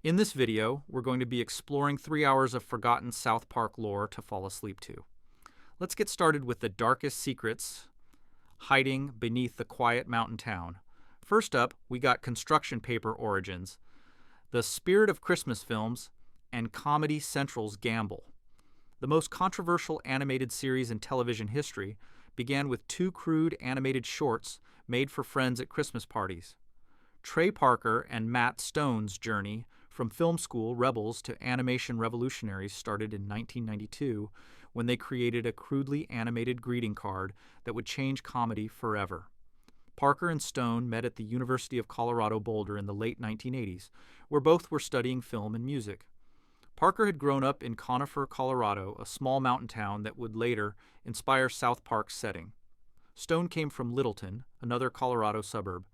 In this video, we're going to be exploring 3 hours of forgotten South Park lore to fall asleep to. Let's get started with the darkest secrets hiding beneath the quiet mountain town. First up, we got construction paper origins, the spirit of Christmas films, and Comedy Central's Gamble. The most controversial animated series in television history began with 2 crude animated shorts made for friends at Christmas parties. Trey Parker and Matt Stone's journey from film school rebels to animation revolutionaries started in 1992 when they created a crudely animated greeting card that would change comedy forever. Parker and Stone met at the University of Colorado Boulder in the late 1980s, where both were studying film and music. Parker had grown up in Conifer, Colorado, a small mountain town that would later inspire South Park's setting. Stone came from Littleton, another Colorado suburb.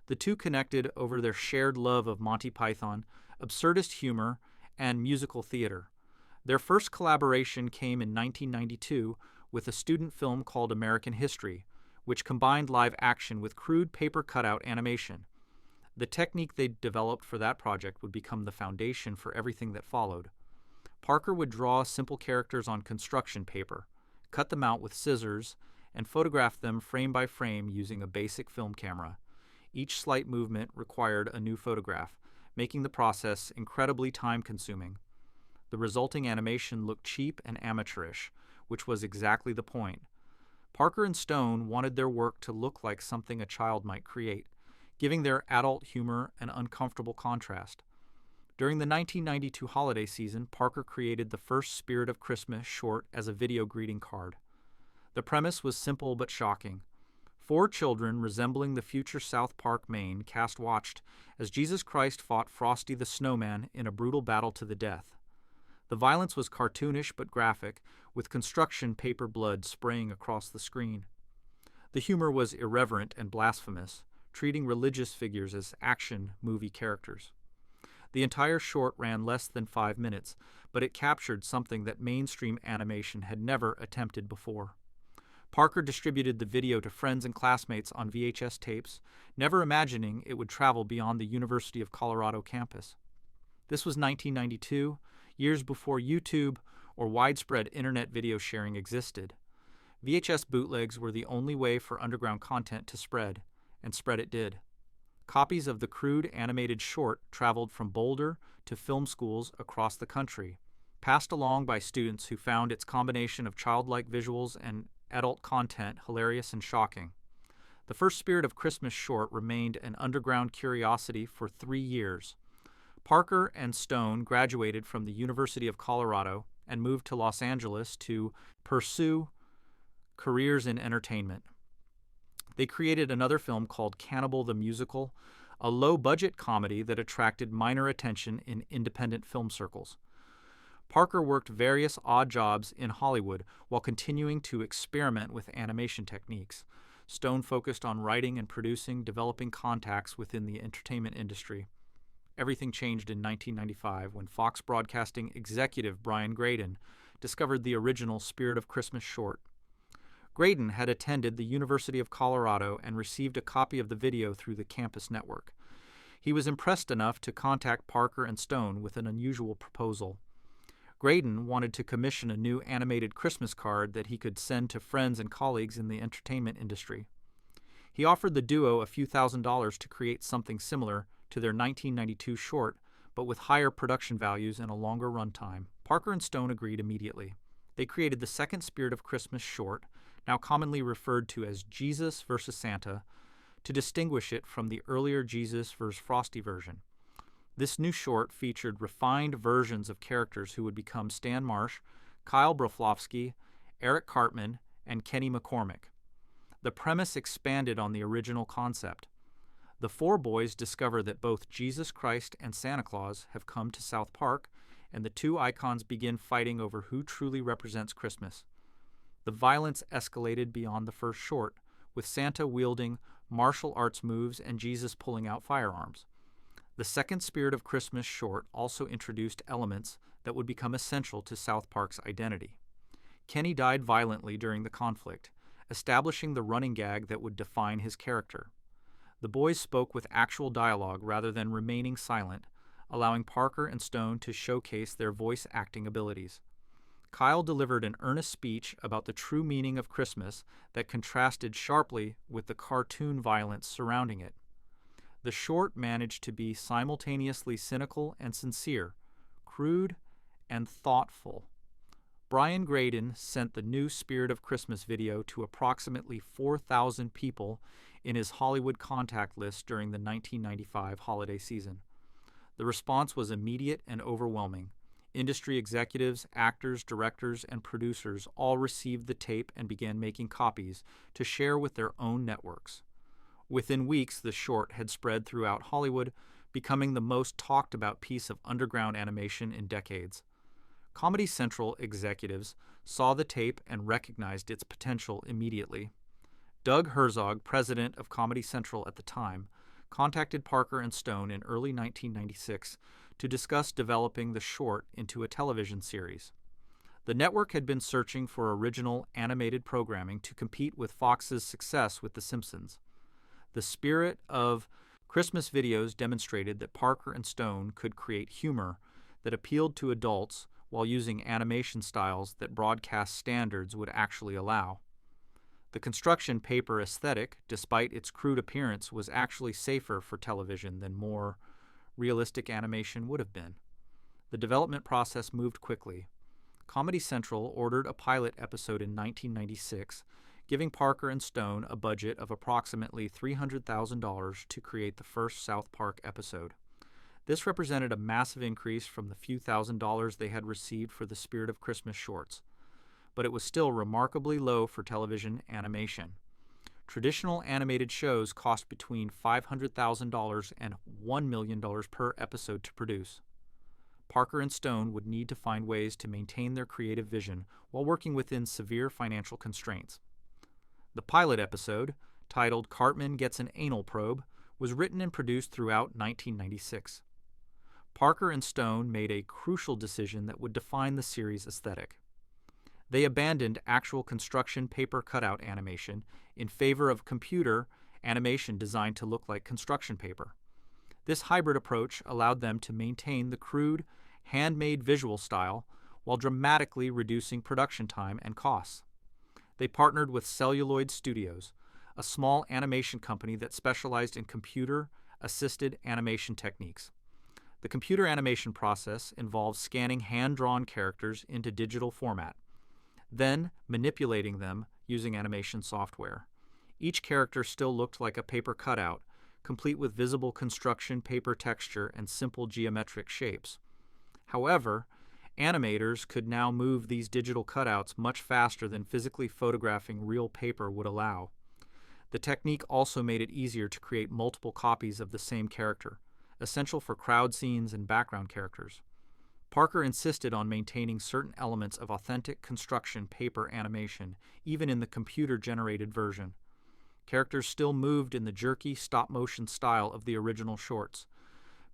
The two connected over their shared love of Monty Python, absurdist humor, and musical theater. Their first collaboration came in 1992 with a student film called American History, which combined live action with crude paper cutout animation. The technique they developed for that project would become the foundation for everything that followed. Parker would draw simple characters on construction paper, cut them out with scissors, and photograph them frame by frame using a basic film camera. Each slight movement required a new photograph, making the process incredibly time-consuming. The resulting animation looked cheap and amateurish, which was exactly the point. Parker and Stone wanted their work to look like something a child might create, giving their adult humor an uncomfortable contrast. During the 1992 holiday season, Parker created the first Spirit of Christmas short as a video greeting card. The premise was simple but shocking. 4 children resembling the future South Park, Maine cast watched as Jesus Christ fought Frosty the Snowman in a brutal battle to the death. The violence was cartoonish but graphic, with construction paper blood spraying across the screen. The humor was irreverent and blasphemous, treating religious figures as action movie characters. The entire short ran less than 5 minutes, but it captured something that mainstream animation had never attempted before. Parker distributed the video to friends and classmates on VHS tapes, never imagining it would travel beyond the University of Colorado campus. This was 1992, years before YouTube or widespread internet video sharing existed. VHS bootlegs were the only way for underground content to spread, and spread it did. Copies of the crude animated short traveled from Boulder to film schools across the country, passed along by students who found its combination of childlike visuals and adult content hilarious and shocking. The first Spirit of Christmas short remained an underground curiosity for 3 years. Parker and Stone graduated from the University of Colorado and moved to Los Angeles to pursue careers in entertainment. They created another film called Cannibal the Musical, a low-budget comedy that attracted minor attention in independent film circles. Parker worked various odd jobs in Hollywood while continuing to experiment with animation techniques. Stone focused on writing and producing, developing contacts within the entertainment industry. Everything changed in 1995 when Fox Broadcasting executive Brian Graydon discovered the original Spirit of Christmas short. Graydon had attended the University of Colorado and received a copy of the video through the campus network. He was impressed enough to contact Parker and Stone with an unusual proposal. Graydon wanted to commission a new animated Christmas card that he could send to friends and colleagues in the entertainment industry. He offered the duo a few $1,000s to create something similar to their 1992 short, but with higher production values and a longer runtime. Parker and Stone agreed immediately. They created the second Spirit of Christmas short, now commonly referred to as Jesus vs. Santa, to distinguish it from the earlier Jesus vs. Frosty version. This new short featured refined versions of characters who would become Stan Marsh, Kyle Broflovsky, Eric Cartman, and Kenny McCormick. The premise expanded on the original concept. The 4 boys discover that both Jesus Christ and Santa Claus have come to South Park, and the 2 icons begin fighting over who truly represents Christmas. The violence escalated beyond the first short, with Santa wielding martial arts moves and Jesus pulling out firearms. The second Spirit of Christmas short also introduced elements that would become essential to South Park's identity. Kenny died violently during the conflict, establishing the running gag that would define his character. The boys spoke with actual dialogue rather than remaining silent, allowing Parker and Stone to showcase their voice acting abilities. Kyle delivered an earnest speech about the true meaning of Christmas that contrasted sharply with the cartoon violence surrounding it. The short managed to be simultaneously cynical and sincere, crude and thoughtful. Brian Graydon sent the new Spirit of Christmas video to approximately 4,000 people in his Hollywood contact list during the 1995 holiday season. The response was immediate and overwhelming. Industry executives, actors, directors, and producers all received the tape and began making copies to share with their own networks. Within weeks, the short had spread throughout Hollywood, becoming the most talked about piece of underground animation in decades. Comedy Central executives saw the tape and recognized its potential immediately. Doug Herzog, president of Comedy Central at the time, contacted Parker and Stone in early 1996 to discuss developing the short into a television series. The network had been searching for original animated programming to compete with Fox's success with The Simpsons. The spirit of Christmas videos demonstrated that Parker and Stone could create humor that appealed to adults while using animation styles that broadcast standards would actually allow. The construction paper aesthetic, despite its crude appearance, was actually safer for television than more realistic animation would have been. The development process moved quickly. Comedy Central ordered a pilot episode in 1996, giving Parker and Stone a budget of approximately $300,000 to create the first South Park episode. This represented a massive increase from the few $1,000s they had received for the Spirit of Christmas shorts, but it was still remarkably low for television animation. Traditional animated shows cost between $500,000 and $1 million per episode to produce. Parker and Stone would need to find ways to maintain their creative vision while working within severe financial constraints. The pilot episode, titled Cartman Gets an Anal Probe, was written and produced throughout 1996. Parker and Stone made a crucial decision that would define the series' aesthetic. They abandoned actual construction paper cutout animation in favor of computer animation designed to look like construction paper. This hybrid approach allowed them to maintain the crude, handmade visual style while dramatically reducing production time and costs. They partnered with Celluloid Studios, a small animation company that specialized in computer-assisted animation techniques. The computer animation process involves scanning hand-drawn characters into digital format, then manipulating them using animation software. Each character still looked like a paper cutout, complete with visible construction paper texture and simple geometric shapes. However, animators could now move these digital cutouts much faster than physically photographing real paper would allow. The technique also made it easier to create multiple copies of the same character, essential for crowd scenes and background characters. Parker insisted on maintaining certain elements of authentic construction paper animation, even in the computer-generated version. Characters still moved in the jerky, stop-motion style of the original shorts.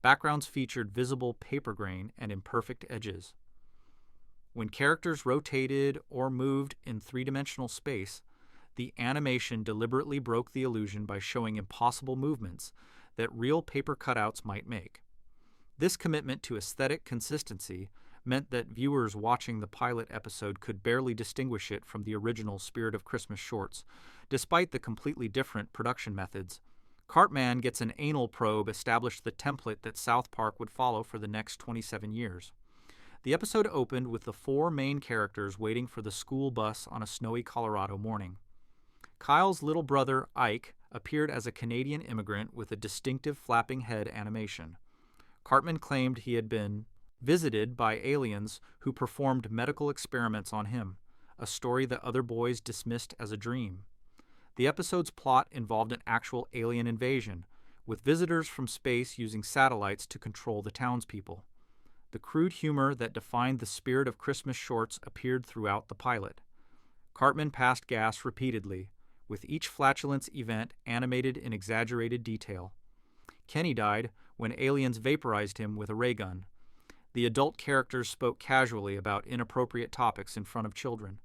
Backgrounds featured visible paper grain and imperfect edges. When characters rotated or moved in three-dimensional space, the animation deliberately broke the illusion by showing impossible movements that real paper cutouts might make. This commitment to aesthetic consistency meant that viewers watching the pilot episode could barely distinguish it from the original Spirit of Christmas shorts, despite the completely different production methods. Cartman Gets an Anal Probe established the template that South Park would follow for the next 27 years. The episode opened with the four main characters waiting for the school bus on a snowy Colorado morning. Kyle's little brother, Ike, appeared as a Canadian immigrant with a distinctive flapping head animation. Cartman claimed he had been visited by aliens who performed medical experiments on him, a story that other boys dismissed as a dream. The episode's plot involved an actual alien invasion, with visitors from space using satellites to control the townspeople. The crude humor that defined the Spirit of Christmas shorts appeared throughout the pilot. Cartman passed gas repeatedly, with each flatulence event animated in exaggerated detail. Kenny died when aliens vaporized him with a ray gun. The adult characters spoke casually about inappropriate topics in front of children.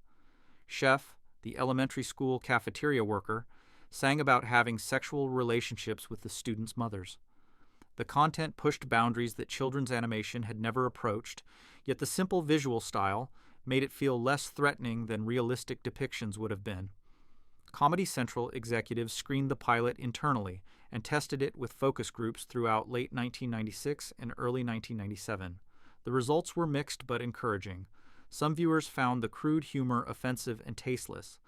Chef, the elementary school cafeteria worker, sang about having sexual relationships with the students' mothers. The content pushed boundaries that children's animation had never approached, yet the simple visual style made it feel less threatening than realistic depictions would have been. Comedy Central executives screened the pilot internally and tested it with focus groups throughout late 1996 and early 1997. The results were mixed but encouraging. Some viewers found the crude humor offensive and tasteless.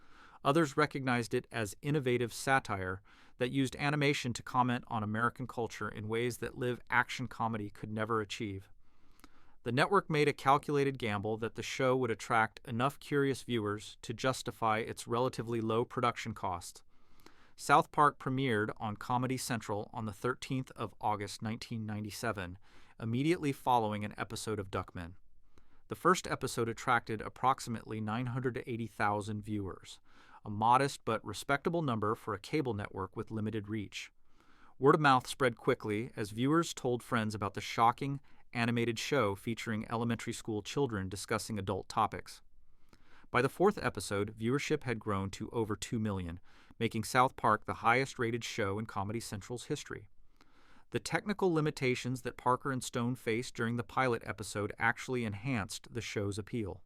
Others recognized it as innovative satire that used animation to comment on American culture in ways that live action comedy could never achieve. The network made a calculated gamble that the show would attract enough curious viewers to justify its relatively low production costs. South Park premiered on Comedy Central on the 13th of August 1997, immediately following an episode of Duckmen. The first episode attracted approximately 980,000 viewers, a modest but respectable number for a cable network with limited reach. Word of mouth spread quickly as viewers told friends about the shocking, animated show featuring elementary school children discussing adult topics. By the fourth episode, viewership had grown to over 2 million, making South Park the highest-rated show in Comedy Central's history. The technical limitations that Parker and Stone faced during the pilot episode actually enhanced the show's appeal.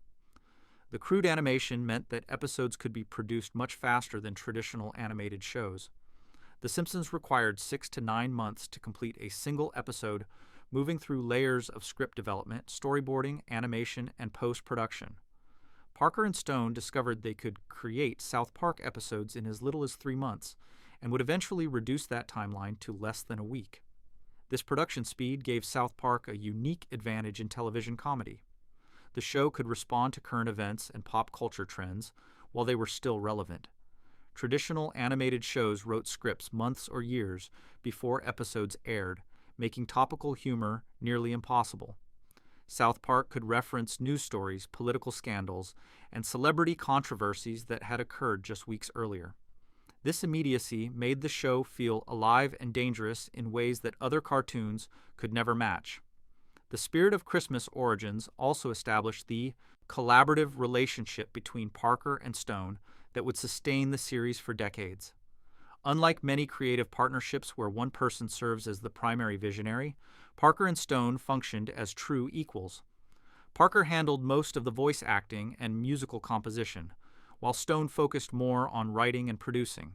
The crude animation meant that episodes could be produced much faster than traditional animated shows. The Simpsons required 6 to 9 months to complete a single episode, moving through layers of script development, storyboarding, animation, and post-production. Parker and Stone discovered they could create South Park episodes in as little as 3 months, and would eventually reduce that timeline to less than a week. This production speed gave South Park a unique advantage in television comedy. The show could respond to current events and pop culture trends while they were still relevant. Traditional animated shows wrote scripts months or years before episodes aired, making topical humor nearly impossible. South Park could reference news stories, political scandals, and celebrity controversies that had occurred just weeks earlier. This immediacy made the show feel alive and dangerous in ways that other cartoons could never match. The Spirit of Christmas origins also established the collaborative relationship between Parker and Stone that would sustain the series for decades. Unlike many creative partnerships where one person serves as the primary visionary, Parker and Stone functioned as true equals. Parker handled most of the voice acting and musical composition, while Stone focused more on writing and producing.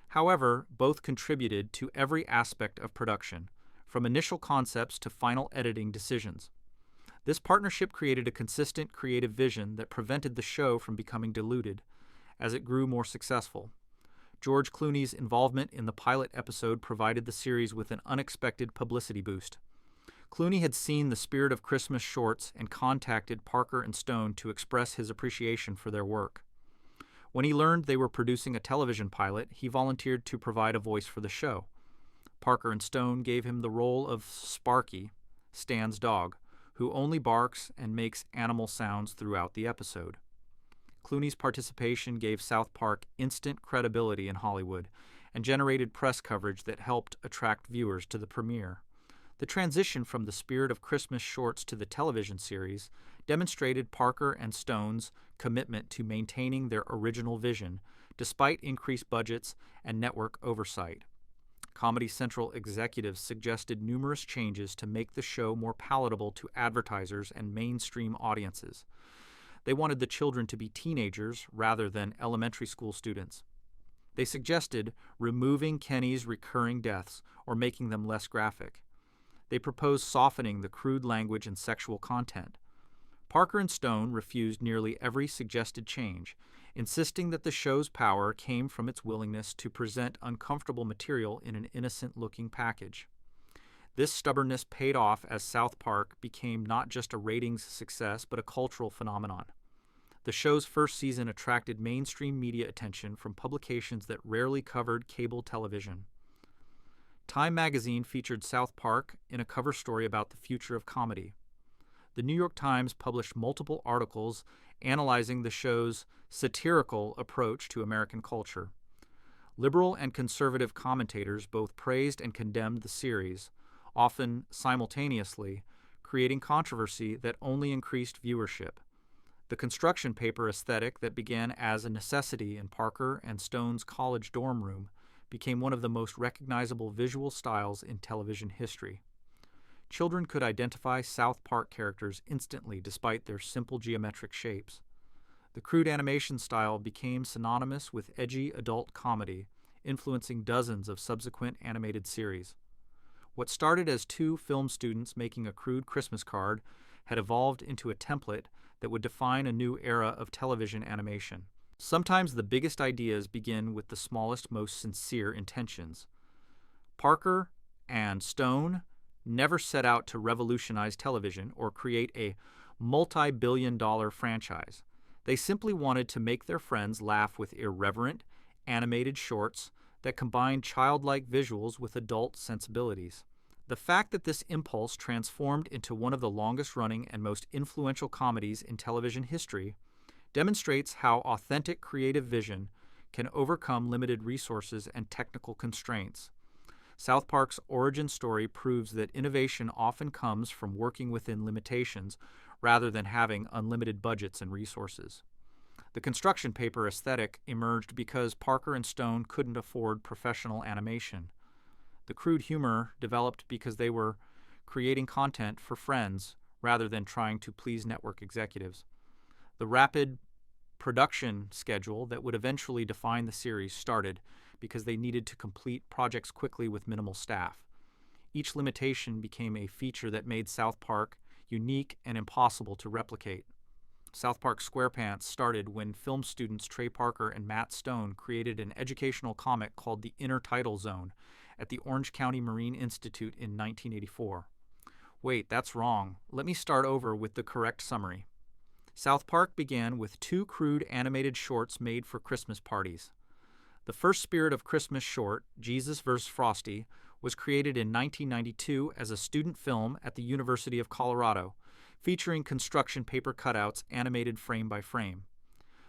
However, both contributed to every aspect of production, from initial concepts to final editing decisions. This partnership created a consistent creative vision that prevented the show from becoming diluted as it grew more successful. George Clooney's involvement in the pilot episode provided the series with an unexpected publicity boost. Clooney had seen the Spirit of Christmas shorts and contacted Parker and Stone to express his appreciation for their work. When he learned they were producing a television pilot, he volunteered to provide a voice for the show. Parker and Stone gave him the role of Sparky, Stan's dog, who only barks and makes animal sounds throughout the episode. Clooney's participation gave South Park instant credibility in Hollywood and generated press coverage that helped attract viewers to the premiere. The transition from the Spirit of Christmas shorts to the television series demonstrated Parker and Stone's commitment to maintaining their original vision, despite increased budgets and network oversight. Comedy Central executives suggested numerous changes to make the show more palatable to advertisers and mainstream audiences. They wanted the children to be teenagers rather than elementary school students. They suggested removing Kenny's recurring deaths or making them less graphic. They proposed softening the crude language and sexual content. Parker and Stone refused nearly every suggested change, insisting that the show's power came from its willingness to present uncomfortable material in an innocent-looking package. This stubbornness paid off as South Park became not just a ratings success but a cultural phenomenon. The show's first season attracted mainstream media attention from publications that rarely covered cable television. Time magazine featured South Park in a cover story about the future of comedy. The New York Times published multiple articles analyzing the show's satirical approach to American culture. Liberal and conservative commentators both praised and condemned the series, often simultaneously, creating controversy that only increased viewership. The construction paper aesthetic that began as a necessity in Parker and Stone's college dorm room became one of the most recognizable visual styles in television history. Children could identify South Park characters instantly despite their simple geometric shapes. The crude animation style became synonymous with edgy adult comedy, influencing dozens of subsequent animated series. What started as two film students making a crude Christmas card had evolved into a template that would define a new era of television animation. Sometimes the biggest ideas begin with the smallest, most sincere intentions. Parker and Stone never set out to revolutionize television or create a multi-billion-dollar franchise. They simply wanted to make their friends laugh with irreverent, animated shorts that combined childlike visuals with adult sensibilities. The fact that this impulse transformed into one of the longest-running and most influential comedies in television history demonstrates how authentic creative vision can overcome limited resources and technical constraints. South Park's origin story proves that innovation often comes from working within limitations rather than having unlimited budgets and resources. The construction paper aesthetic emerged because Parker and Stone couldn't afford professional animation. The crude humor developed because they were creating content for friends rather than trying to please network executives. The rapid production schedule that would eventually define the series started because they needed to complete projects quickly with minimal staff. Each limitation became a feature that made South Park unique and impossible to replicate. South Park SquarePants started when film students Trey Parker and Matt Stone created an educational comic called The Inner Tidal Zone at the Orange County Marine Institute in 1984. Wait, that's wrong. Let me start over with the correct summary. South Park began with two crude animated shorts made for Christmas parties. The first Spirit of Christmas short, Jesus vs. Frosty, was created in 1992 as a student film at the University of Colorado, featuring construction paper cutouts animated frame by frame.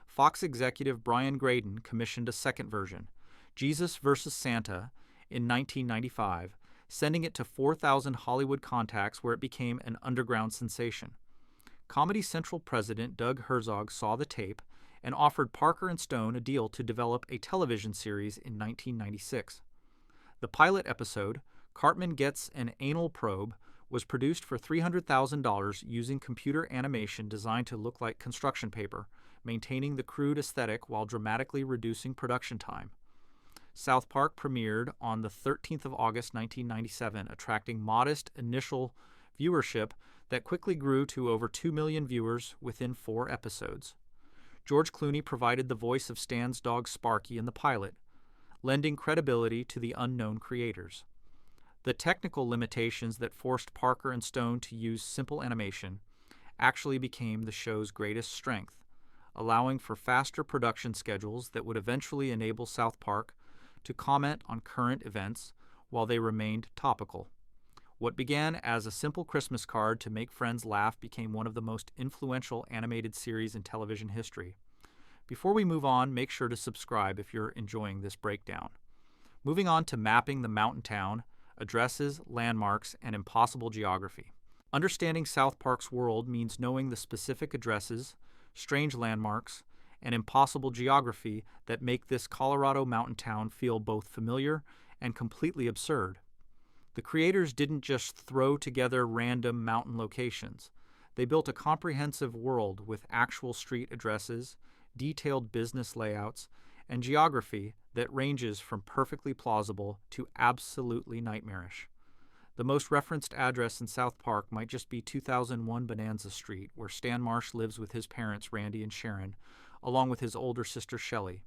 Fox executive Brian Graden commissioned a second version, Jesus vs. Santa, in 1995, sending it to 4,000 Hollywood contacts where it became an underground sensation. Comedy Central president Doug Herzog saw the tape and offered Parker and Stone a deal to develop a television series in 1996. The pilot episode, Cartman Gets an Anal Probe, was produced for $300,000 using computer animation designed to look like construction paper, maintaining the crude aesthetic while dramatically reducing production time. South Park premiered on the 13th of August 1997, attracting modest initial viewership that quickly grew to over 2 million viewers within 4 episodes. George Clooney provided the voice of Stan's dog Sparky in the pilot, lending credibility to the unknown creators. The technical limitations that forced Parker and Stone to use simple animation actually became the show's greatest strength, allowing for faster production schedules that would eventually enable South Park to comment on current events while they remained topical. What began as a simple Christmas card to make friends laugh became one of the most influential animated series in television history. Before we move on, make sure to subscribe if you're enjoying this breakdown. Moving on to mapping the mountain town, addresses, landmarks, and impossible geography. Understanding South Park's world means knowing the specific addresses, strange landmarks, and impossible geography that make this Colorado mountain town feel both familiar and completely absurd. The creators didn't just throw together random mountain locations. They built a comprehensive world with actual street addresses, detailed business layouts, and geography that ranges from perfectly plausible to absolutely nightmarish. The most referenced address in South Park might just be 2001 Bonanza Street, where Stan Marsh lives with his parents, Randy and Sharon, along with his older sister, Shelley.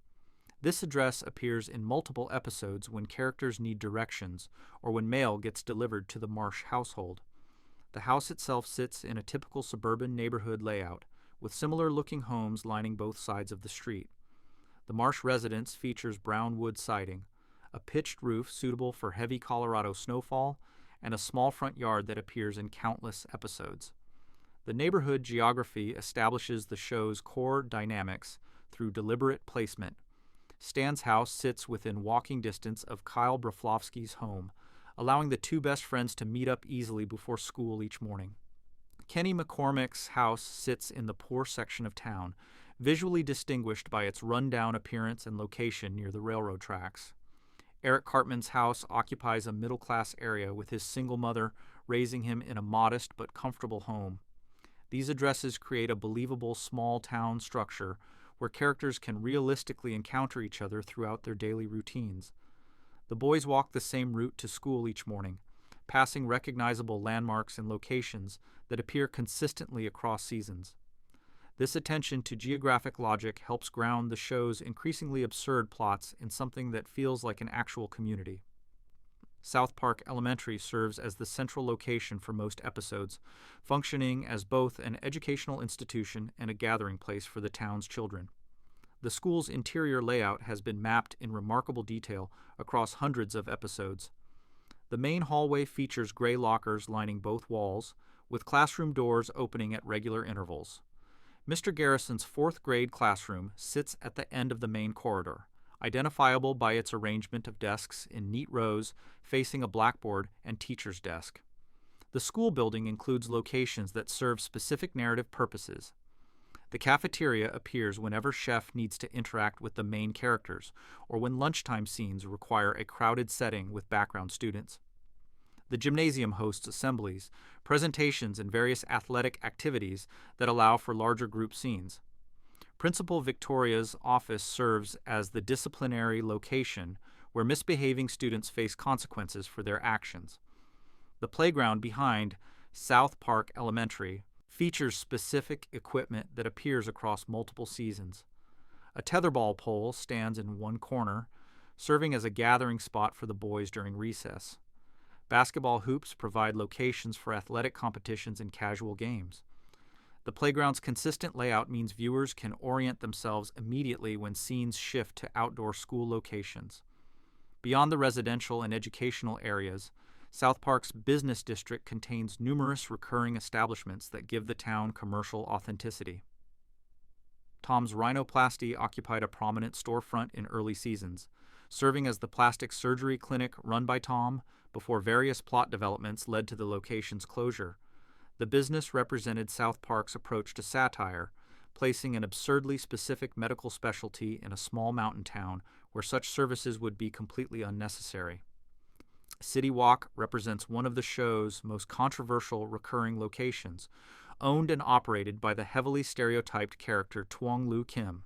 This address appears in multiple episodes when characters need directions or when mail gets delivered to the Marsh household. The house itself sits in a typical suburban neighborhood layout, with similar-looking homes lining both sides of the street. The Marsh residence features brown wood siding, a pitched roof suitable for heavy Colorado snowfall, and a small front yard that appears in countless episodes. The neighborhood geography establishes the show's core dynamics through deliberate placement. Stan's house sits within walking distance of Kyle Broflovsky's home, allowing the two best friends to meet up easily before school each morning. Kenny McCormick's house sits in the poor section of town, visually distinguished by its rundown appearance and location near the railroad tracks. Eric Cartman's house occupies a middle-class area with his single mother raising him in a modest but comfortable home. These addresses create a believable small-town structure where characters can realistically encounter each other throughout their daily routines. The boys walk the same route to school each morning, passing recognizable landmarks and locations that appear consistently across seasons. This attention to geographic logic helps ground the show's increasingly absurd plots in something that feels like an actual community. South Park Elementary serves as the central location for most episodes, functioning as both an educational institution and a gathering place for the town's children. The school's interior layout has been mapped in remarkable detail across hundreds of episodes. The main hallway features gray lockers lining both walls, with classroom doors opening at regular intervals. Mr. Garrison's fourth grade classroom sits at the end of the main corridor, identifiable by its arrangement of desks in neat rows facing a blackboard and teacher's desk. The school building includes locations that serve specific narrative purposes. The cafeteria appears whenever Chef needs to interact with the main characters, or when lunchtime scenes require a crowded setting with background students. The gymnasium hosts assemblies, presentations, and various athletic activities that allow for larger group scenes. Principal Victoria's office serves as the disciplinary location where misbehaving students face consequences for their actions. The playground behind South Park Elementary features specific equipment that appears across multiple seasons. A tetherball pole stands in one corner, serving as a gathering spot for the boys during recess. Basketball hoops provide locations for athletic competitions and casual games. The playground's consistent layout means viewers can orient themselves immediately when scenes shift to outdoor school locations. Beyond the residential and educational areas, South Park's business district contains numerous recurring establishments that give the town commercial authenticity. Tom's Rhinoplasty occupied a prominent storefront in early seasons, serving as the plastic surgery clinic run by Tom before various plot developments led to the location's closure. The business represented South Park's approach to satire, placing an absurdly specific medical specialty in a small mountain town where such services would be completely unnecessary. City Walk represents one of the show's most controversial recurring locations, owned and operated by the heavily stereotyped character Tuong Lu Kim.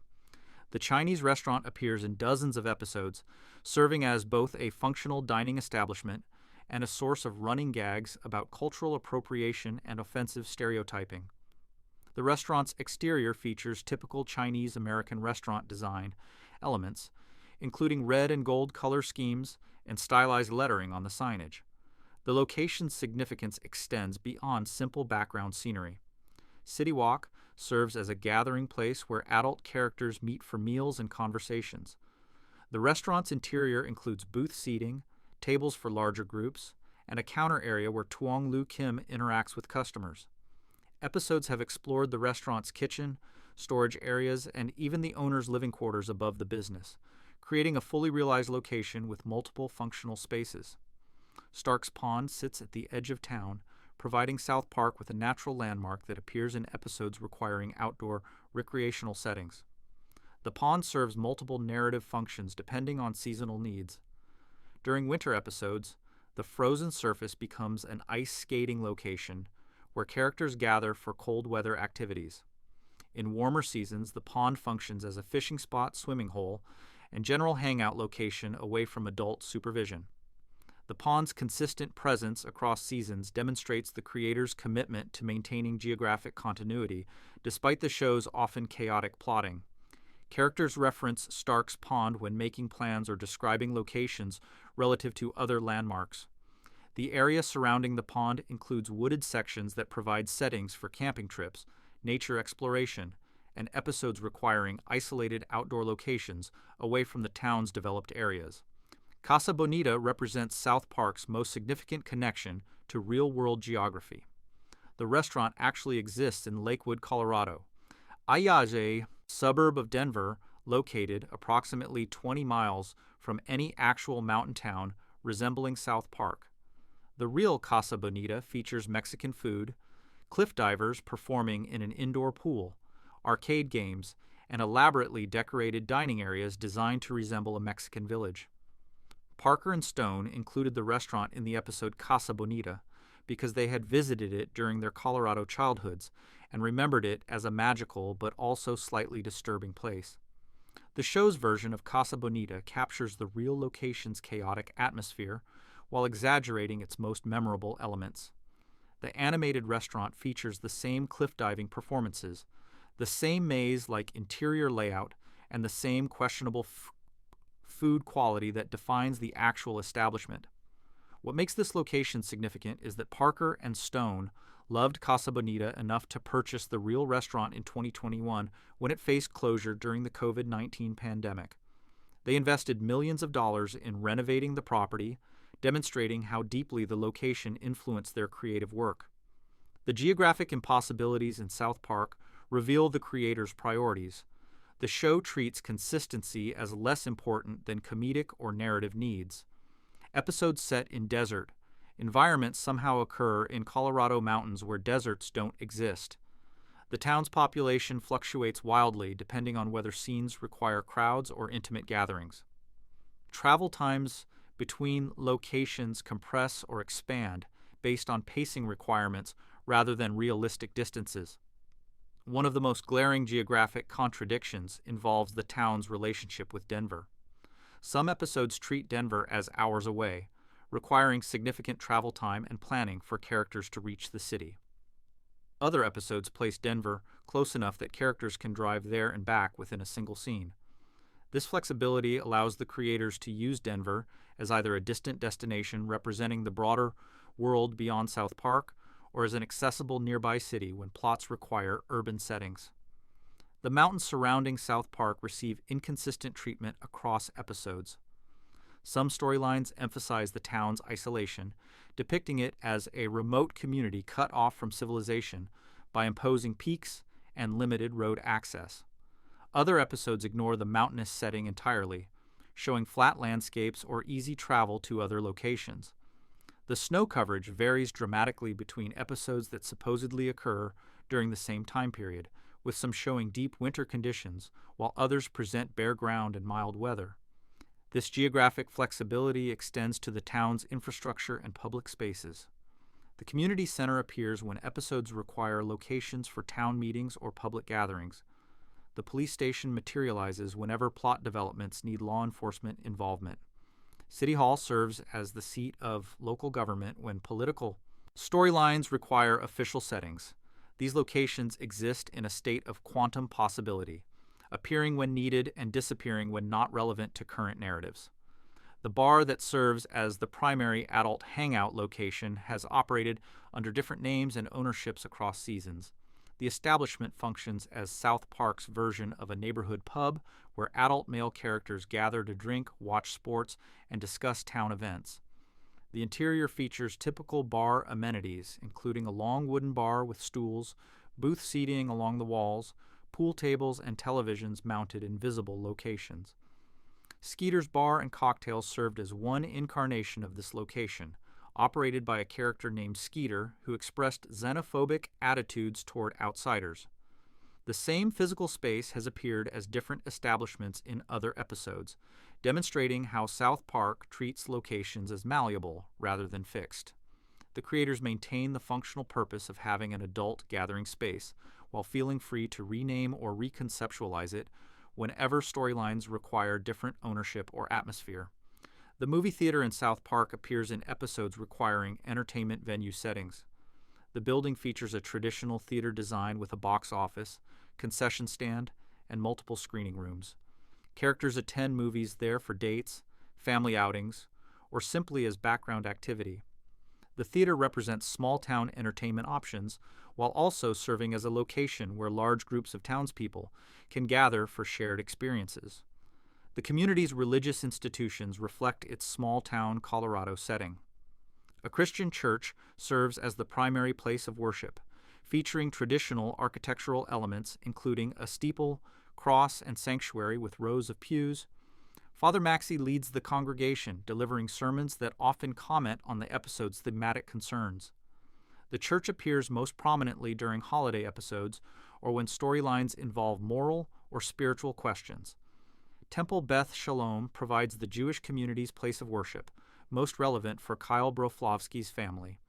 The Chinese restaurant appears in dozens of episodes, serving as both a functional dining establishment and a source of running gags about cultural appropriation and offensive stereotyping. The restaurant's exterior features typical Chinese-American restaurant design elements, including red and gold color schemes and stylized lettering on the signage. The location's significance extends beyond simple background scenery. City Walk serves as a gathering place where adult characters meet for meals and conversations. The restaurant's interior includes booth seating, tables for larger groups, and a counter area where Tuong Lu Kim interacts with customers. Episodes have explored the restaurant's kitchen, storage areas, and even the owner's living quarters above the business, creating a fully realized location with multiple functional spaces. Stark's Pond sits at the edge of town, providing South Park with a natural landmark that appears in episodes requiring outdoor recreational settings. The pond serves multiple narrative functions depending on seasonal needs. During winter episodes, the frozen surface becomes an ice skating location where characters gather for cold weather activities. In warmer seasons, the pond functions as a fishing spot, swimming hole, and general hangout location away from adult supervision. The pond's consistent presence across seasons demonstrates the creator's commitment to maintaining geographic continuity, despite the show's often chaotic plotting. Characters reference Stark's Pond when making plans or describing locations relative to other landmarks. The area surrounding the pond includes wooded sections that provide settings for camping trips, nature exploration, and episodes requiring isolated outdoor locations away from the town's developed areas. Casa Bonita represents South Park's most significant connection to real-world geography. The restaurant actually exists in Lakewood, Colorado. Ayaje, suburb of Denver, located approximately 20 miles from any actual mountain town resembling South Park. The real Casa Bonita features Mexican food, cliff divers performing in an indoor pool, arcade games, and elaborately decorated dining areas designed to resemble a Mexican village. Parker and Stone included the restaurant in the episode Casa Bonita because they had visited it during their Colorado childhoods and remembered it as a magical but also slightly disturbing place. The show's version of Casa Bonita captures the real location's chaotic atmosphere while exaggerating its most memorable elements. The animated restaurant features the same cliff diving performances, the same maze-like interior layout, and the same questionable food quality that defines the actual establishment. What makes this location significant is that Parker and Stone loved Casa Bonita enough to purchase the real restaurant in 2021 when it faced closure during the COVID-19 pandemic. They invested millions of dollars in renovating the property, demonstrating how deeply the location influenced their creative work. The geographic impossibilities in South Park reveal the creators' priorities. The show treats consistency as less important than comedic or narrative needs. Episodes set in desert environments somehow occur in Colorado mountains where deserts don't exist. The town's population fluctuates wildly depending on whether scenes require crowds or intimate gatherings. Travel times between locations compress or expand based on pacing requirements rather than realistic distances. One of the most glaring geographic contradictions involves the town's relationship with Denver. Some episodes treat Denver as hours away, requiring significant travel time and planning for characters to reach the city. Other episodes place Denver close enough that characters can drive there and back within a single scene. This flexibility allows the creators to use Denver as either a distant destination representing the broader world beyond South Park or as an accessible nearby city when plots require urban settings. The mountains surrounding South Park receive inconsistent treatment across episodes. Some storylines emphasize the town's isolation, depicting it as a remote community cut off from civilization by imposing peaks and limited road access. Other episodes ignore the mountainous setting entirely, showing flat landscapes or easy travel to other locations. The snow coverage varies dramatically between episodes that supposedly occur during the same time period, with some showing deep winter conditions, while others present bare ground and mild weather. This geographic flexibility extends to the town's infrastructure and public spaces. The community center appears when episodes require locations for town meetings or public gatherings. The police station materializes whenever plot developments need law enforcement involvement. City Hall serves as the seat of local government when political storylines require official settings. These locations exist in a state of quantum possibility, appearing when needed and disappearing when not relevant to current narratives. The bar that serves as the primary adult hangout location has operated under different names and ownerships across seasons. The establishment functions as South Park's version of a neighborhood pub where adult male characters gather to drink, watch sports, and discuss town events. The interior features typical bar amenities, including a long wooden bar with stools, booth seating along the walls, pool tables, and televisions mounted in visible locations. Skeeter's Bar and Cocktails served as one incarnation of this location, operated by a character named Skeeter who expressed xenophobic attitudes toward outsiders. The same physical space has appeared as different establishments in other episodes, demonstrating how South Park treats locations as malleable rather than fixed. The creators maintain the functional purpose of having an adult gathering space, while feeling free to rename or reconceptualize it whenever storylines require different ownership or atmosphere. The movie theater in South Park appears in episodes requiring entertainment venue settings. The building features a traditional theater design with a box office, concession stand, and multiple screening rooms. Characters attend movies there for dates, family outings, or simply as background activity. The theater represents small-town entertainment options while also serving as a location where large groups of townspeople can gather for shared experiences. The community's religious institutions reflect its small-town Colorado setting. A Christian church serves as the primary place of worship, featuring traditional architectural elements including a steeple, cross, and sanctuary with rows of pews. Father Maxey leads the congregation, delivering sermons that often comment on the episode's thematic concerns. The church appears most prominently during holiday episodes or when storylines involve moral or spiritual questions. Temple Beth Shalom provides the Jewish community's place of worship, most relevant for Kyle Broflovsky's family.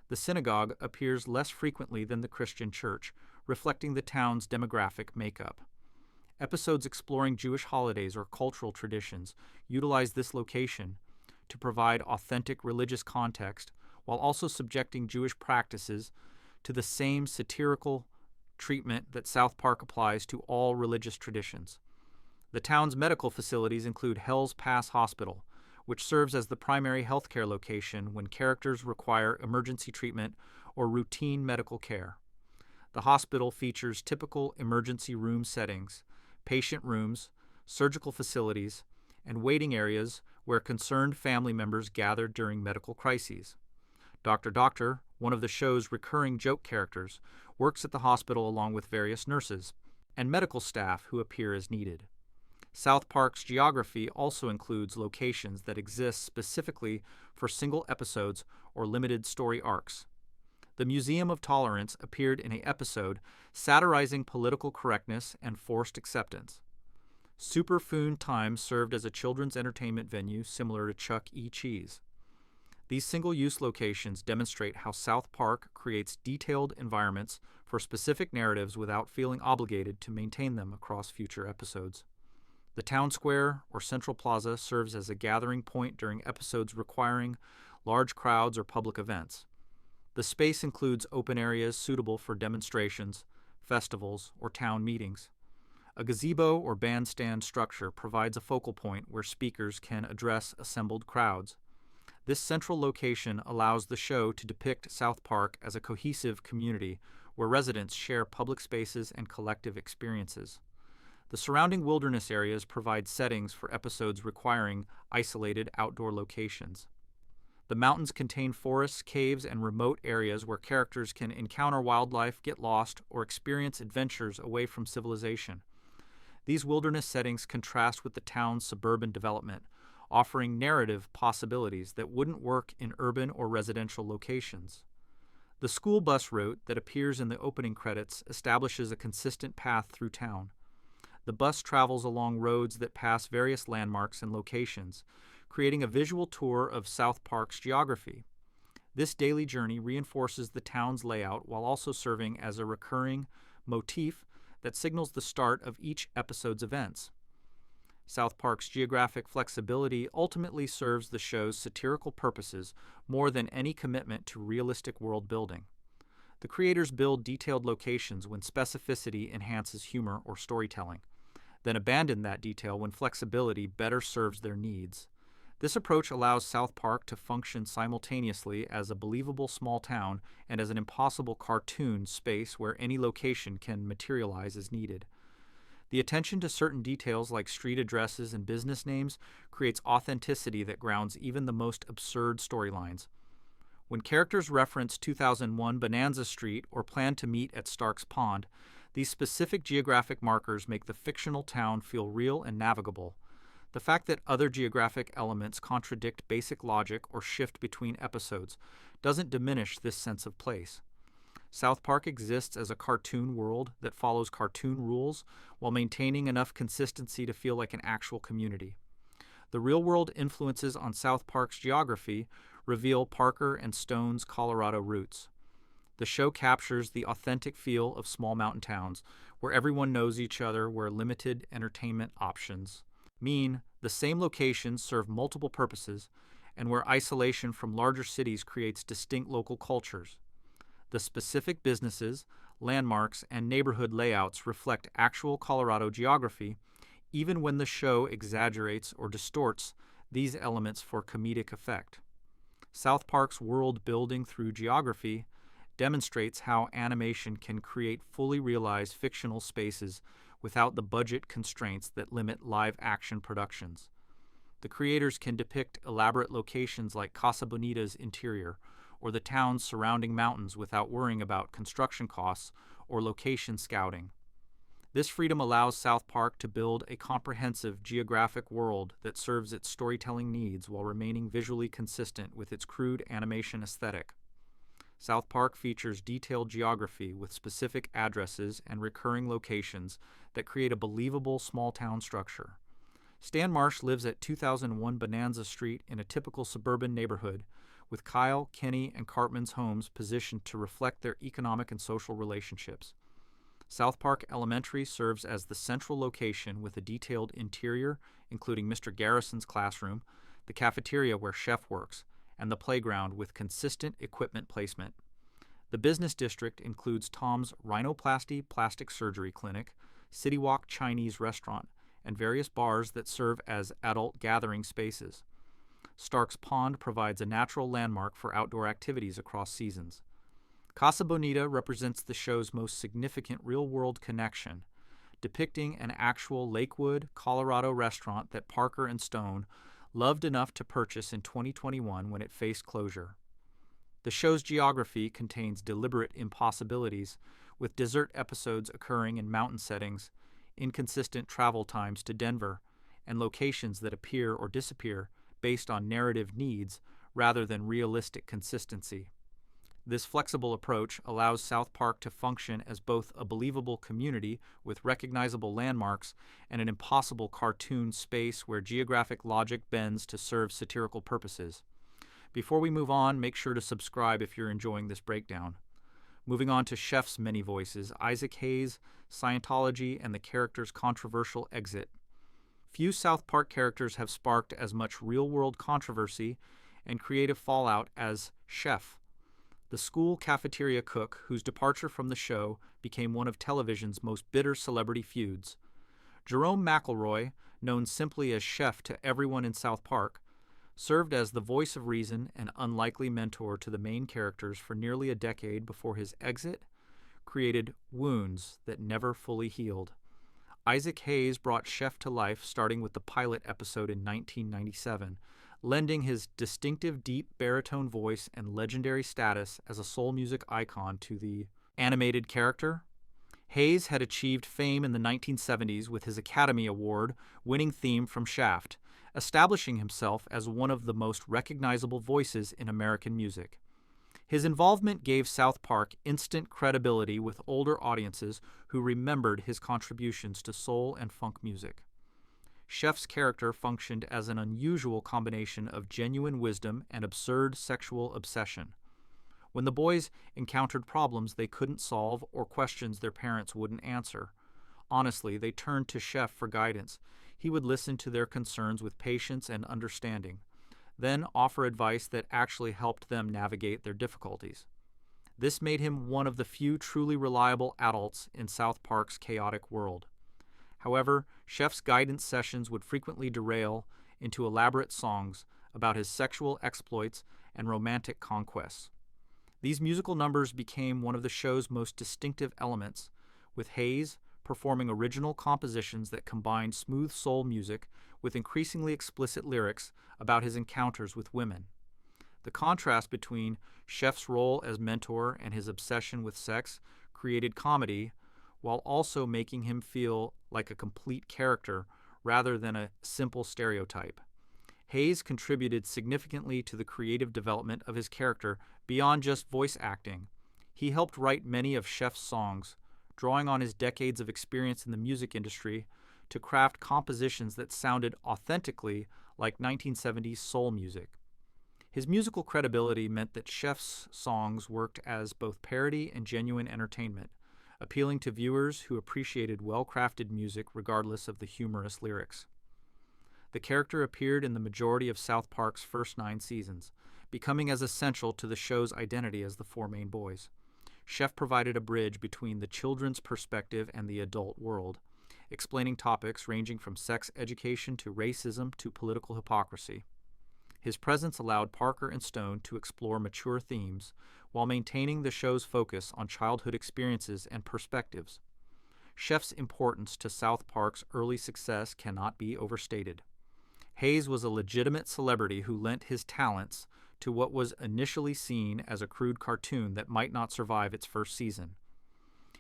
The synagogue appears less frequently than the Christian church, reflecting the town's demographic makeup. Episodes exploring Jewish holidays or cultural traditions utilize this location to provide authentic religious context while also subjecting Jewish practices to the same satirical treatment that South Park applies to all religious traditions. The town's medical facilities include Hell's Pass Hospital, which serves as the primary healthcare location when characters require emergency treatment or routine medical care. The hospital features typical emergency room settings, patient rooms, surgical facilities, and waiting areas where concerned family members gather during medical crises. Dr. Doctor, one of the show's recurring joke characters, works at the hospital along with various nurses and medical staff who appear as needed. South Park's geography also includes locations that exist specifically for single episodes or limited story arcs. The Museum of Tolerance appeared in an episode satirizing political correctness and forced acceptance. Superfoon Times served as a children's entertainment venue similar to Chuck E. Cheese. These single-use locations demonstrate how South Park creates detailed environments for specific narratives without feeling obligated to maintain them across future episodes. The town square or central plaza serves as a gathering point during episodes requiring large crowds or public events. The space includes open areas suitable for demonstrations, festivals, or town meetings. A gazebo or bandstand structure provides a focal point where speakers can address assembled crowds. This central location allows the show to depict South Park as a cohesive community where residents share public spaces and collective experiences. The surrounding wilderness areas provide settings for episodes requiring isolated outdoor locations. The mountains contain forests, caves, and remote areas where characters can encounter wildlife, get lost, or experience adventures away from civilization. These wilderness settings contrast with the town's suburban development, offering narrative possibilities that wouldn't work in urban or residential locations. The school bus route that appears in the opening credits establishes a consistent path through town. The bus travels along roads that pass various landmarks and locations, creating a visual tour of South Park's geography. This daily journey reinforces the town's layout while also serving as a recurring motif that signals the start of each episode's events. South Park's geographic flexibility ultimately serves the show's satirical purposes more than any commitment to realistic world building. The creators build detailed locations when specificity enhances humor or storytelling, then abandon that detail when flexibility better serves their needs. This approach allows South Park to function simultaneously as a believable small town and as an impossible cartoon space where any location can materialize as needed. The attention to certain details like street addresses and business names creates authenticity that grounds even the most absurd storylines. When characters reference 2001 Bonanza Street or plan to meet at Stark's Pond, these specific geographic markers make the fictional town feel real and navigable. The fact that other geographic elements contradict basic logic or shift between episodes doesn't diminish this sense of place. South Park exists as a cartoon world that follows cartoon rules while maintaining enough consistency to feel like an actual community. The real-world influences on South Park's geography reveal Parker and Stone's Colorado roots. The show captures the authentic feel of small mountain towns, where everyone knows each other, where limited entertainment options mean the same locations serve multiple purposes, and where isolation from larger cities creates distinct local cultures. The specific businesses, landmarks, and neighborhood layouts reflect actual Colorado geography, even when the show exaggerates or distorts these elements for comedic effect. South Park's world building through geography demonstrates how animation can create fully realized fictional spaces without the budget constraints that limit live-action productions. The creators can depict elaborate locations like Casa Bonita's interior or the town's surrounding mountains without worrying about construction costs or location scouting. This freedom allows South Park to build a comprehensive geographic world that serves its storytelling needs while remaining visually consistent with its crude animation aesthetic. South Park features detailed geography with specific addresses and recurring locations that create a believable small-town structure. Stan Marsh lives at 2001 Bonanza Street in a typical suburban neighborhood, with Kyle, Kenny, and Cartman's homes positioned to reflect their economic and social relationships. South Park Elementary serves as the central location with a detailed interior, including Mr. Garrison's classroom, the cafeteria where Chef works, and the playground with consistent equipment placement. The business district includes Tom's Rhinoplasty Plastic Surgery Clinic, City Walk Chinese Restaurant, and various bars that serve as adult gathering spaces. Stark's Pond provides a natural landmark for outdoor activities across seasons. Casa Bonita represents the show's most significant real-world connection, depicting an actual Lakewood, Colorado restaurant that Parker and Stone loved enough to purchase in 2021 when it faced closure. The show's geography contains deliberate impossibilities, with dessert episodes occurring in mountain settings, inconsistent travel times to Denver, and locations that appear or disappear based on narrative needs rather than realistic consistency. This flexible approach allows South Park to function as both a believable community with recognizable landmarks and an impossible cartoon space where geographic logic bends to serve satirical purposes. Before we move on, make sure to subscribe if you're enjoying this breakdown. Moving on to Chef's many voices, Isaac Hayes, Scientology, and the character's controversial exit. Few South Park characters have sparked as much real-world controversy and creative fallout as Chef, the school cafeteria cook whose departure from the show became one of television's most bitter celebrity feuds. Jerome McElroy, known simply as Chef to everyone in South Park, served as the voice of reason and unlikely mentor to the main characters for nearly a decade before his exit created wounds that never fully healed. Isaac Hayes brought Chef to life starting with the pilot episode in 1997, lending his distinctive deep baritone voice and legendary status as a soul music icon to the animated character. Hayes had achieved fame in the 1970s with his Academy Award-winning theme from Shaft, establishing himself as one of the most recognizable voices in American music. His involvement gave South Park instant credibility with older audiences who remembered his contributions to soul and funk music. Chef's character functioned as an unusual combination of genuine wisdom and absurd sexual obsession. When the boys encountered problems they couldn't solve or questions their parents wouldn't answer, honestly, they turned to Chef for guidance. He would listen to their concerns with patience and understanding, then offer advice that actually helped them navigate their difficulties. This made him one of the few truly reliable adults in South Park's chaotic world. However, Chef's guidance sessions would frequently derail into elaborate songs about his sexual exploits and romantic conquests. These musical numbers became one of the show's most distinctive elements, with Hayes performing original compositions that combined smooth soul music with increasingly explicit lyrics about his encounters with women. The contrast between Chef's role as mentor and his obsession with sex created comedy, while also making him feel like a complete character rather than a simple stereotype. Hayes contributed significantly to the creative development of his character beyond just voice acting. He helped write many of Chef's songs, drawing on his decades of experience in the music industry to craft compositions that sounded authentically like 1970s soul music. His musical credibility meant that Chef's songs worked as both parody and genuine entertainment, appealing to viewers who appreciated well-crafted music regardless of the humorous lyrics. The character appeared in the majority of South Park's first 9 seasons, becoming as essential to the show's identity as the 4 main boys. Chef provided a bridge between the children's perspective and the adult world, explaining topics ranging from sex education to racism to political hypocrisy. His presence allowed Parker and Stone to explore mature themes while maintaining the show's focus on childhood experiences and perspectives. Chef's importance to South Park's early success cannot be overstated. Hayes was a legitimate celebrity who lent his talents to what was initially seen as a crude cartoon that might not survive its first season.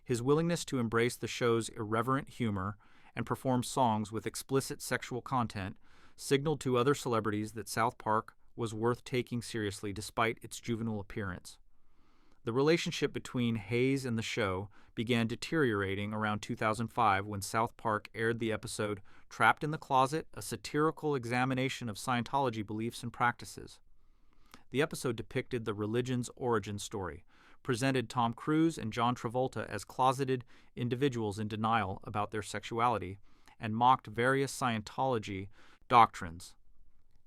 His willingness to embrace the show's irreverent humor and perform songs with explicit sexual content signaled to other celebrities that South Park was worth taking seriously despite its juvenile appearance. The relationship between Hayes and the show began deteriorating around 2005 when South Park aired the episode Trapped in the Closet, a satirical examination of Scientology beliefs and practices. The episode depicted the religion's origin story, presented Tom Cruise and John Travolta as closeted individuals in denial about their sexuality, and mocked various Scientology doctrines.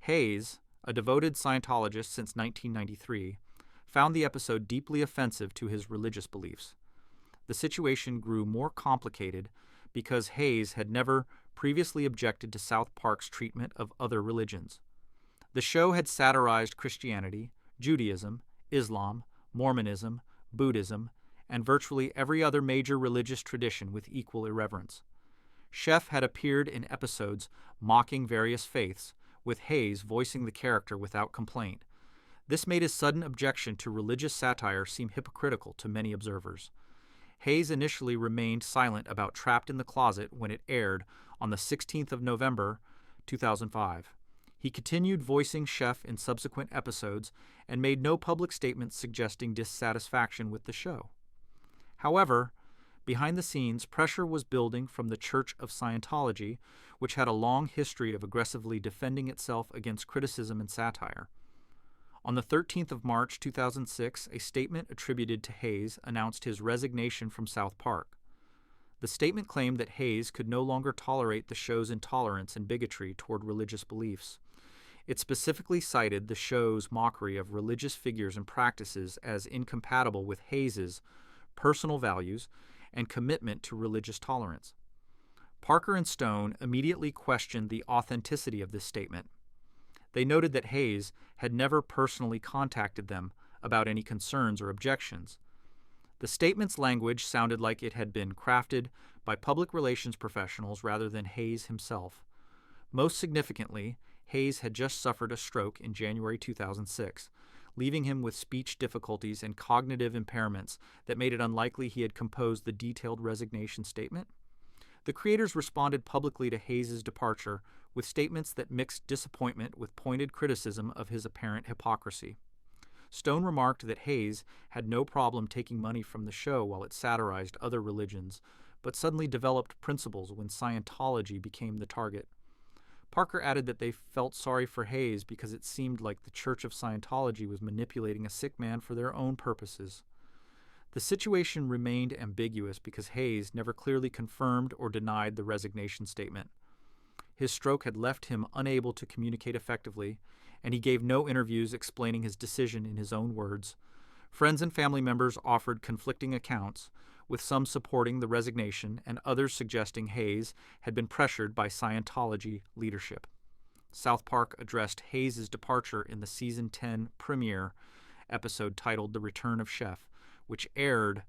Hayes, a devoted Scientologist since 1993, found the episode deeply offensive to his religious beliefs. The situation grew more complicated because Hayes had never previously objected to South Park's treatment of other religions. The show had satirized Christianity, Judaism, Islam, Mormonism, Buddhism, and virtually every other major religious tradition with equal irreverence. Sheff had appeared in episodes mocking various faiths, with Hayes voicing the character without complaint. This made his sudden objection to religious satire seem hypocritical to many observers. Hayes initially remained silent about Trapped in the Closet when it aired on the 16th of November, 2005. He continued voicing Sheff in subsequent episodes and made no public statements suggesting dissatisfaction with the show. However, behind the scenes, pressure was building from the Church of Scientology, which had a long history of aggressively defending itself against criticism and satire. On the 13th of March 2006, a statement attributed to Hayes announced his resignation from South Park. The statement claimed that Hayes could no longer tolerate the show's intolerance and bigotry toward religious beliefs. It specifically cited the show's mockery of religious figures and practices as incompatible with Hayes's personal values and commitment to religious tolerance. Parker and Stone immediately questioned the authenticity of this statement. They noted that Hayes had never personally contacted them about any concerns or objections. The statement's language sounded like it had been crafted by public relations professionals rather than Hayes himself. Most significantly, Hayes had just suffered a stroke in January 2006, leaving him with speech difficulties and cognitive impairments that made it unlikely he had composed the detailed resignation statement. The creators responded publicly to Hayes' departure with statements that mixed disappointment with pointed criticism of his apparent hypocrisy. Stone remarked that Hayes had no problem taking money from the show while it satirized other religions, but suddenly developed principles when Scientology became the target. Parker added that they felt sorry for Hayes because it seemed like the Church of Scientology was manipulating a sick man for their own purposes. The situation remained ambiguous because Hayes never clearly confirmed or denied the resignation statement. His stroke had left him unable to communicate effectively, and he gave no interviews explaining his decision in his own words. Friends and family members offered conflicting accounts, with some supporting the resignation and others suggesting Hayes had been pressured by Scientology leadership. South Park addressed Hayes' departure in the Season 10 premiere episode titled The Return of Sheff, which aired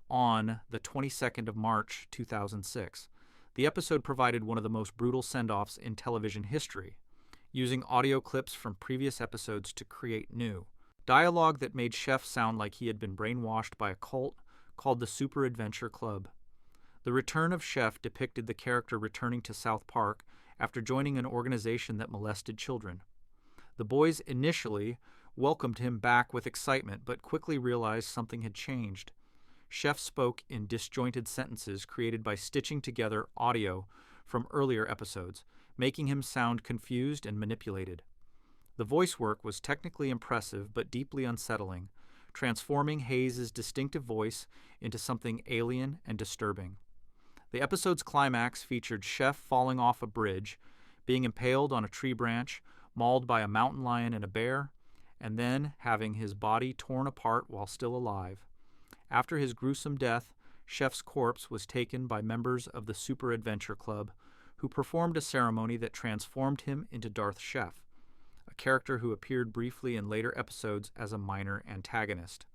on the 22nd of March 2006. The episode provided one of the most brutal send-offs in television history, using audio clips from previous episodes to create new dialogue that made Sheff sound like he had been brainwashed by a cult called the Super Adventure Club. The Return of Sheff depicted the character returning to South Park after joining an organization that molested children. The boys initially welcomed him back with excitement, but quickly realized something had changed. Sheff spoke in disjointed sentences created by stitching together audio from earlier episodes, making him sound confused and manipulated. The voice work was technically impressive but deeply unsettling, transforming Hayes' distinctive voice into something alien and disturbing. The episode's climax featured Sheff falling off a bridge, being impaled on a tree branch, mauled by a mountain lion and a bear, and then having his body torn apart while still alive. After his gruesome death, Sheff's corpse was taken by members of the Super Adventure Club, who performed a ceremony that transformed him into Darth Sheff, a character who appeared briefly in later episodes as a minor antagonist.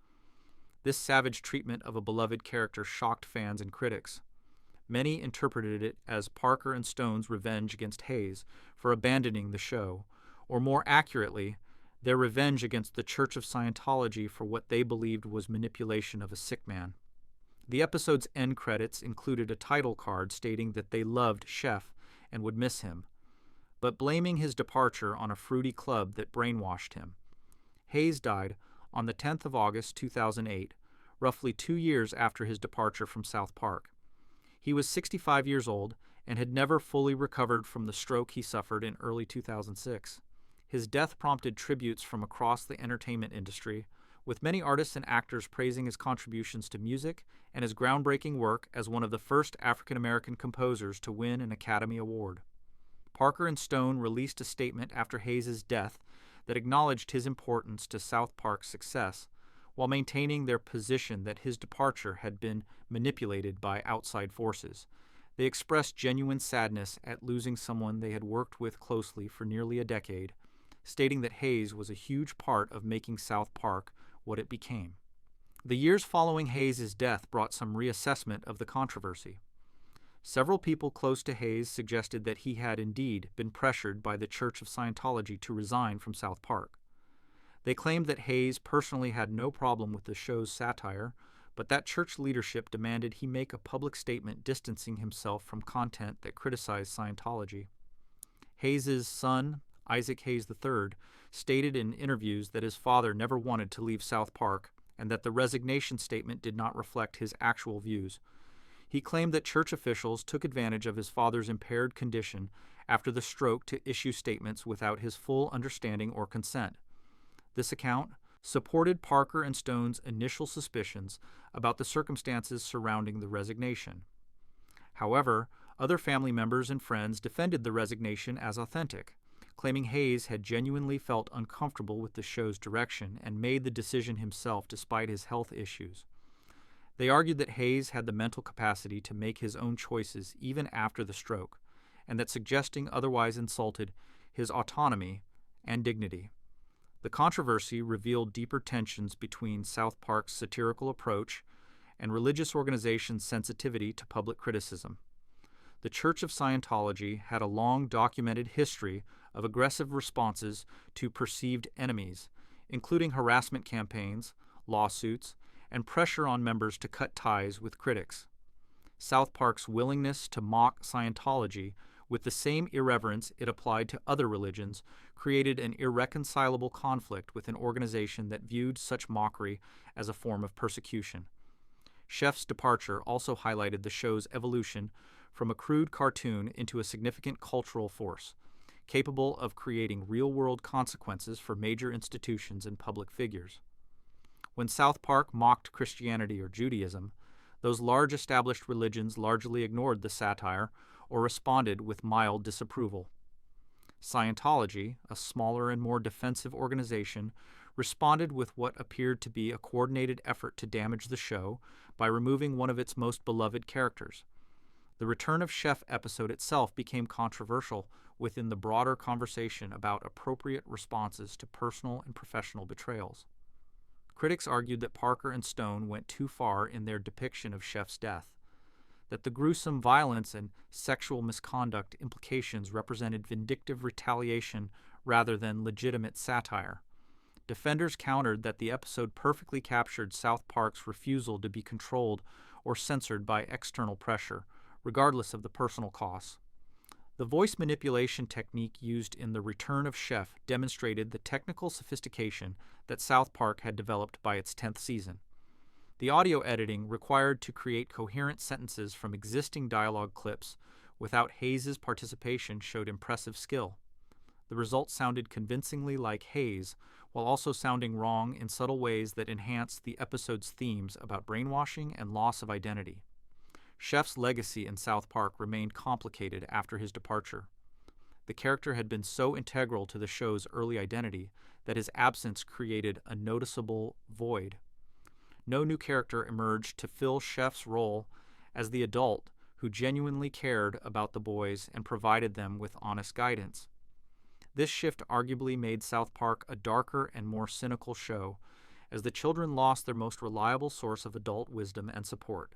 This savage treatment of a beloved character shocked fans and critics. Many interpreted it as Parker and Stone's revenge against Hayes for abandoning the show, or more accurately, their revenge against the Church of Scientology for what they believed was manipulation of a sick man. The episode's end credits included a title card stating that they loved Sheff and would miss him, but blaming his departure on a fruity club that brainwashed him. Hayes died on the 10th of August 2008 roughly 2 years after his departure from South Park. He was 65 years old and had never fully recovered from the stroke he suffered in early 2006. His death prompted tributes from across the entertainment industry, with many artists and actors praising his contributions to music and his groundbreaking work as one of the first African-American composers to win an Academy Award. Parker and Stone released a statement after Hayes' death that acknowledged his importance to South Park's success, while maintaining their position that his departure had been manipulated by outside forces. They expressed genuine sadness at losing someone they had worked with closely for nearly a decade, stating that Hayes was a huge part of making South Park what it became. The years following Hayes' death brought some reassessment of the controversy. Several people close to Hayes suggested that he had indeed been pressured by the Church of Scientology to resign from South Park. They claimed that Hayes personally had no problem with the show's satire, but that church leadership demanded he make a public statement distancing himself from content that criticized Scientology. Hayes' son, Isaac Hayes III, stated in interviews that his father never wanted to leave South Park and that the resignation statement did not reflect his actual views. He claimed that church officials took advantage of his father's impaired condition after the stroke to issue statements without his full understanding or consent. This account supported Parker and Stone's initial suspicions about the circumstances surrounding the resignation. However, other family members and friends defended the resignation as authentic, claiming Hayes had genuinely felt uncomfortable with the show's direction and made the decision himself despite his health issues. They argued that Hayes had the mental capacity to make his own choices even after the stroke, and that suggesting otherwise insulted his autonomy and dignity. The controversy revealed deeper tensions between South Park's satirical approach and religious organizations' sensitivity to public criticism. The Church of Scientology had a long documented history of aggressive responses to perceived enemies, including harassment campaigns, lawsuits, and pressure on members to cut ties with critics. South Park's willingness to mock Scientology with the same irreverence it applied to other religions created an irreconcilable conflict with an organization that viewed such mockery as a form of persecution. Chef's departure also highlighted the show's evolution from a crude cartoon into a significant cultural force, capable of creating real-world consequences for major institutions and public figures. When South Park mocked Christianity or Judaism, those large established religions largely ignored the satire or responded with mild disapproval. Scientology, a smaller and more defensive organization, responded with what appeared to be a coordinated effort to damage the show by removing one of its most beloved characters. The Return of Chef episode itself became controversial within the broader conversation about appropriate responses to personal and professional betrayals. Critics argued that Parker and Stone went too far in their depiction of Chef's death, that the gruesome violence and sexual misconduct implications represented vindictive retaliation rather than legitimate satire. Defenders countered that the episode perfectly captured South Park's refusal to be controlled or censored by external pressure, regardless of the personal costs. The voice manipulation technique used in The Return of Chef demonstrated the technical sophistication that South Park had developed by its 10th season. The audio editing required to create coherent sentences from existing dialogue clips without Hayes' participation showed impressive skill. The result sounded convincingly like Hayes, while also sounding wrong in subtle ways that enhanced the episode's themes about brainwashing and loss of identity. Chef's legacy in South Park remained complicated after his departure. The character had been so integral to the show's early identity that his absence created a noticeable void. No new character emerged to fill Chef's role as the adult who genuinely cared about the boys and provided them with honest guidance. This shift arguably made South Park a darker and more cynical show, as the children lost their most reliable source of adult wisdom and support.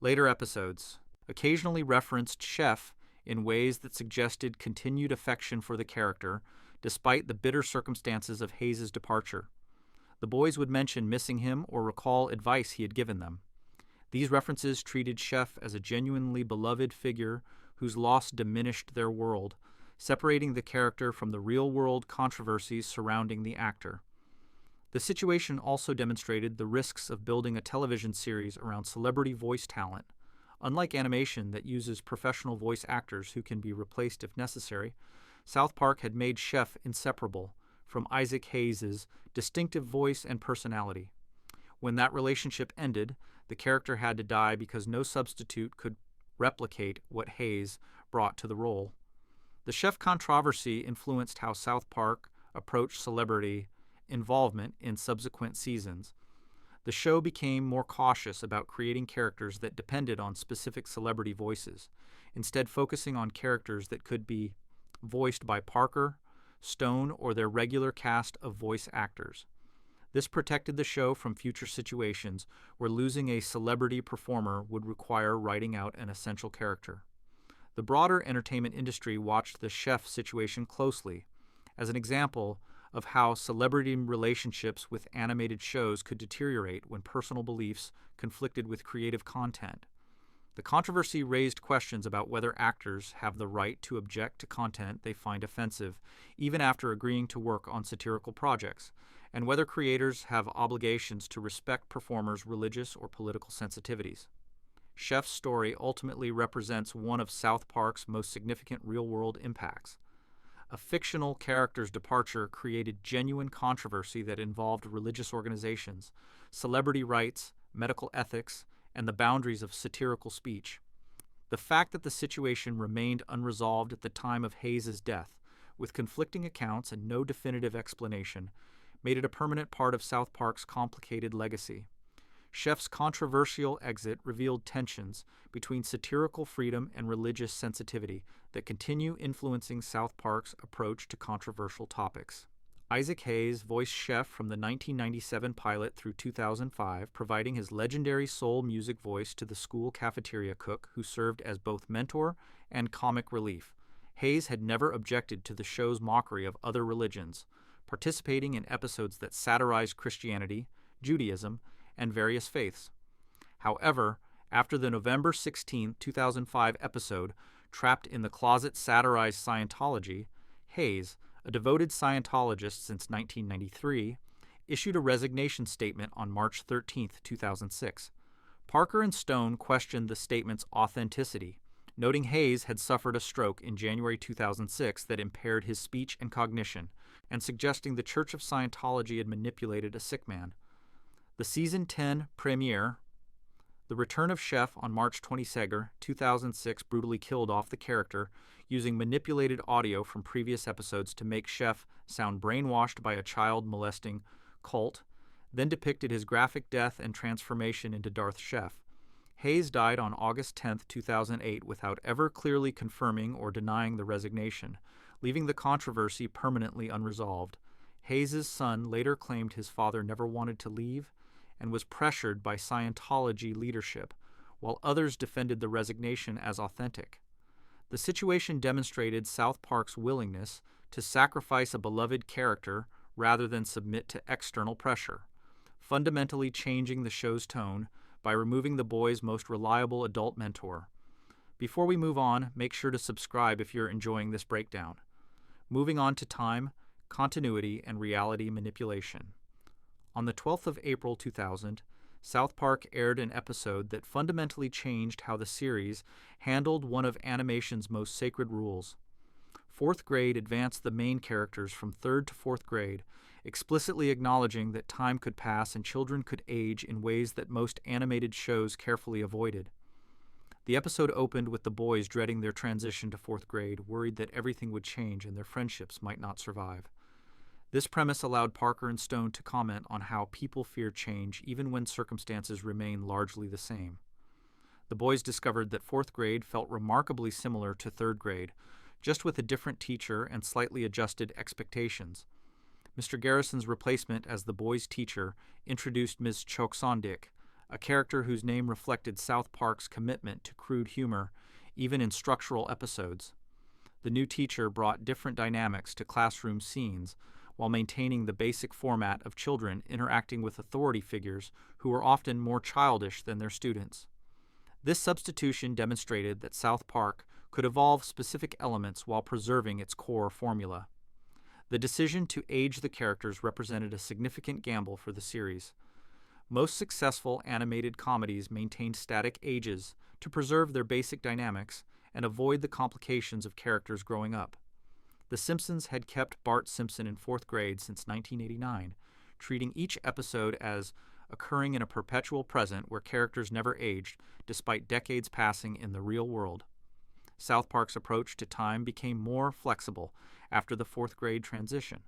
Later episodes occasionally referenced Chef in ways that suggested continued affection for the character, despite the bitter circumstances of Hayes' departure. The boys would mention missing him or recall advice he had given them. These references treated Chef as a genuinely beloved figure whose loss diminished their world, separating the character from the real-world controversies surrounding the actor. The situation also demonstrated the risks of building a television series around celebrity voice talent. Unlike animation that uses professional voice actors who can be replaced if necessary, South Park had made Chef inseparable from Isaac Hayes' distinctive voice and personality. When that relationship ended, the character had to die because no substitute could replicate what Hayes brought to the role. The Chef controversy influenced how South Park approached celebrity involvement in subsequent seasons. The show became more cautious about creating characters that depended on specific celebrity voices, instead focusing on characters that could be voiced by Parker, Stone, or their regular cast of voice actors. This protected the show from future situations where losing a celebrity performer would require writing out an essential character. The broader entertainment industry watched the Chef situation closely, as an example of how celebrity relationships with animated shows could deteriorate when personal beliefs conflicted with creative content. The controversy raised questions about whether actors have the right to object to content they find offensive, even after agreeing to work on satirical projects, and whether creators have obligations to respect performers' religious or political sensitivities. Chef's story ultimately represents one of South Park's most significant real-world impacts. A fictional character's departure created genuine controversy that involved religious organizations, celebrity rights, medical ethics, and the boundaries of satirical speech. The fact that the situation remained unresolved at the time of Hayes' death, with conflicting accounts and no definitive explanation, made it a permanent part of South Park's complicated legacy. Chef's controversial exit revealed tensions between satirical freedom and religious sensitivity that continue influencing South Park's approach to controversial topics. Isaac Hayes voiced Chef from the 1997 pilot through 2005, providing his legendary soul music voice to the school cafeteria cook who served as both mentor and comic relief. Hayes had never objected to the show's mockery of other religions, participating in episodes that satirized Christianity, Judaism, and various faiths. However, after the November 16, 2005 episode, Trapped in the Closet satirized Scientology, Hayes, a devoted Scientologist since 1993, issued a resignation statement on March 13, 2006. Parker and Stone questioned the statement's authenticity, noting Hayes had suffered a stroke in January 2006 that impaired his speech and cognition, and suggesting the Church of Scientology had manipulated a sick man. The Season 10 premiere, The Return of Chef on March 22, 2006, brutally killed off the character, using manipulated audio from previous episodes to make Chef sound brainwashed by a child-molesting cult, then depicted his graphic death and transformation into Darth Chef. Hayes died on August 10, 2008, without ever clearly confirming or denying the resignation, leaving the controversy permanently unresolved. Hayes' son later claimed his father never wanted to leave and was pressured by Scientology leadership, while others defended the resignation as authentic. The situation demonstrated South Park's willingness to sacrifice a beloved character rather than submit to external pressure, fundamentally changing the show's tone by removing the boys' most reliable adult mentor. Before we move on, make sure to subscribe if you're enjoying this breakdown. Moving on to time, continuity, and reality manipulation. On the 12th of April 2000, South Park aired an episode that fundamentally changed how the series handled one of animation's most sacred rules. Fourth grade advanced the main characters from third to fourth grade, explicitly acknowledging that time could pass and children could age in ways that most animated shows carefully avoided. The episode opened with the boys dreading their transition to fourth grade, worried that everything would change and their friendships might not survive. This premise allowed Parker and Stone to comment on how people fear change even when circumstances remain largely the same. The boys discovered that fourth grade felt remarkably similar to third grade, just with a different teacher and slightly adjusted expectations. Mr. Garrison's replacement as the boys' teacher introduced Ms. Choksondik, a character whose name reflected South Park's commitment to crude humor, even in structural episodes. The new teacher brought different dynamics to classroom scenes, while maintaining the basic format of children interacting with authority figures who are often more childish than their students. This substitution demonstrated that South Park could evolve specific elements while preserving its core formula. The decision to age the characters represented a significant gamble for the series. Most successful animated comedies maintained static ages to preserve their basic dynamics and avoid the complications of characters growing up. The Simpsons had kept Bart Simpson in fourth grade since 1989, treating each episode as occurring in a perpetual present where characters never aged, despite decades passing in the real world. South Park's approach to time became more flexible after the fourth grade transition.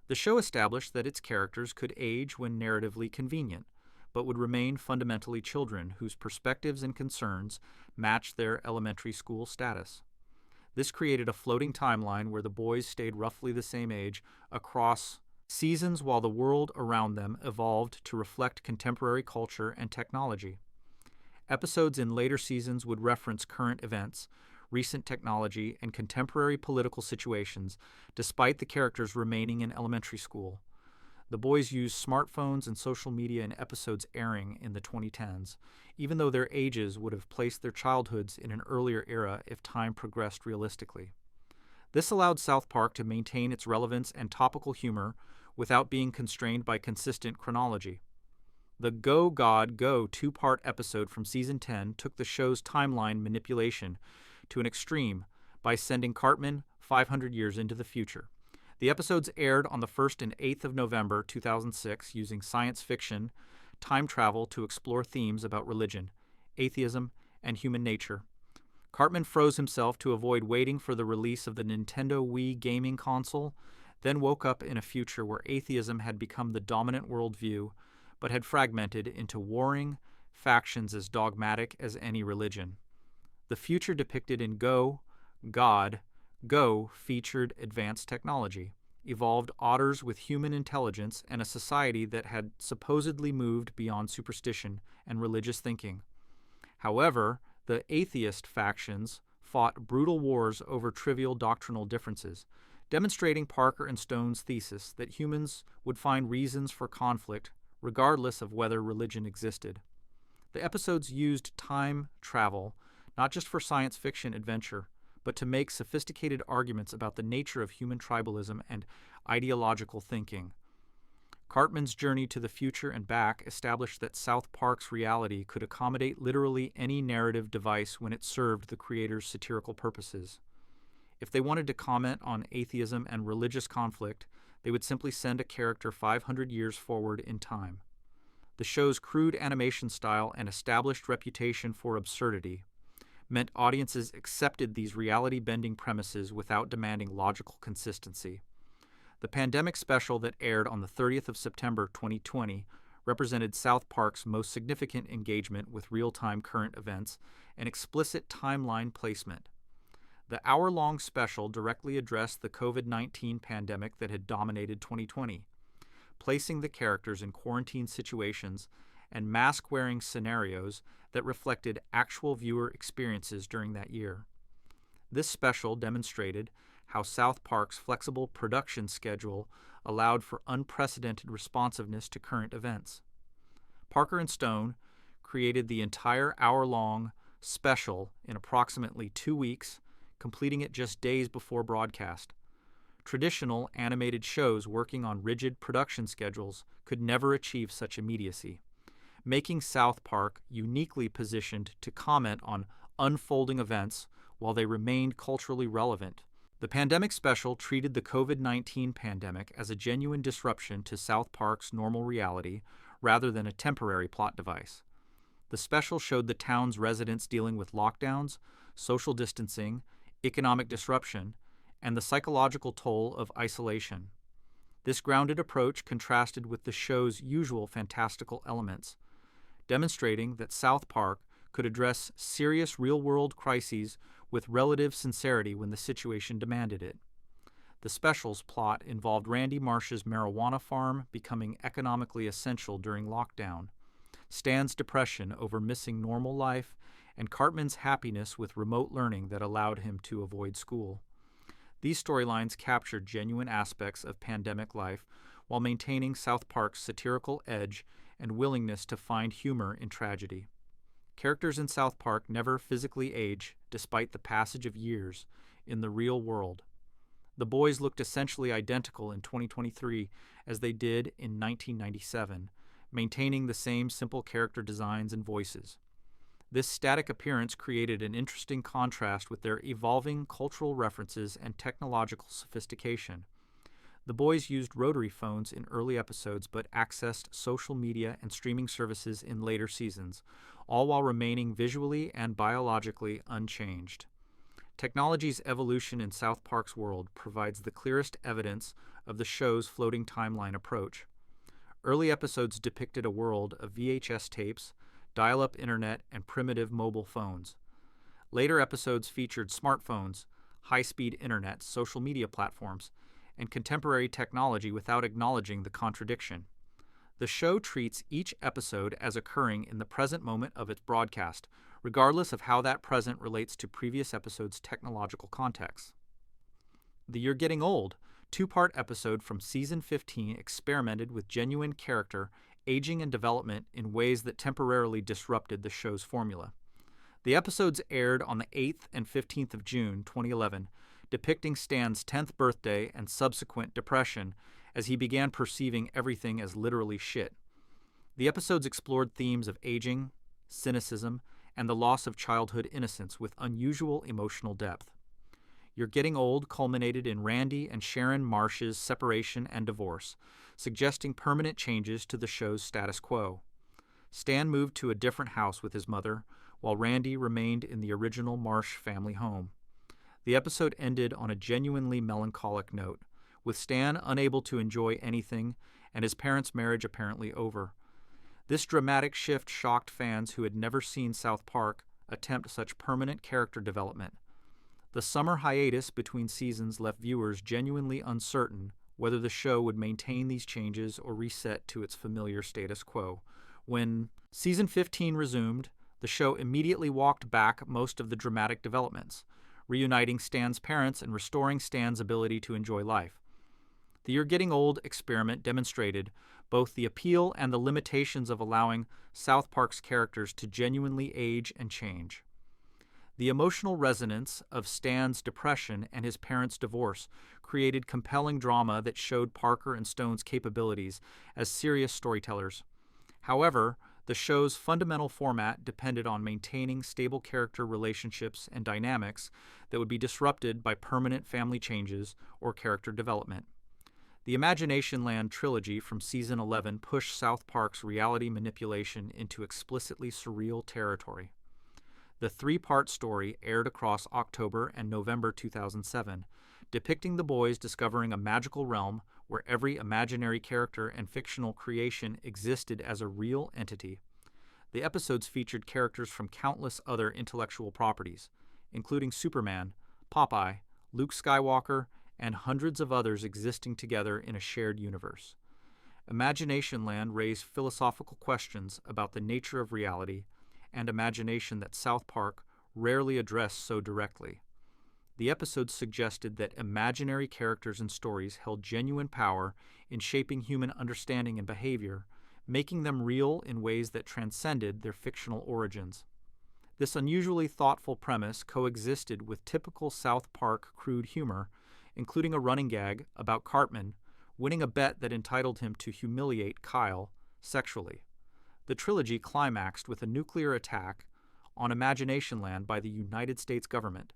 The show established that its characters could age when narratively convenient, but would remain fundamentally children whose perspectives and concerns matched their elementary school status. This created a floating timeline where the boys stayed roughly the same age across seasons while the world around them evolved to reflect contemporary culture and technology. Episodes in later seasons would reference current events, recent technology, and contemporary political situations, despite the characters remaining in elementary school. The boys used smartphones and social media in episodes airing in the 2010s, even though their ages would have placed their childhoods in an earlier era if time progressed realistically. This allowed South Park to maintain its relevance and topical humor without being constrained by consistent chronology. The Go God Go two-part episode from Season 10 took the show's timeline manipulation to an extreme by sending Cartman 500 years into the future. The episodes aired on the 1st and 8th of November 2006 using science fiction, time travel to explore themes about religion, atheism, and human nature. Cartman froze himself to avoid waiting for the release of the Nintendo Wii gaming console, then woke up in a future where atheism had become the dominant worldview, but had fragmented into warring factions as dogmatic as any religion. The future depicted in Go, God, Go featured advanced technology, evolved otters with human intelligence, and a society that had supposedly moved beyond superstition and religious thinking. However, the atheist factions fought brutal wars over trivial doctrinal differences, demonstrating Parker and Stone's thesis that humans would find reasons for conflict regardless of whether religion existed. The episodes used time travel not just for science fiction adventure, but to make sophisticated arguments about the nature of human tribalism and ideological thinking. Cartman's journey to the future and back established that South Park's reality could accommodate literally any narrative device when it served the creators' satirical purposes. If they wanted to comment on atheism and religious conflict, they would simply send a character 500 years forward in time. The show's crude animation style and established reputation for absurdity meant audiences accepted these reality-bending premises without demanding logical consistency. The pandemic special that aired on the 30th of September 2020 represented South Park's most significant engagement with real-time current events and explicit timeline placement. The hour-long special directly addressed the COVID-19 pandemic that had dominated 2020, placing the characters in quarantine situations and mask-wearing scenarios that reflected actual viewer experiences during that year. This special demonstrated how South Park's flexible production schedule allowed for unprecedented responsiveness to current events. Parker and Stone created the entire hour-long special in approximately 2 weeks, completing it just days before broadcast. Traditional animated shows working on rigid production schedules could never achieve such immediacy, making South Park uniquely positioned to comment on unfolding events while they remained culturally relevant. The pandemic special treated the COVID-19 pandemic as a genuine disruption to South Park's normal reality rather than a temporary plot device. The special showed the town's residents dealing with lockdowns, social distancing, economic disruption, and the psychological toll of isolation. This grounded approach contrasted with the show's usual fantastical elements, demonstrating that South Park could address serious real-world crises with relative sincerity when the situation demanded it. The special's plot involved Randy Marsh's marijuana farm becoming economically essential during lockdown, Stan's depression over missing normal life, and Cartman's happiness with remote learning that allowed him to avoid school. These storylines captured genuine aspects of pandemic life while maintaining South Park's satirical edge and willingness to find humor in tragedy. Characters in South Park never physically age despite the passage of years in the real world. The boys looked essentially identical in 2023 as they did in 1997, maintaining the same simple character designs and voices. This static appearance created an interesting contrast with their evolving cultural references and technological sophistication. The boys used rotary phones in early episodes but accessed social media and streaming services in later seasons, all while remaining visually and biologically unchanged. Technology's evolution in South Park's world provides the clearest evidence of the show's floating timeline approach. Early episodes depicted a world of VHS tapes, dial-up internet, and primitive mobile phones. Later episodes featured smartphones, high-speed internet, social media platforms, and contemporary technology without acknowledging the contradiction. The show treats each episode as occurring in the present moment of its broadcast, regardless of how that present relates to previous episodes' technological context. The You're Getting Old two-part episode from Season 15 experimented with genuine character, aging, and development in ways that temporarily disrupted the show's formula. The episodes aired on the 8th and 15th of June 2011, depicting Stan's 10th birthday and subsequent depression as he began perceiving everything as literally shit. The episodes explored themes of aging, cynicism, and the loss of childhood innocence with unusual emotional depth. You're Getting Old culminated in Randy and Sharon Marsh's separation and divorce, suggesting permanent changes to the show's status quo. Stan moved to a different house with his mother, while Randy remained in the original Marsh family home. The episode ended on a genuinely melancholic note, with Stan unable to enjoy anything and his parents' marriage apparently over. This dramatic shift shocked fans who had never seen South Park attempt such permanent character development. The summer hiatus between seasons left viewers genuinely uncertain whether the show would maintain these changes or reset to its familiar status quo. When Season 15 resumed, the show immediately walked back most of the dramatic developments, reuniting Stan's parents and restoring Stan's ability to enjoy life. The You're Getting Old experiment demonstrated both the appeal and the limitations of allowing South Park's characters to genuinely age and change. The emotional resonance of Stan's depression and his parents' divorce created compelling drama that showed Parker and Stone's capabilities as serious storytellers. However, the show's fundamental format depended on maintaining stable character relationships and dynamics that would be disrupted by permanent family changes or character development. The Imagination Land trilogy from Season 11 pushed South Park's reality manipulation into explicitly surreal territory. The three-part story aired across October and November 2007, depicting the boys discovering a magical realm where every imaginary character and fictional creation existed as a real entity. The episodes featured characters from countless other intellectual properties, including Superman, Popeye, Luke Skywalker, and hundreds of others existing together in a shared universe. Imagination Land raised philosophical questions about the nature of reality and imagination that South Park rarely addressed so directly. The episodes suggested that imaginary characters and stories held genuine power in shaping human understanding and behavior, making them real in ways that transcended their fictional origins. This unusually thoughtful premise coexisted with typical South Park crude humor, including a running gag about Cartman winning a bet that entitled him to humiliate Kyle sexually. The trilogy climaxed with a nuclear attack on Imagination Land by the United States government,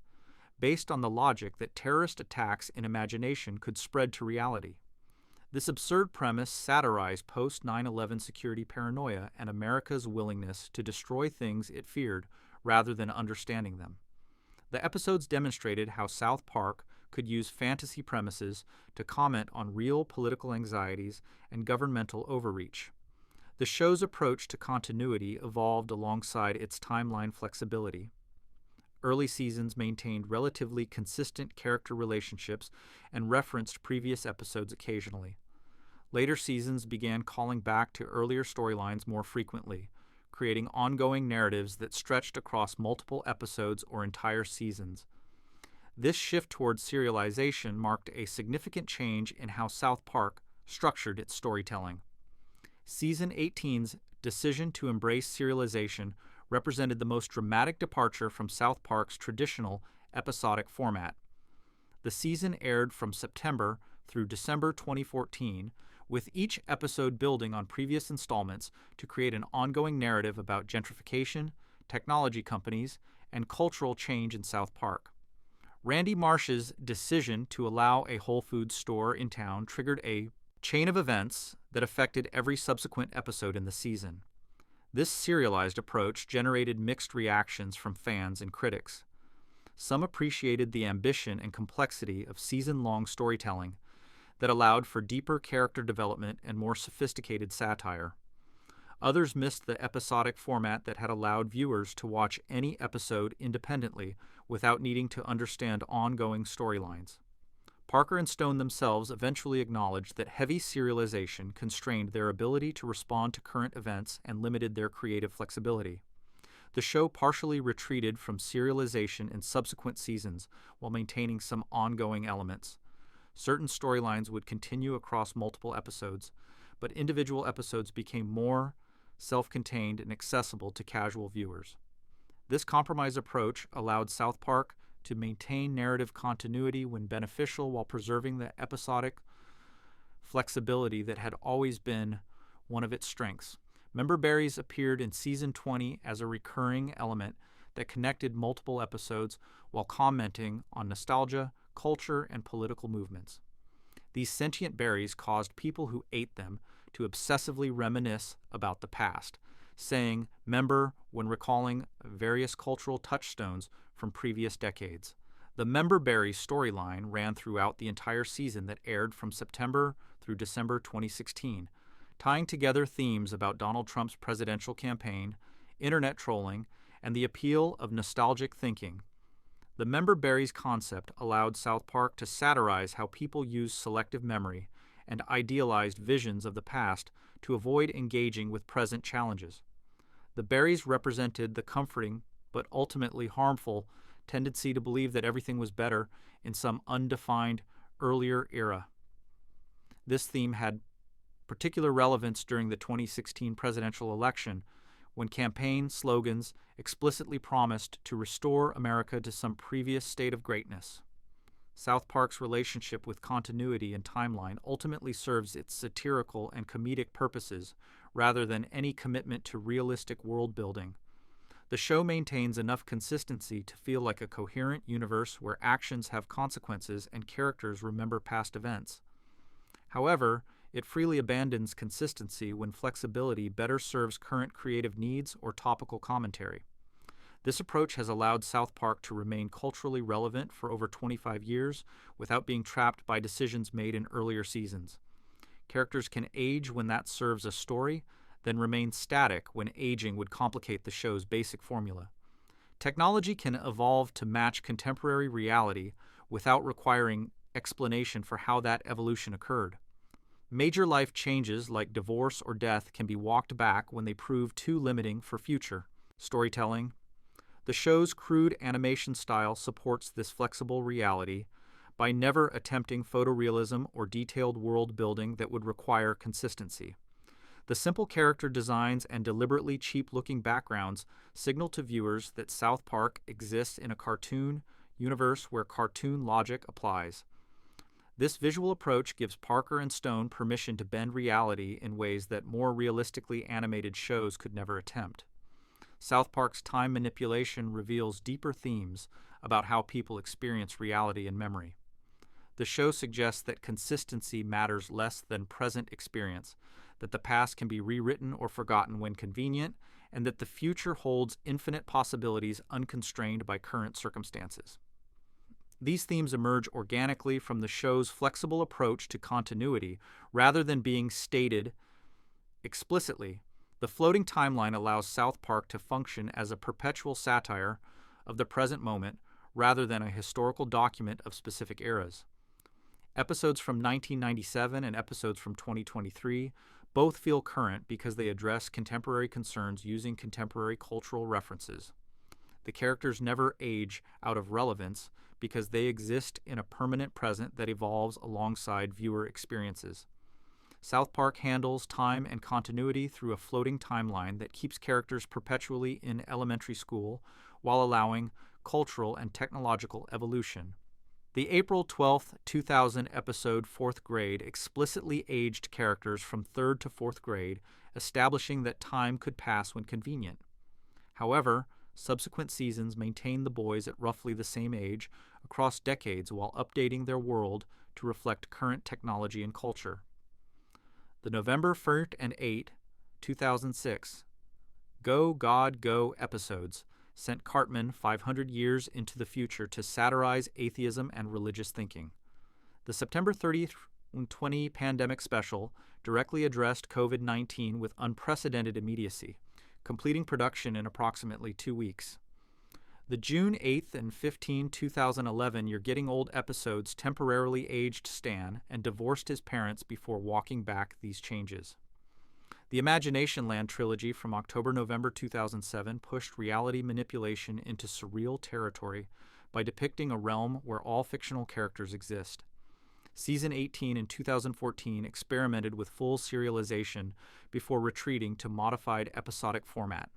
based on the logic that terrorist attacks in imagination could spread to reality. This absurd premise satirized post-9/11 security paranoia and America's willingness to destroy things it feared rather than understanding them. The episodes demonstrated how South Park could use fantasy premises to comment on real political anxieties and governmental overreach. The show's approach to continuity evolved alongside its timeline flexibility. Early seasons maintained relatively consistent character relationships and referenced previous episodes occasionally. Later seasons began calling back to earlier storylines more frequently, creating ongoing narratives that stretched across multiple episodes or entire seasons. This shift towards serialization marked a significant change in how South Park structured its storytelling. Season 18's decision to embrace serialization represented the most dramatic departure from South Park's traditional episodic format. The season aired from September through December 2014, with each episode building on previous installments to create an ongoing narrative about gentrification, technology companies, and cultural change in South Park. Randy Marsh's decision to allow a Whole Foods store in town triggered a chain of events that affected every subsequent episode in the season. This serialized approach generated mixed reactions from fans and critics. Some appreciated the ambition and complexity of season-long storytelling that allowed for deeper character development and more sophisticated satire. Others missed the episodic format that had allowed viewers to watch any episode independently without needing to understand ongoing storylines. Parker and Stone themselves eventually acknowledged that heavy serialization constrained their ability to respond to current events and limited their creative flexibility. The show partially retreated from serialization in subsequent seasons while maintaining some ongoing elements. Certain storylines would continue across multiple episodes, but individual episodes became more self-contained and accessible to casual viewers. This compromise approach allowed South Park to maintain narrative continuity when beneficial while preserving the episodic flexibility that had always been one of its strengths. Member berries appeared in Season 20 as a recurring element that connected multiple episodes while commenting on nostalgia, culture, and political movements. These sentient berries caused people who ate them to obsessively reminisce about the past, saying "member" when recalling various cultural touchstones from previous decades. The Member Berry storyline ran throughout the entire season that aired from September through December 2016, tying together themes about Donald Trump's presidential campaign, internet trolling, and the appeal of nostalgic thinking. The Member Berries concept allowed South Park to satirize how people use selective memory and idealized visions of the past to avoid engaging with present challenges. The berries represented the comforting but ultimately harmful tendency to believe that everything was better in some undefined earlier era. This theme had particular relevance during the 2016 presidential election, when campaign slogans explicitly promised to restore America to some previous state of greatness. South Park's relationship with continuity and timeline ultimately serves its satirical and comedic purposes rather than any commitment to realistic world building. The show maintains enough consistency to feel like a coherent universe where actions have consequences and characters remember past events. However, it freely abandons consistency when flexibility better serves current creative needs or topical commentary. This approach has allowed South Park to remain culturally relevant for over 25 years without being trapped by decisions made in earlier seasons. Characters can age when that serves a story, then remain static when aging would complicate the show's basic formula. Technology can evolve to match contemporary reality without requiring explanation for how that evolution occurred. Major life changes like divorce or death can be walked back when they prove too limiting for future storytelling. The show's crude animation style supports this flexible reality by never attempting photorealism or detailed world building that would require consistency. The simple character designs and deliberately cheap-looking backgrounds signal to viewers that South Park exists in a cartoon universe where cartoon logic applies. This visual approach gives Parker and Stone permission to bend reality in ways that more realistically animated shows could never attempt. South Park's time manipulation reveals deeper themes about how people experience reality and memory. The show suggests that consistency matters less than present experience, that the past can be rewritten or forgotten when convenient, and that the future holds infinite possibilities unconstrained by current circumstances. These themes emerge organically from the show's flexible approach to continuity rather than being stated explicitly. The floating timeline allows South Park to function as a perpetual satire of the present moment rather than a historical document of specific eras. Episodes from 1997 and episodes from 2023 both feel current because they address contemporary concerns using contemporary cultural references. The characters never age out of relevance because they exist in a permanent present that evolves alongside viewer experiences. South Park handles time and continuity through a floating timeline that keeps characters perpetually in elementary school while allowing cultural and technological evolution. The April 12, 2000 episode 4th Grade explicitly aged characters from 3rd to 4th grade, establishing that time could pass when convenient. However, subsequent seasons maintained the boys at roughly the same age across decades while updating their world to reflect current technology and culture. The November 1st and 8, 2006 Go God Go episodes sent Cartman 500 years into the future to satirize atheism and religious thinking. The September 30th 20 pandemic special directly addressed COVID-19 with unprecedented immediacy, completing production in approximately 2 weeks. The June 8th and 15, 2011 You're Getting Old episodes temporarily aged Stan and divorced his parents before walking back these changes. The Imagination Land trilogy from October-November 2007 pushed reality manipulation into surreal territory by depicting a realm where all fictional characters exist. Season 18 in 2014 experimented with full serialization before retreating to modified episodic format.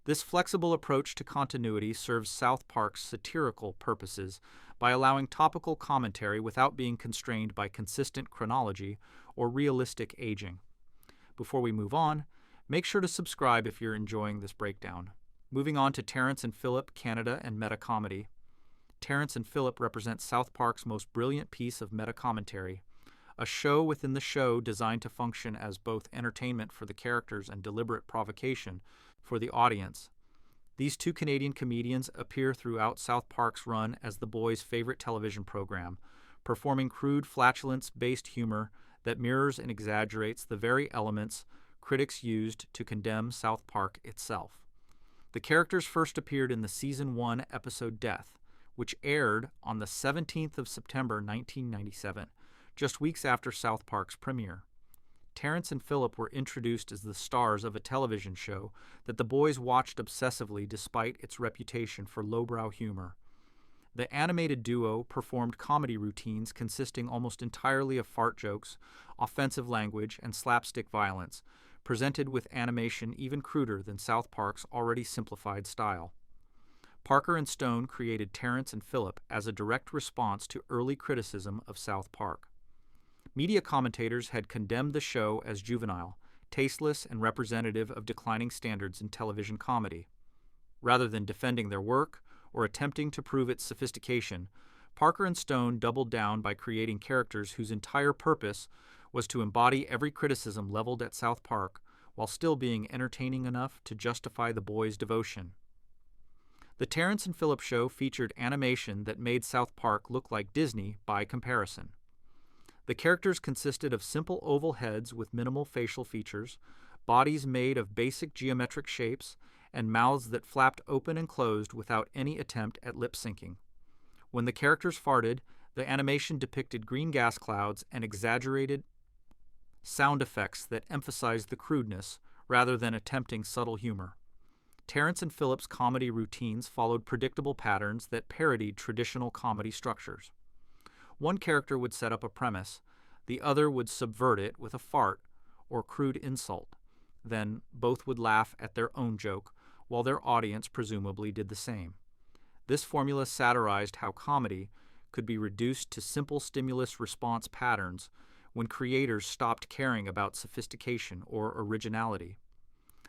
This flexible approach to continuity serves South Park's satirical purposes by allowing topical commentary without being constrained by consistent chronology or realistic aging. Before we move on, make sure to subscribe if you're enjoying this breakdown. Moving on to Terrence and Phillip, Canada, and meta-comedy. Terrence and Phillip represent South Park's most brilliant piece of meta-commentary, a show within the show designed to function as both entertainment for the characters and deliberate provocation for the audience. These two Canadian comedians appear throughout South Park's run as the boys' favorite television program, performing crude flatulence-based humor that mirrors and exaggerates the very elements critics used to condemn South Park itself. The characters first appeared in the Season 1 episode Death, which aired on the 17th of September 1997, just weeks after South Park's premiere. Terrence and Phillip were introduced as the stars of a television show that the boys watched obsessively despite its reputation for lowbrow humor. The animated duo performed comedy routines consisting almost entirely of fart jokes, offensive language, and slapstick violence, presented with animation even cruder than South Park's already simplified style. Parker and Stone created Terrence and Phillip as a direct response to early criticism of South Park. Media commentators had condemned the show as juvenile, tasteless, and representative of declining standards in television comedy. Rather than defending their work or attempting to prove its sophistication, Parker and Stone doubled down by creating characters whose entire purpose was to embody every criticism leveled at South Park while still being entertaining enough to justify the boys' devotion. The Terrence and Phillip show featured animation that made South Park look like Disney by comparison. The characters consisted of simple oval heads with minimal facial features, bodies made of basic geometric shapes, and mouths that flapped open and closed without any attempt at lip syncing. When the characters farted, the animation depicted green gas clouds and exaggerated sound effects that emphasized the crudeness rather than attempting subtle humor. Terrence and Phillip's comedy routines followed predictable patterns that parodied traditional comedy structures. One character would set up a premise, the other would subvert it with a fart or crude insult. Then both would laugh at their own joke, while their audience presumably did the same. This formula satirized how comedy could be reduced to simple stimulus-response patterns when creators stopped caring about sophistication or originality.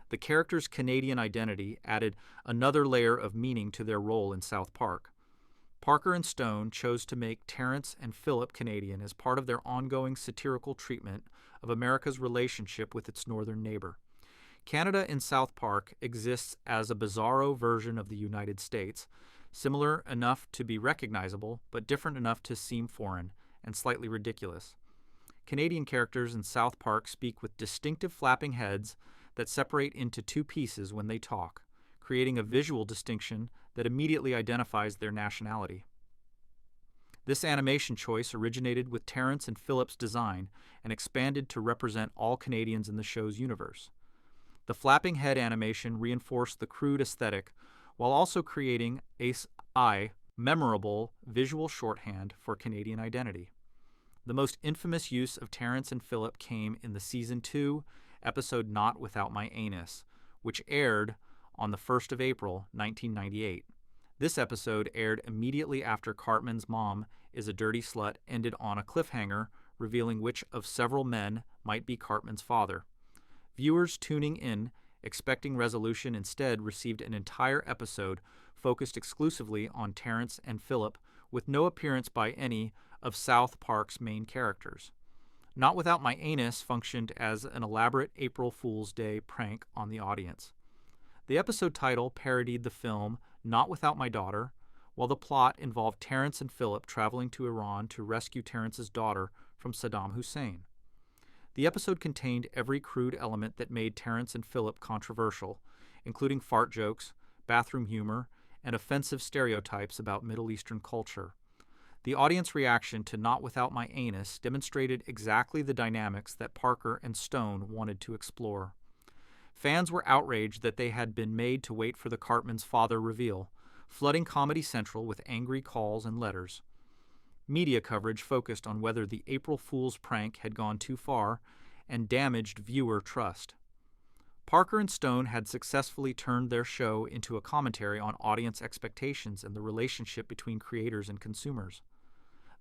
The characters' Canadian identity added another layer of meaning to their role in South Park. Parker and Stone chose to make Terrence and Phillip Canadian as part of their ongoing satirical treatment of America's relationship with its northern neighbor. Canada in South Park exists as a bizarro version of the United States, similar enough to be recognizable, but different enough to seem foreign and slightly ridiculous. Canadian characters in South Park speak with distinctive flapping heads that separate into two pieces when they talk, creating a visual distinction that immediately identifies their nationality. This animation choice originated with Terrence and Phillip's design and expanded to represent all Canadians in the show's universe. The flapping head animation reinforced the crude aesthetic while also creating a memorable visual shorthand for Canadian identity. The most infamous use of Terrence and Phillip came in the Season 2 episode Not Without My Anus, which aired on the 1st of April, 1998. This episode aired immediately after Cartman's Mom is a Dirty Slut ended on a cliffhanger, revealing which of several men might be Cartman's father. Viewers tuning in, expecting resolution, instead received an entire episode focused exclusively on Terrence and Philip, with no appearance by any of South Park's main characters. Not Without My Anus functioned as an elaborate April Fool's Day prank on the audience. The episode title parodied the film Not Without My Daughter, while the plot involved Terrence and Philip traveling to Iran to rescue Terrence's daughter from Saddam Hussein. The episode contained every crude element that made Terrence and Philip controversial, including fart jokes, bathroom humor, and offensive stereotypes about Middle Eastern culture. The audience reaction to Not Without My Anus demonstrated exactly the dynamics that Parker and Stone wanted to explore. Fans were outraged that they had been made to wait for the Cartman's father reveal, flooding Comedy Central with angry calls and letters. Media coverage focused on whether the April Fool's prank had gone too far and damaged viewer trust. Parker and Stone had successfully turned their show into a commentary on audience expectations and the relationship between creators and consumers.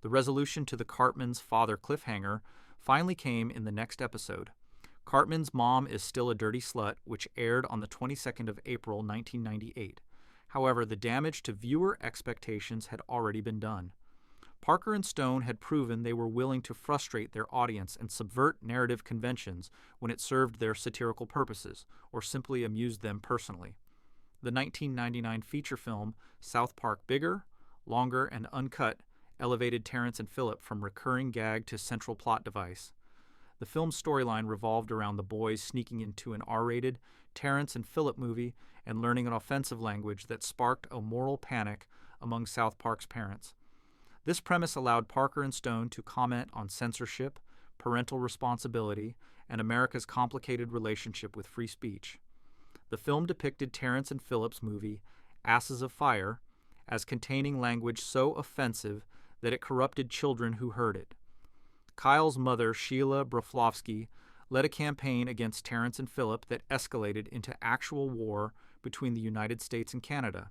The resolution to the Cartman's father cliffhanger finally came in the next episode. Cartman's Mom is Still a Dirty Slut, which aired on the 22nd of April, 1998. However, the damage to viewer expectations had already been done. Parker and Stone had proven they were willing to frustrate their audience and subvert narrative conventions when it served their satirical purposes, or simply amused them personally. The 1999 feature film South Park Bigger, Longer, and Uncut elevated Terrence and Philip from recurring gag to central plot device. The film's storyline revolved around the boys sneaking into an R-rated Terrence and Philip movie and learning an offensive language that sparked a moral panic among South Park's parents. This premise allowed Parker and Stone to comment on censorship, parental responsibility, and America's complicated relationship with free speech. The film depicted Terrence and Philip's movie, Asses of Fire, as containing language so offensive that it corrupted children who heard it. Kyle's mother, Sheila Broflovsky, led a campaign against Terrence and Philip that escalated into actual war between the United States and Canada.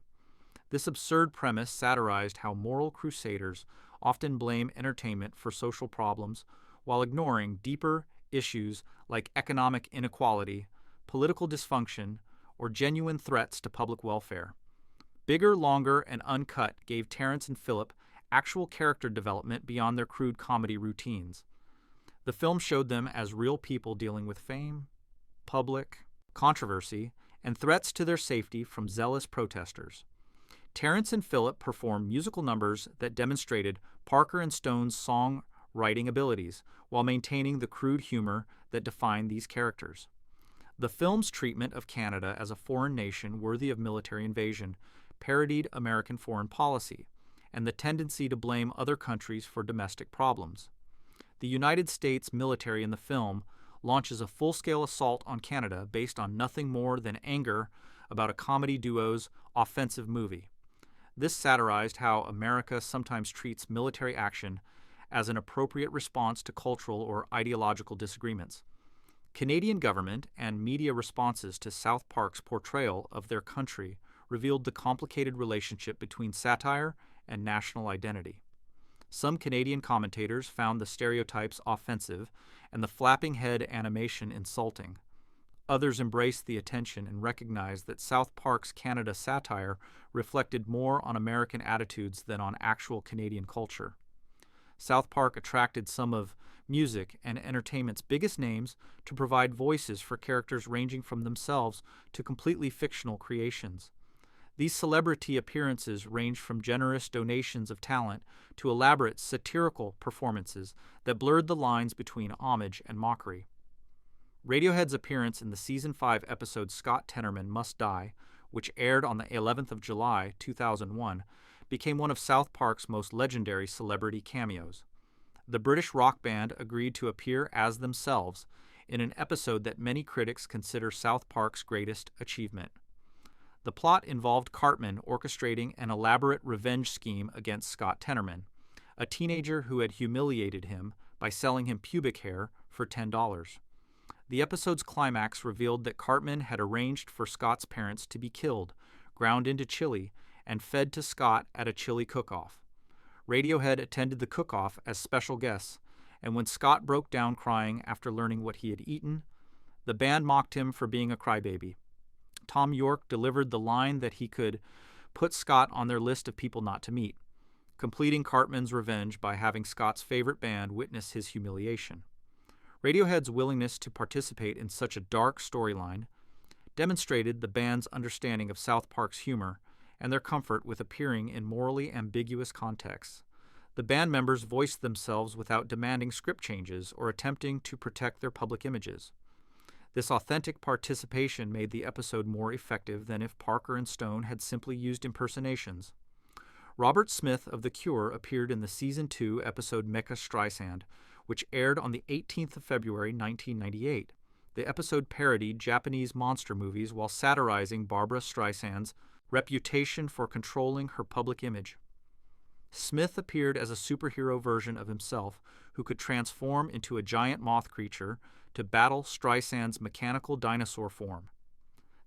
This absurd premise satirized how moral crusaders often blame entertainment for social problems while ignoring deeper issues like economic inequality, political dysfunction, or genuine threats to public welfare. Bigger, Longer, and Uncut gave Terrence and Philip actual character development beyond their crude comedy routines. The film showed them as real people dealing with fame, public controversy, and threats to their safety from zealous protesters. Terrence and Philip performed musical numbers that demonstrated Parker and Stone's song-writing abilities while maintaining the crude humor that defined these characters. The film's treatment of Canada as a foreign nation worthy of military invasion parodied American foreign policy and the tendency to blame other countries for domestic problems. The United States military in the film launches a full-scale assault on Canada based on nothing more than anger about a comedy duo's offensive movie. This satirized how America sometimes treats military action as an appropriate response to cultural or ideological disagreements. Canadian government and media responses to South Park's portrayal of their country revealed the complicated relationship between satire and national identity. Some Canadian commentators found the stereotypes offensive and the flapping head animation insulting. Others embraced the attention and recognized that South Park's Canada satire reflected more on American attitudes than on actual Canadian culture. South Park attracted some of music and entertainment's biggest names to provide voices for characters ranging from themselves to completely fictional creations. These celebrity appearances ranged from generous donations of talent to elaborate satirical performances that blurred the lines between homage and mockery. Radiohead's appearance in the Season 5 episode Scott Tenorman Must Die, which aired on the 11th of July, 2001, became one of South Park's most legendary celebrity cameos. The British rock band agreed to appear as themselves in an episode that many critics consider South Park's greatest achievement. The plot involved Cartman orchestrating an elaborate revenge scheme against Scott Tenorman, a teenager who had humiliated him by selling him pubic hair for $10. The episode's climax revealed that Cartman had arranged for Scott's parents to be killed, ground into chili, and fed to Scott at a chili cook-off. Radiohead attended the cook-off as special guests, and when Scott broke down crying after learning what he had eaten, the band mocked him for being a crybaby. Tom York delivered the line that he could put Scott on their list of people not to meet, completing Cartman's revenge by having Scott's favorite band witness his humiliation. Radiohead's willingness to participate in such a dark storyline demonstrated the band's understanding of South Park's humor and their comfort with appearing in morally ambiguous contexts. The band members voiced themselves without demanding script changes or attempting to protect their public images. This authentic participation made the episode more effective than if Parker and Stone had simply used impersonations. Robert Smith of The Cure appeared in the Season 2 episode Mecha Streisand, which aired on the 18th of February 1998. The episode parodied Japanese monster movies while satirizing Barbra Streisand's reputation for controlling her public image. Smith appeared as a superhero version of himself who could transform into a giant moth creature to battle Streisand's mechanical dinosaur form.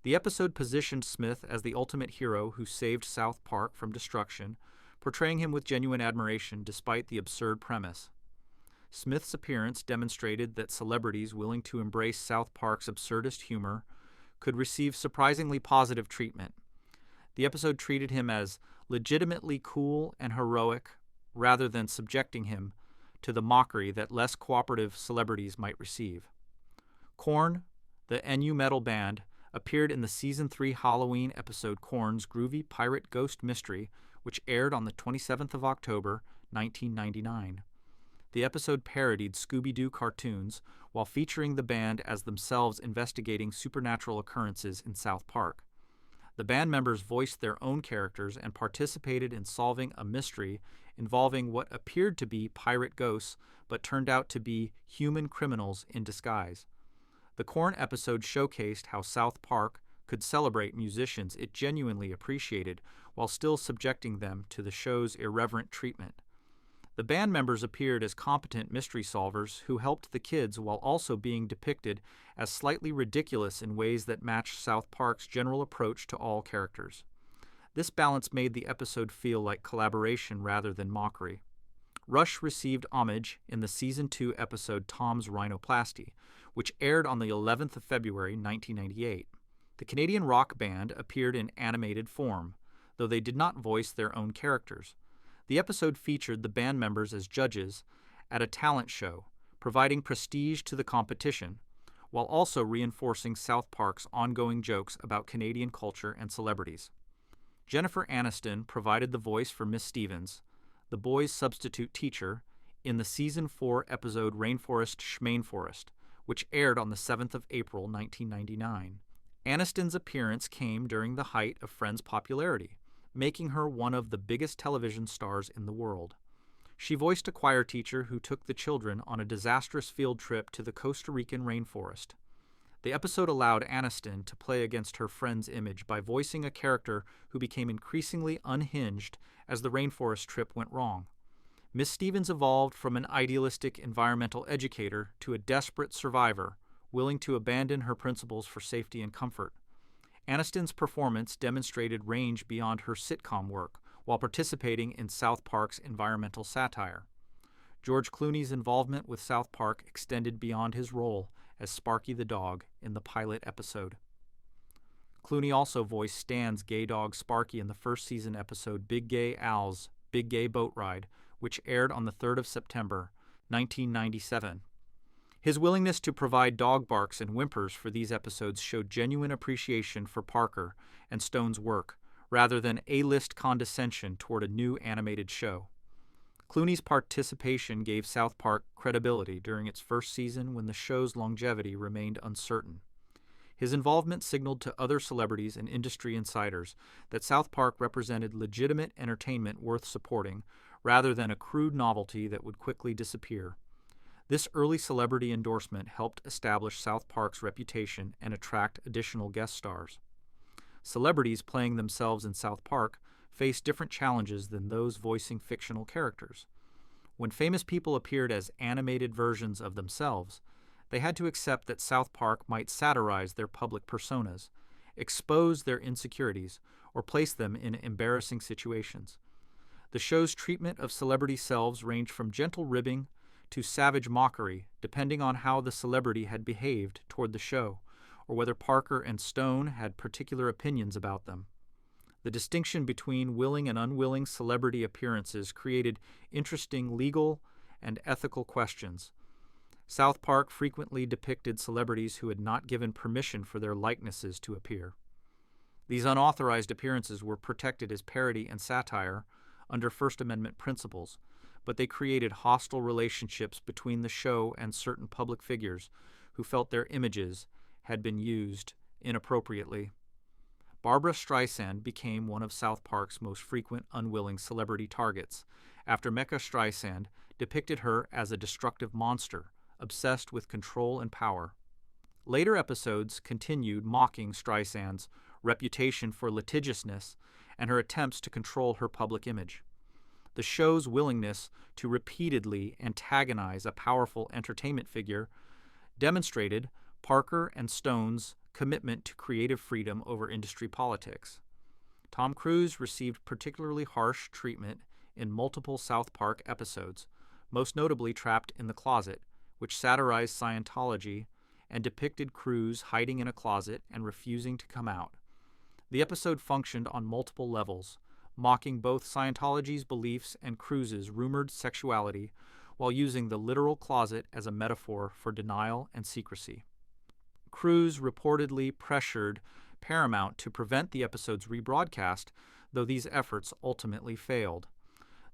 The episode positioned Smith as the ultimate hero who saved South Park from destruction, portraying him with genuine admiration despite the absurd premise. Smith's appearance demonstrated that celebrities willing to embrace South Park's absurdist humor could receive surprisingly positive treatment. The episode treated him as legitimately cool and heroic rather than subjecting him to the mockery that less cooperative celebrities might receive. Korn, the NU metal band, appeared in the Season 3 Halloween episode Korn's Groovy Pirate Ghost Mystery, which aired on the 27th of October, 1999. The episode parodied Scooby-Doo cartoons while featuring the band as themselves investigating supernatural occurrences in South Park. The band members voiced their own characters and participated in solving a mystery involving what appeared to be pirate ghosts but turned out to be human criminals in disguise. The Korn episode showcased how South Park could celebrate musicians it genuinely appreciated while still subjecting them to the show's irreverent treatment. The band members appeared as competent mystery solvers who helped the kids while also being depicted as slightly ridiculous in ways that matched South Park's general approach to all characters. This balance made the episode feel like collaboration rather than mockery. Rush received homage in the Season 2 episode Tom's Rhinoplasty, which aired on the 11th of February 1998. The Canadian rock band appeared in animated form, though they did not voice their own characters. The episode featured the band members as judges at a talent show, providing prestige to the competition, while also reinforcing South Park's ongoing jokes about Canadian culture and celebrities. Jennifer Aniston provided the voice for Miss Stevens, the boys' substitute teacher, in the Season 4 episode Rainforest Schmainforest, which aired on the 7th of April 1999. Aniston's appearance came during the height of Friends' popularity, making her one of the biggest television stars in the world. She voiced a choir teacher who took the children on a disastrous field trip to the Costa Rican rainforest. The episode allowed Aniston to play against her friend's image by voicing a character who became increasingly unhinged as the rainforest trip went wrong. Miss Stevens evolved from an idealistic environmental educator to a desperate survivor, willing to abandon her principles for safety and comfort. Aniston's performance demonstrated range beyond her sitcom work while participating in South Park's environmental satire. George Clooney's involvement with South Park extended beyond his role as Sparky the dog in the pilot episode. Clooney also voiced Stan's gay dog Sparky in the first season episode Big Gay Al's Big Gay Boat Ride, which aired on the 3rd of September, 1997. His willingness to provide dog barks and whimpers for these episodes showed genuine appreciation for Parker and Stone's work, rather than A-list condescension toward a new animated show. Clooney's participation gave South Park credibility during its first season when the show's longevity remained uncertain. His involvement signaled to other celebrities and industry insiders that South Park represented legitimate entertainment worth supporting, rather than a crude novelty that would quickly disappear. This early celebrity endorsement helped establish South Park's reputation and attract additional guest stars. Celebrities playing themselves in South Park faced different challenges than those voicing fictional characters. When famous people appeared as animated versions of themselves, they had to accept that South Park might satirize their public personas, expose their insecurities, or place them in embarrassing situations. The show's treatment of celebrity selves ranged from gentle ribbing to savage mockery, depending on how the celebrity had behaved toward the show, or whether Parker and Stone had particular opinions about them. The distinction between willing and unwilling celebrity appearances created interesting legal and ethical questions. South Park frequently depicted celebrities who had not given permission for their likenesses to appear. These unauthorized appearances were protected as parody and satire under First Amendment principles, but they created hostile relationships between the show and certain public figures who felt their images had been used inappropriately. Barbra Streisand became one of South Park's most frequent unwilling celebrity targets, after Mecha Streisand depicted her as a destructive monster, obsessed with control and power. Later episodes continued mocking Streisand's reputation for litigiousness and her attempts to control her public image. The show's willingness to repeatedly antagonize a powerful entertainment figure demonstrated Parker and Stone's commitment to creative freedom over industry politics. Tom Cruise received particularly harsh treatment in multiple South Park episodes, most notably Trapped in the Closet, which satirized Scientology and depicted Cruise hiding in a closet and refusing to come out. The episode functioned on multiple levels, mocking both Scientology's beliefs and Cruise's rumored sexuality, while using the literal closet as a metaphor for denial and secrecy. Cruise reportedly pressured Paramount to prevent the episode's rebroadcast, though these efforts ultimately failed.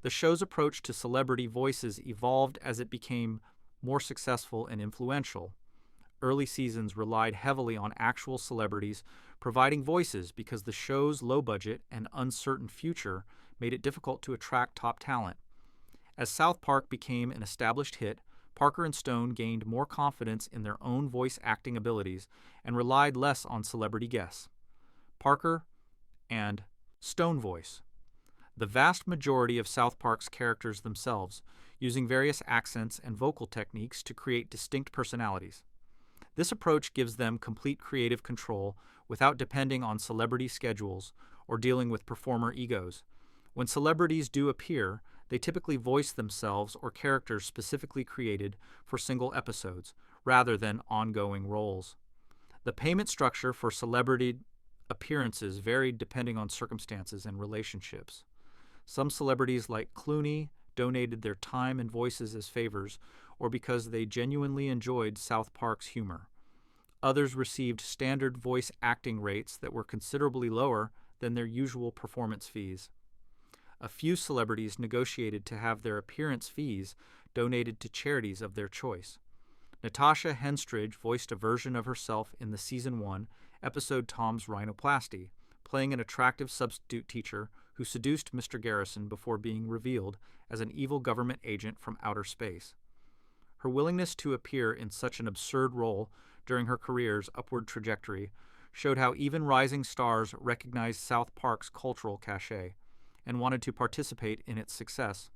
The show's approach to celebrity voices evolved as it became more successful and influential. Early seasons relied heavily on actual celebrities providing voices because the show's low budget and uncertain future made it difficult to attract top talent. As South Park became an established hit, Parker and Stone gained more confidence in their own voice acting abilities and relied less on celebrity guests. Parker and Stone voice. The vast majority of South Park's characters themselves, using various accents and vocal techniques to create distinct personalities. This approach gives them complete creative control without depending on celebrity schedules or dealing with performer egos. When celebrities do appear, they typically voice themselves or characters specifically created for single episodes, rather than ongoing roles. The payment structure for celebrity appearances varied depending on circumstances and relationships. Some celebrities like Clooney donated their time and voices as favors, or because they genuinely enjoyed South Park's humor. Others received standard voice acting rates that were considerably lower than their usual performance fees. A few celebrities negotiated to have their appearance fees donated to charities of their choice. Natasha Henstridge voiced a version of herself in the Season 1 episode Tom's Rhinoplasty, playing an attractive substitute teacher who seduced Mr. Garrison before being revealed as an evil government agent from outer space. Her willingness to appear in such an absurd role during her career's upward trajectory showed how even rising stars recognized South Park's cultural cachet and wanted to participate in its success.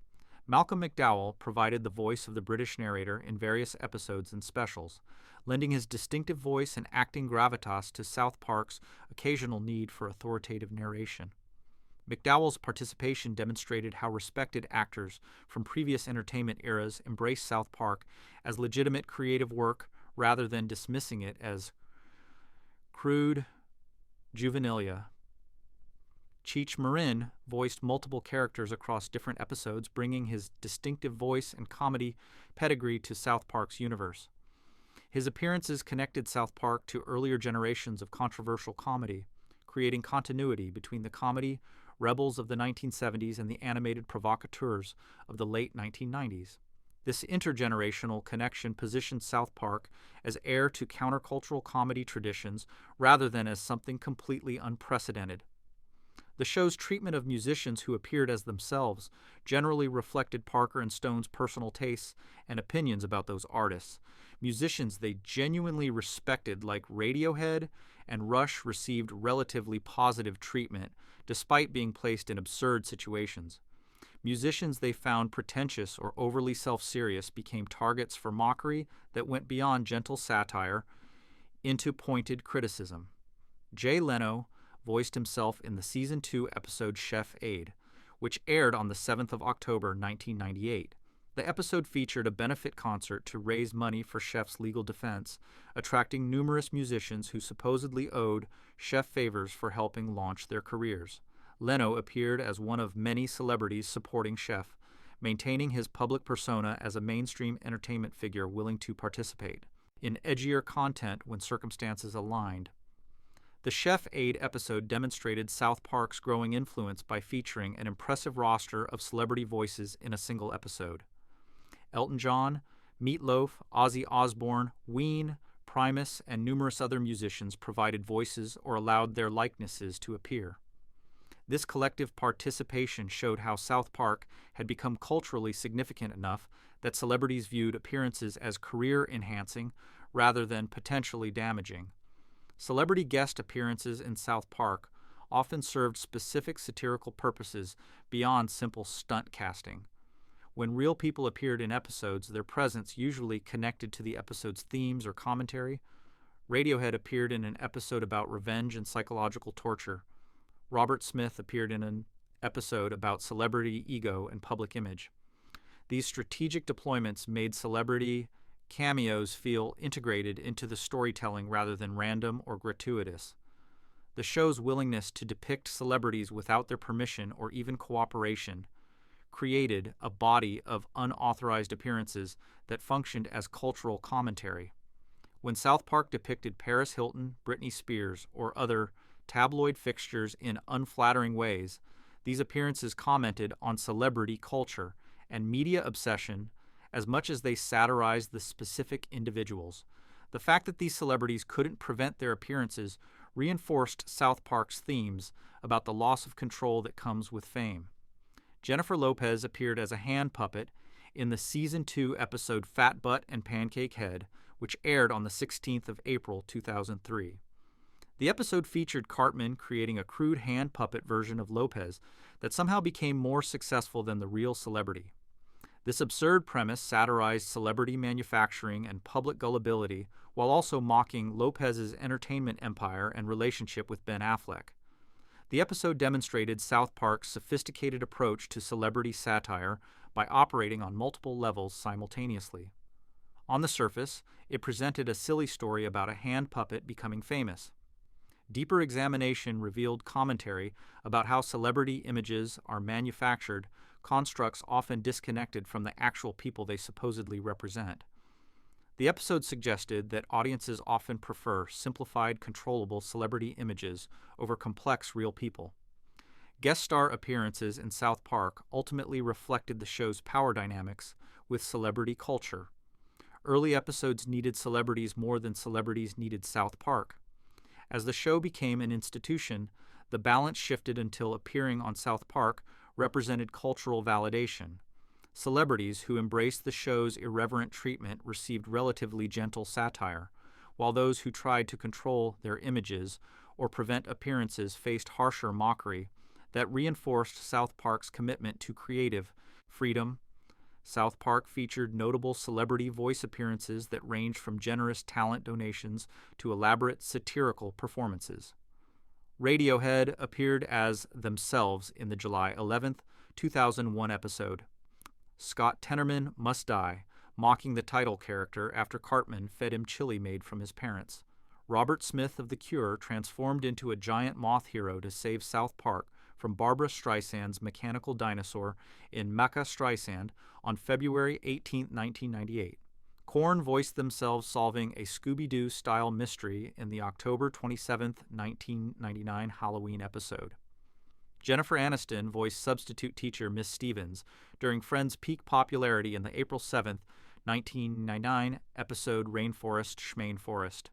Malcolm McDowell provided the voice of the British narrator in various episodes and specials, lending his distinctive voice and acting gravitas to South Park's occasional need for authoritative narration. McDowell's participation demonstrated how respected actors from previous entertainment eras embraced South Park as legitimate creative work rather than dismissing it as crude juvenilia. Cheech Marin voiced multiple characters across different episodes, bringing his distinctive voice and comedy pedigree to South Park's universe. His appearances connected South Park to earlier generations of controversial comedy, creating continuity between the comedy rebels of the 1970s and the animated provocateurs of the late 1990s. This intergenerational connection positioned South Park as heir to countercultural comedy traditions rather than as something completely unprecedented. The show's treatment of musicians who appeared as themselves generally reflected Parker and Stone's personal tastes and opinions about those artists. Musicians they genuinely respected, like Radiohead and Rush, received relatively positive treatment despite being placed in absurd situations. Musicians they found pretentious or overly self-serious became targets for mockery that went beyond gentle satire into pointed criticism. Jay Leno, voiced himself in the Season 2 episode Chef Aid, which aired on the 7th of October 1998. The episode featured a benefit concert to raise money for Chef's legal defense, attracting numerous musicians who supposedly owed Chef favors for helping launch their careers. Leno appeared as one of many celebrities supporting Chef, maintaining his public persona as a mainstream entertainment figure willing to participate in edgier content when circumstances aligned. The Chef Aid episode demonstrated South Park's growing influence by featuring an impressive roster of celebrity voices in a single episode. Elton John, Meatloaf, Ozzy Osbourne, Ween, Primus, and numerous other musicians provided voices or allowed their likenesses to appear. This collective participation showed how South Park had become culturally significant enough that celebrities viewed appearances as career-enhancing rather than potentially damaging. Celebrity guest appearances in South Park often served specific satirical purposes beyond simple stunt casting. When real people appeared in episodes, their presence usually connected to the episode's themes or commentary. Radiohead appeared in an episode about revenge and psychological torture. Robert Smith appeared in an episode about celebrity ego and public image. These strategic deployments made celebrity cameos feel integrated into the storytelling rather than random or gratuitous. The show's willingness to depict celebrities without their permission or even cooperation created a body of unauthorized appearances that functioned as cultural commentary. When South Park depicted Paris Hilton, Britney Spears, or other tabloid fixtures in unflattering ways, these appearances commented on celebrity culture and media obsession as much as they satirized the specific individuals. The fact that these celebrities couldn't prevent their appearances reinforced South Park's themes about the loss of control that comes with fame. Jennifer Lopez appeared as a hand puppet in the Season 2 episode Fat Butt and Pancake Head, which aired on the 16th of April 2003. The episode featured Cartman creating a crude hand puppet version of Lopez that somehow became more successful than the real celebrity. This absurd premise satirized celebrity manufacturing and public gullibility while also mocking Lopez's entertainment empire and relationship with Ben Affleck. The episode demonstrated South Park's sophisticated approach to celebrity satire by operating on multiple levels simultaneously. On the surface, it presented a silly story about a hand puppet becoming famous. Deeper examination revealed commentary about how celebrity images are manufactured, constructs often disconnected from the actual people they supposedly represent. The episode suggested that audiences often prefer simplified, controllable celebrity images over complex real people. Guest star appearances in South Park ultimately reflected the show's power dynamics with celebrity culture. Early episodes needed celebrities more than celebrities needed South Park. As the show became an institution, the balance shifted until appearing on South Park represented cultural validation. Celebrities who embraced the show's irreverent treatment received relatively gentle satire, while those who tried to control their images or prevent appearances faced harsher mockery that reinforced South Park's commitment to creative freedom. South Park featured notable celebrity voice appearances that ranged from generous talent donations to elaborate satirical performances. Radiohead appeared as themselves in the July 11th, 2001 episode. Scott Tenorman Must Die, mocking the title character after Cartman fed him chili made from his parents. Robert Smith of The Cure transformed into a giant moth hero to save South Park from Barbra Streisand's mechanical dinosaur in Mecha Streisand on February 18, 1998. Korn voiced themselves solving a Scooby-Doo-style mystery in the October 27, 1999 Halloween episode. Jennifer Aniston voiced substitute teacher Miss Stevens during Friends' peak popularity in the April 7, 1999 episode Rainforest Schmain Forest.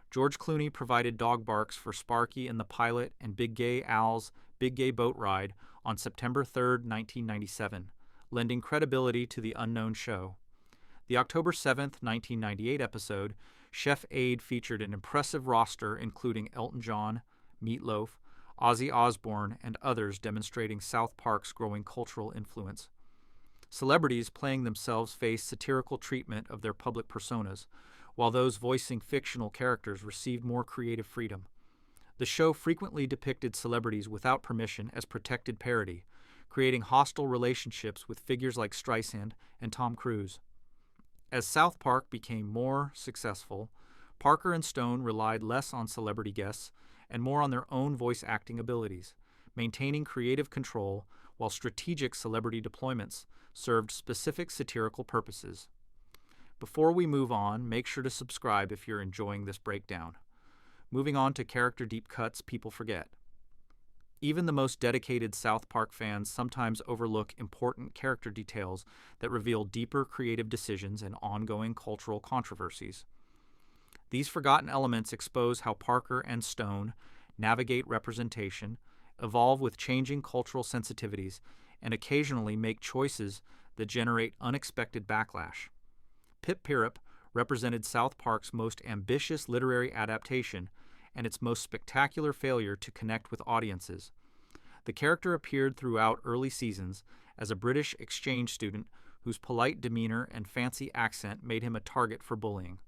George Clooney provided dog barks for Sparky in the pilot and Big Gay Al's Big Gay Boat Ride on September 3, 1997, lending credibility to the unknown show. The October 7, 1998 episode, Chef Aid featured an impressive roster including Elton John, Meatloaf, Ozzy Osbourne, and others demonstrating South Park's growing cultural influence. Celebrities playing themselves faced satirical treatment of their public personas, while those voicing fictional characters received more creative freedom. The show frequently depicted celebrities without permission as protected parody, creating hostile relationships with figures like Streisand and Tom Cruise. As South Park became more successful, Parker and Stone relied less on celebrity guests and more on their own voice acting abilities, maintaining creative control while strategic celebrity deployments served specific satirical purposes. Before we move on, make sure to subscribe if you're enjoying this breakdown. Moving on to character deep cuts people forget. Even the most dedicated South Park fans sometimes overlook important character details that reveal deeper creative decisions and ongoing cultural controversies. These forgotten elements expose how Parker and Stone navigate representation, evolve with changing cultural sensitivities, and occasionally make choices that generate unexpected backlash. Pip Pirrip represented South Park's most ambitious literary adaptation and its most spectacular failure to connect with audiences. The character appeared throughout early seasons as a British exchange student whose polite demeanor and fancy accent made him a target for bullying.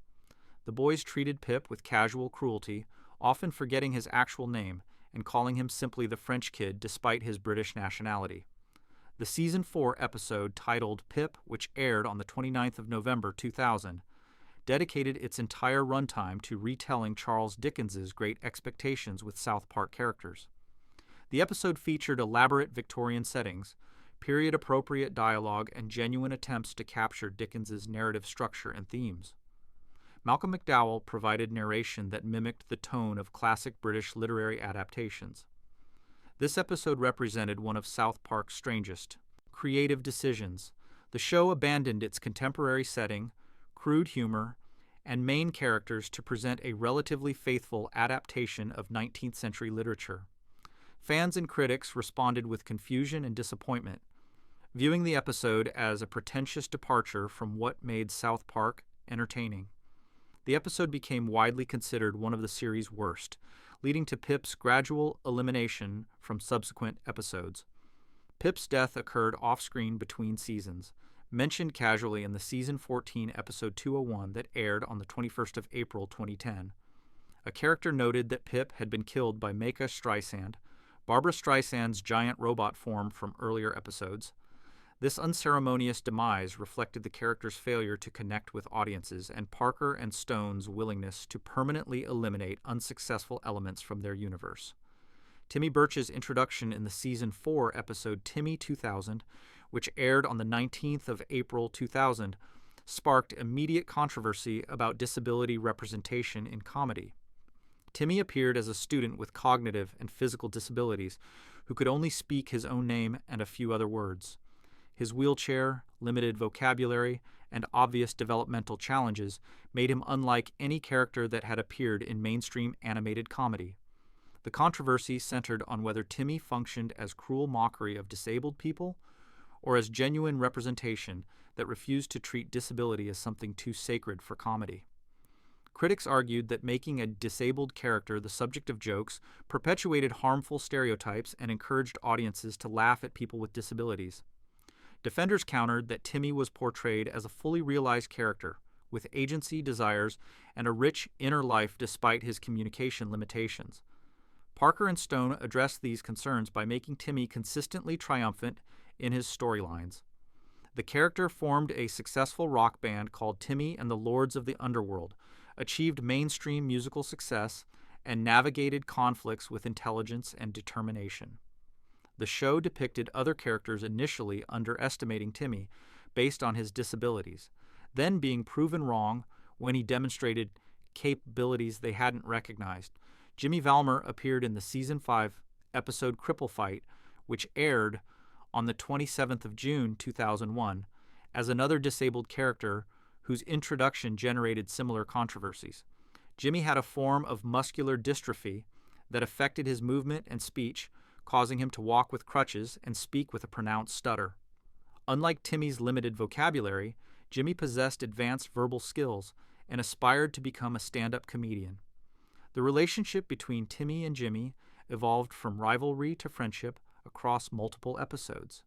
The boys treated Pip with casual cruelty, often forgetting his actual name and calling him simply the French kid despite his British nationality. The Season 4 episode titled Pip, which aired on the 29th of November 2000, dedicated its entire runtime to retelling Charles Dickens's Great Expectations with South Park characters. The episode featured elaborate Victorian settings, period-appropriate dialogue, and genuine attempts to capture Dickens's narrative structure and themes. Malcolm McDowell provided narration that mimicked the tone of classic British literary adaptations. This episode represented one of South Park's strangest creative decisions. The show abandoned its contemporary setting, crude humor, and main characters to present a relatively faithful adaptation of 19th century literature. Fans and critics responded with confusion and disappointment, viewing the episode as a pretentious departure from what made South Park entertaining. The episode became widely considered one of the series' worst, leading to Pip's gradual elimination from subsequent episodes. Pip's death occurred off-screen between seasons, mentioned casually in the Season 14 Episode 201 that aired on the 21st of April 2010. A character noted that Pip had been killed by Mecca Streisand, Barbara Streisand's giant robot form from earlier episodes. This unceremonious demise reflected the character's failure to connect with audiences and Parker and Stone's willingness to permanently eliminate unsuccessful elements from their universe. Timmy Birch's introduction in the Season 4 episode Timmy 2000, which aired on the 19th of April 2000, sparked immediate controversy about disability representation in comedy. Timmy appeared as a student with cognitive and physical disabilities who could only speak his own name and a few other words. His wheelchair, limited vocabulary, and obvious developmental challenges made him unlike any character that had appeared in mainstream animated comedy. The controversy centered on whether Timmy functioned as cruel mockery of disabled people or as genuine representation that refused to treat disability as something too sacred for comedy. Critics argued that making a disabled character the subject of jokes perpetuated harmful stereotypes and encouraged audiences to laugh at people with disabilities. Defenders countered that Timmy was portrayed as a fully realized character, with agency, desires, and a rich inner life despite his communication limitations. Parker and Stone addressed these concerns by making Timmy consistently triumphant in his storylines. The character formed a successful rock band called Timmy and the Lords of the Underworld, achieved mainstream musical success, and navigated conflicts with intelligence and determination. The show depicted other characters initially underestimating Timmy based on his disabilities, then being proven wrong when he demonstrated capabilities they hadn't recognized. Jimmy Valmer appeared in the Season 5 episode Cripple Fight, which aired on the 27th of June 2001, as another disabled character whose introduction generated similar controversies. Jimmy had a form of muscular dystrophy that affected his movement and speech, causing him to walk with crutches and speak with a pronounced stutter. Unlike Timmy's limited vocabulary, Jimmy possessed advanced verbal skills and aspired to become a stand-up comedian. The relationship between Timmy and Jimmy evolved from rivalry to friendship across multiple episodes.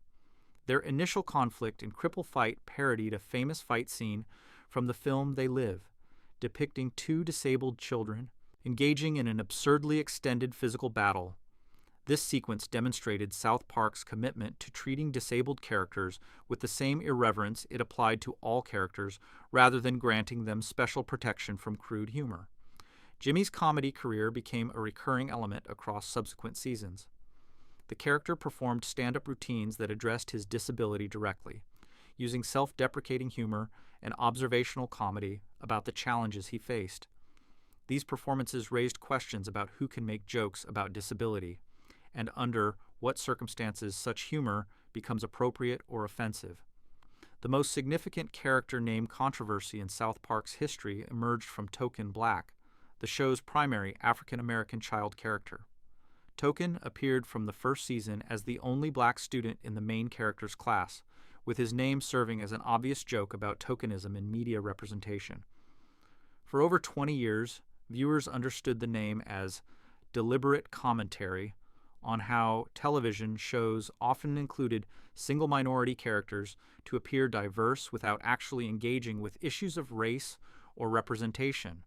Their initial conflict in Cripple Fight parodied a famous fight scene from the film They Live, depicting two disabled children engaging in an absurdly extended physical battle. This sequence demonstrated South Park's commitment to treating disabled characters with the same irreverence it applied to all characters rather than granting them special protection from crude humor. Jimmy's comedy career became a recurring element across subsequent seasons. The character performed stand-up routines that addressed his disability directly, using self-deprecating humor and observational comedy about the challenges he faced. These performances raised questions about who can make jokes about disability, and under what circumstances such humor becomes appropriate or offensive. The most significant character name controversy in South Park's history emerged from Token Black, the show's primary African-American child character. Token appeared from the first season as the only black student in the main character's class, with his name serving as an obvious joke about tokenism in media representation. For over 20 years, viewers understood the name as deliberate commentary on how television shows often included single minority characters to appear diverse without actually engaging with issues of race or representation.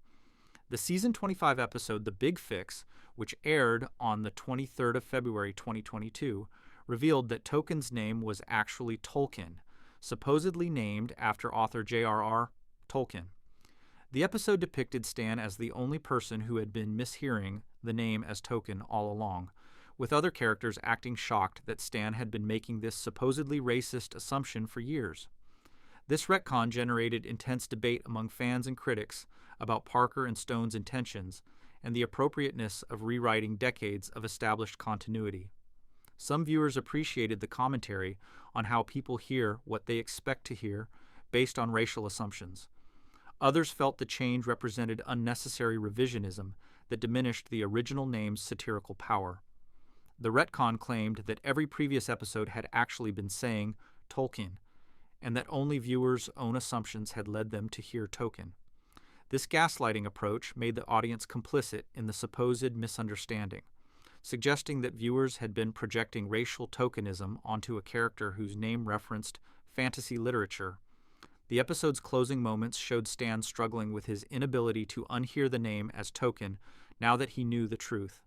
The season 25 episode The Big Fix, which aired on the 23rd of February 2022, revealed that Token's name was actually Tolkien, supposedly named after author J.R.R. Tolkien. The episode depicted Stan as the only person who had been mishearing the name as Token all along, with other characters acting shocked that Stan had been making this supposedly racist assumption for years. This retcon generated intense debate among fans and critics about Parker and Stone's intentions and the appropriateness of rewriting decades of established continuity. Some viewers appreciated the commentary on how people hear what they expect to hear based on racial assumptions. Others felt the change represented unnecessary revisionism that diminished the original name's satirical power. The retcon claimed that every previous episode had actually been saying Tolkien, and that only viewers' own assumptions had led them to hear Token. This gaslighting approach made the audience complicit in the supposed misunderstanding, suggesting that viewers had been projecting racial tokenism onto a character whose name referenced fantasy literature. The episode's closing moments showed Stan struggling with his inability to unhear the name as Token now that he knew the truth.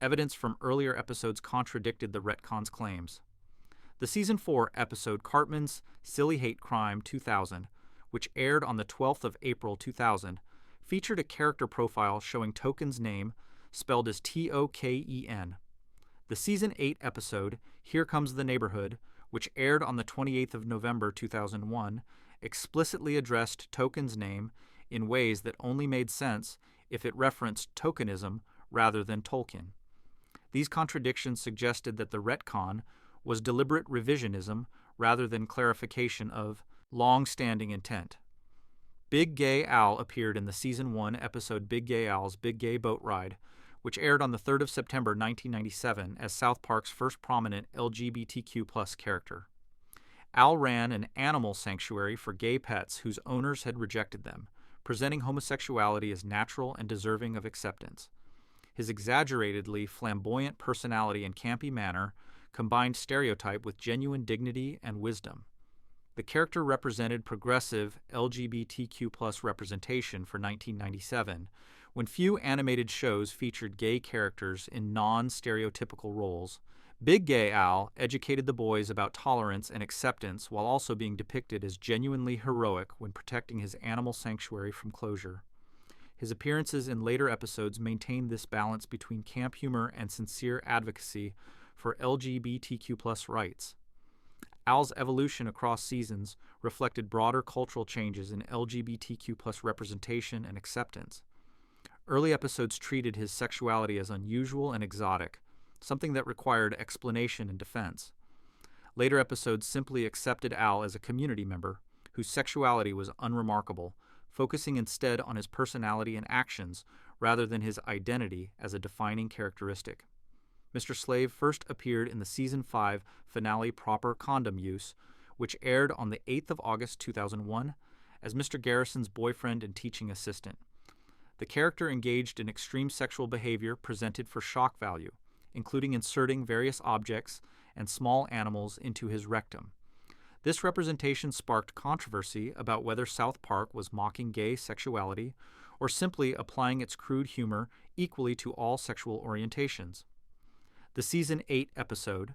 Evidence from earlier episodes contradicted the retcon's claims. The Season 4 episode Cartman's Silly Hate Crime 2000, which aired on the 12th of April 2000, featured a character profile showing Token's name, spelled as Token. The Season 8 episode Here Comes the Neighborhood, which aired on the 28th of November 2001, explicitly addressed Token's name in ways that only made sense if it referenced tokenism rather than Tolkien. These contradictions suggested that the retcon was deliberate revisionism rather than clarification of long-standing intent. Big Gay Al appeared in the Season 1 episode Big Gay Al's Big Gay Boat Ride, which aired on the 3rd of September 1997 as South Park's first prominent LGBTQ+ character. Al ran an animal sanctuary for gay pets whose owners had rejected them, presenting homosexuality as natural and deserving of acceptance. His exaggeratedly flamboyant personality and campy manner combined stereotype with genuine dignity and wisdom. The character represented progressive LGBTQ+ representation for 1997, when few animated shows featured gay characters in non-stereotypical roles. Big Gay Al educated the boys about tolerance and acceptance while also being depicted as genuinely heroic when protecting his animal sanctuary from closure. His appearances in later episodes maintained this balance between camp humor and sincere advocacy for LGBTQ+ rights. Al's evolution across seasons reflected broader cultural changes in LGBTQ+ representation and acceptance. Early episodes treated his sexuality as unusual and exotic, something that required explanation and defense. Later episodes simply accepted Al as a community member, whose sexuality was unremarkable, focusing instead on his personality and actions rather than his identity as a defining characteristic. Mr. Slave first appeared in the Season 5 finale Proper Condom Use, which aired on the 8th of August 2001, as Mr. Garrison's boyfriend and teaching assistant. The character engaged in extreme sexual behavior presented for shock value, including inserting various objects and small animals into his rectum. This representation sparked controversy about whether South Park was mocking gay sexuality or simply applying its crude humor equally to all sexual orientations. The Season 8 episode,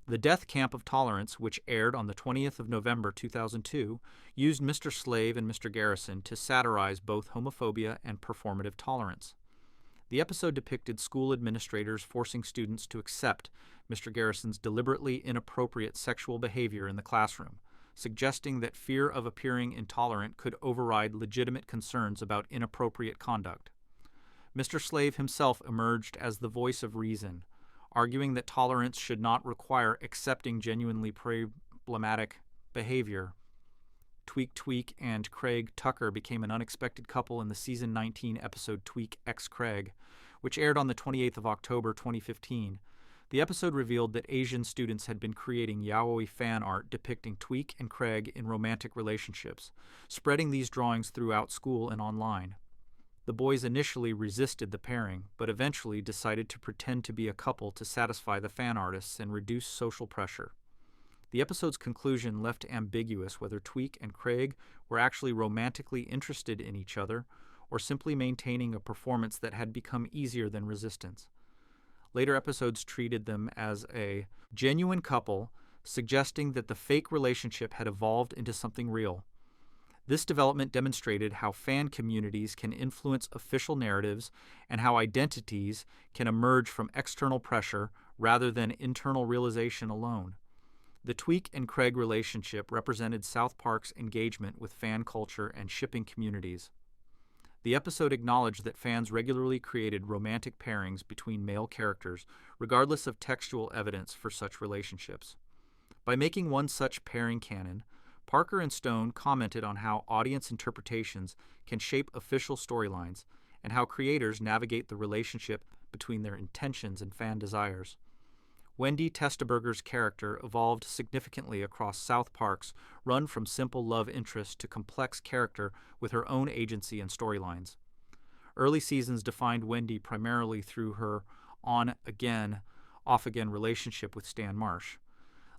The Death Camp of Tolerance, which aired on the 20th of November 2002, used Mr. Slave and Mr. Garrison to satirize both homophobia and performative tolerance. The episode depicted school administrators forcing students to accept Mr. Garrison's deliberately inappropriate sexual behavior in the classroom, suggesting that fear of appearing intolerant could override legitimate concerns about inappropriate conduct. Mr. Slave himself emerged as the voice of reason, arguing that tolerance should not require accepting genuinely problematic behavior. Tweak and Craig Tucker became an unexpected couple in the Season 19 episode Tweak x Craig, which aired on the 28th of October 2015. The episode revealed that Asian students had been creating yaoi fan art depicting Tweak and Craig in romantic relationships, spreading these drawings throughout school and online. The boys initially resisted the pairing, but eventually decided to pretend to be a couple to satisfy the fan artists and reduce social pressure. The episode's conclusion left ambiguous whether Tweak and Craig were actually romantically interested in each other or simply maintaining a performance that had become easier than resistance. Later episodes treated them as a genuine couple, suggesting that the fake relationship had evolved into something real. This development demonstrated how fan communities can influence official narratives and how identities can emerge from external pressure rather than internal realization alone. The Tweak and Craig relationship represented South Park's engagement with fan culture and shipping communities. The episode acknowledged that fans regularly created romantic pairings between male characters, regardless of textual evidence for such relationships. By making one such pairing canon, Parker and Stone commented on how audience interpretations can shape official storylines and how creators navigate the relationship between their intentions and fan desires. Wendy Testaberger's character evolved significantly across South Park's run from simple love interest to complex character with her own agency and storylines. Early seasons defined Wendy primarily through her on-again, off-again relationship with Stan Marsh.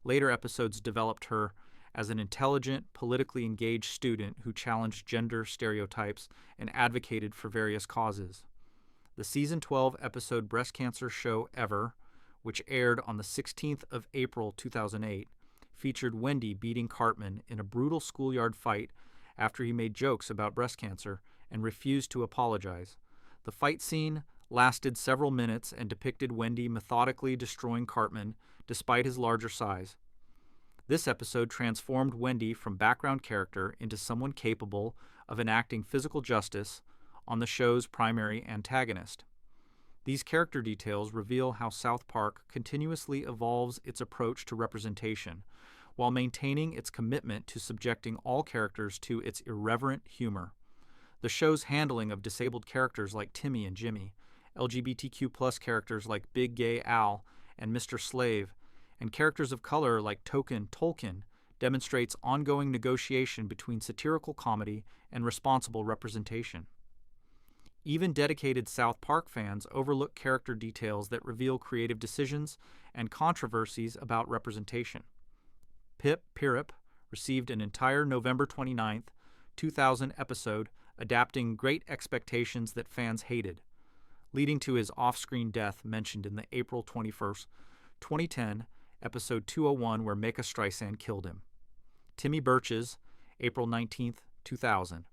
Later episodes developed her as an intelligent, politically engaged student who challenged gender stereotypes and advocated for various causes. The Season 12 episode Breast Cancer Show Ever, which aired on the 16th of April 2008, featured Wendy beating Cartman in a brutal schoolyard fight after he made jokes about breast cancer and refused to apologize. The fight scene lasted several minutes and depicted Wendy methodically destroying Cartman despite his larger size. This episode transformed Wendy from background character into someone capable of enacting physical justice on the show's primary antagonist. These character details reveal how South Park continuously evolves its approach to representation, while maintaining its commitment to subjecting all characters to its irreverent humor. The show's handling of disabled characters like Timmy and Jimmy, LGBTQ+ characters like Big Gay Al and Mr. Slave, and characters of color like Token Tolkien demonstrates ongoing negotiation between satirical comedy and responsible representation. Even dedicated South Park fans overlook character details that reveal creative decisions and controversies about representation. Pip Pirip received an entire November 29, 2000 episode adapting Great Expectations that fans hated, leading to his off-screen death mentioned in the April 21, 2010 episode 201 where Mecha Streisand killed him. Timmy Birch's April 19, 2000.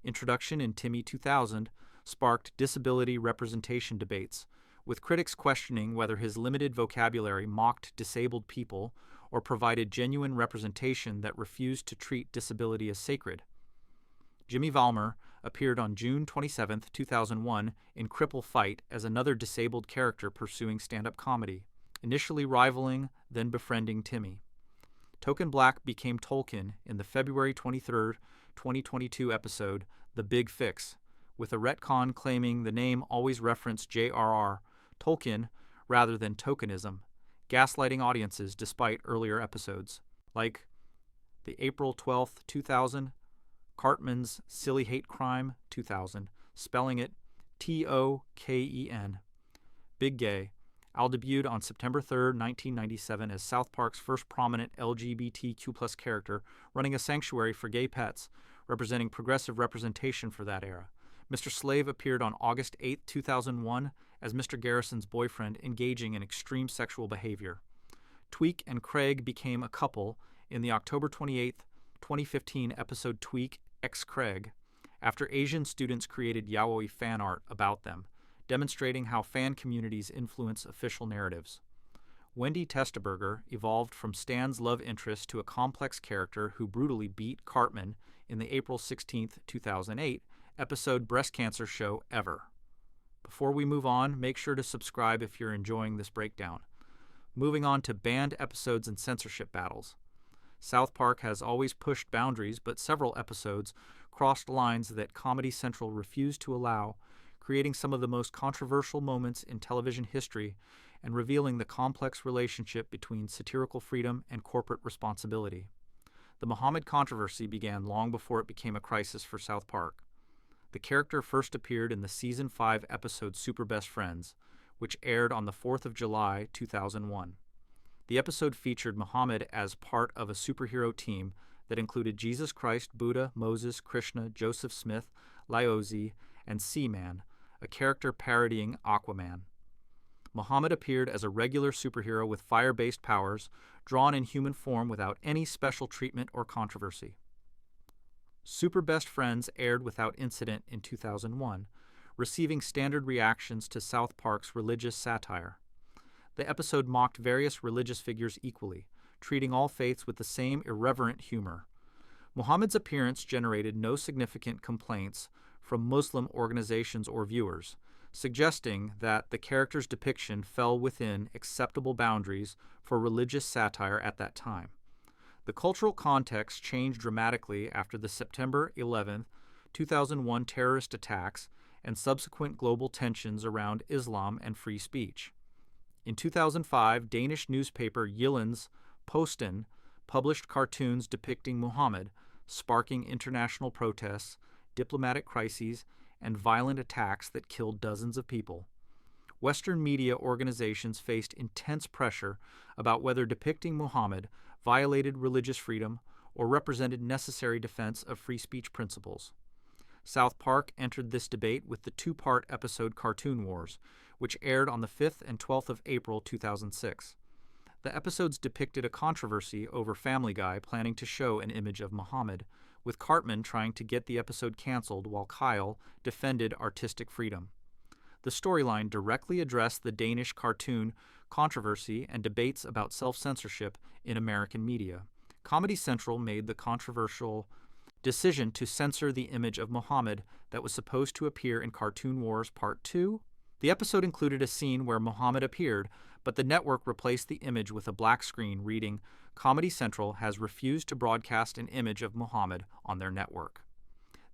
Introduction in Timmy 2000 sparked disability representation debates, with critics questioning whether his limited vocabulary mocked disabled people or provided genuine representation that refused to treat disability as sacred. Jimmy Valmer appeared on June 27, 2001 in Cripple Fight as another disabled character pursuing stand-up comedy, initially rivaling, then befriending Timmy. Token Black became Tolkien in the February 23, 2022 episode The Big Fix, with a retcon claiming the name always referenced J.R.R. Tolkien rather than tokenism, gaslighting audiences despite earlier episodes, like the April 12, 2000, Cartman's Silly Hate Crime 2000, spelling it Token. Big Gay. Al debuted on September 3, 1997 as South Park's first prominent LGBTQ+ character, running a sanctuary for gay pets, representing progressive representation for that era. Mr. Slave appeared on August 8, 2001, as Mr. Garrison's boyfriend engaging in extreme sexual behavior. Tweak and Craig became a couple in the October 28, 2015 episode Tweak X Craig, after Asian students created yaoi fan art about them, demonstrating how fan communities influence official narratives. Wendy Testaberger evolved from Stan's love interest to a complex character who brutally beat Cartman in the April 16, 2008 episode Breast Cancer Show Ever. Before we move on, make sure to subscribe if you're enjoying this breakdown. Moving on to banned episodes and censorship battles. South Park has always pushed boundaries, but several episodes crossed lines that Comedy Central refused to allow, creating some of the most controversial moments in television history and revealing the complex relationship between satirical freedom and corporate responsibility. The Muhammad controversy began long before it became a crisis for South Park. The character first appeared in the Season 5 episode Super Best Friends, which aired on the 4th of July, 2001. The episode featured Muhammad as part of a superhero team that included Jesus Christ, Buddha, Moses, Krishna, Joseph Smith, Laozi, and Seaman, a character parodying Aquaman. Muhammad appeared as a regular superhero with fire-based powers, drawn in human form without any special treatment or controversy. Super Best Friends aired without incident in 2001, receiving standard reactions to South Park's religious satire. The episode mocked various religious figures equally, treating all faiths with the same irreverent humor. Muhammad's appearance generated no significant complaints from Muslim organizations or viewers, suggesting that the character's depiction fell within acceptable boundaries for religious satire at that time. The cultural context changed dramatically after the September 11, 2001 terrorist attacks and subsequent global tensions around Islam and free speech. In 2005, Danish newspaper Jyllands Posten published cartoons depicting Muhammad, sparking international protests, diplomatic crises, and violent attacks that killed dozens of people. Western media organizations faced intense pressure about whether depicting Muhammad violated religious freedom or represented necessary defense of free speech principles. South Park entered this debate with the two-part episode Cartoon Wars, which aired on the 5th and 12th of April 2006. The episodes depicted a controversy over Family Guy planning to show an image of Muhammad, with Cartman trying to get the episode canceled while Kyle defended artistic freedom. The storyline directly addressed the Danish cartoon controversy and debates about self-censorship in American media. Comedy Central made the controversial decision to censor the image of Muhammad that was supposed to appear in Cartoon Wars Part 2. The episode included a scene where Muhammad appeared, but the network replaced the image with a black screen reading, "Comedy Central has refused to broadcast an image of Muhammad on their network."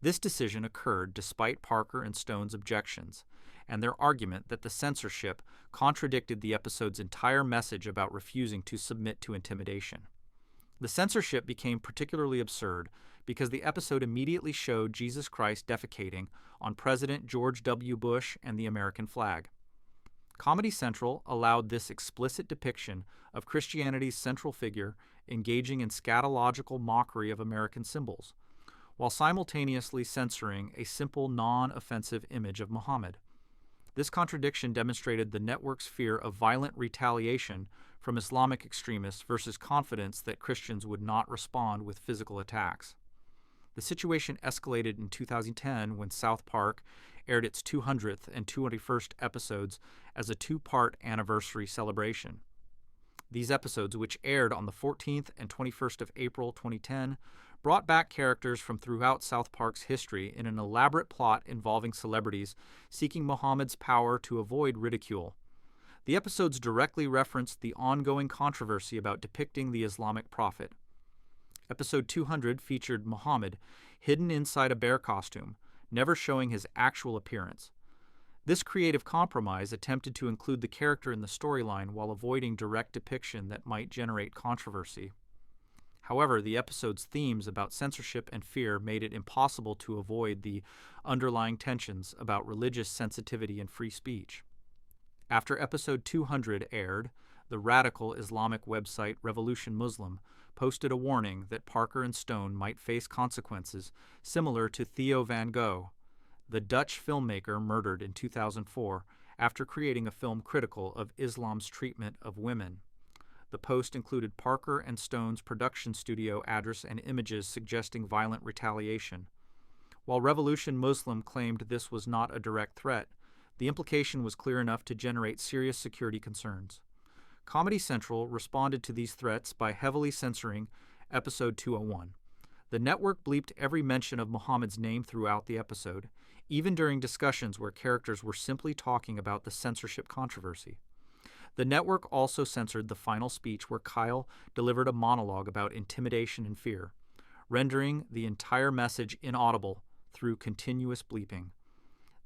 This decision occurred despite Parker and Stone's objections, and their argument that the censorship contradicted the episode's entire message about refusing to submit to intimidation. The censorship became particularly absurd because the episode immediately showed Jesus Christ defecating on President George W. Bush and the American flag. Comedy Central allowed this explicit depiction of Christianity's central figure engaging in scatological mockery of American symbols, while simultaneously censoring a simple, non-offensive image of Muhammad. This contradiction demonstrated the network's fear of violent retaliation from Islamic extremists versus confidence that Christians would not respond with physical attacks. The situation escalated in 2010 when South Park aired its 200th and 201st episodes as a two-part anniversary celebration. These episodes, which aired on the 14th and 21st of April 2010, brought back characters from throughout South Park's history in an elaborate plot involving celebrities seeking Muhammad's power to avoid ridicule. The episodes directly referenced the ongoing controversy about depicting the Islamic prophet. Episode 200 featured Muhammad hidden inside a bear costume, never showing his actual appearance. This creative compromise attempted to include the character in the storyline while avoiding direct depiction that might generate controversy. However, the episode's themes about censorship and fear made it impossible to avoid the underlying tensions about religious sensitivity and free speech. After episode 200 aired, the radical Islamic website Revolution Muslim posted a warning that Parker and Stone might face consequences similar to Theo Van Gogh. the Dutch filmmaker murdered in 2004 after creating a film critical of Islam's treatment of women. The post included Parker and Stone's production studio address and images suggesting violent retaliation. While Revolution Muslim claimed this was not a direct threat, the implication was clear enough to generate serious security concerns. Comedy Central responded to these threats by heavily censoring episode 201. The network bleeped every mention of Muhammad's name throughout the episode, even during discussions where characters were simply talking about the censorship controversy. The network also censored the final speech where Kyle delivered a monologue about intimidation and fear, rendering the entire message inaudible through continuous bleeping.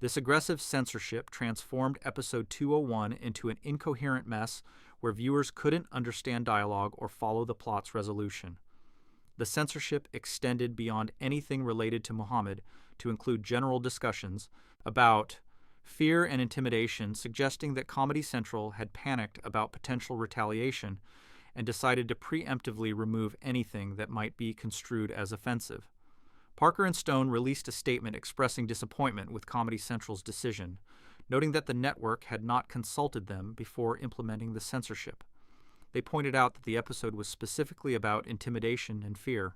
This aggressive censorship transformed episode 201 into an incoherent mess where viewers couldn't understand dialogue or follow the plot's resolution. The censorship extended beyond anything related to Muhammad to include general discussions about fear and intimidation, suggesting that Comedy Central had panicked about potential retaliation and decided to preemptively remove anything that might be construed as offensive. Parker and Stone released a statement expressing disappointment with Comedy Central's decision, noting that the network had not consulted them before implementing the censorship. They pointed out that the episode was specifically about intimidation and fear,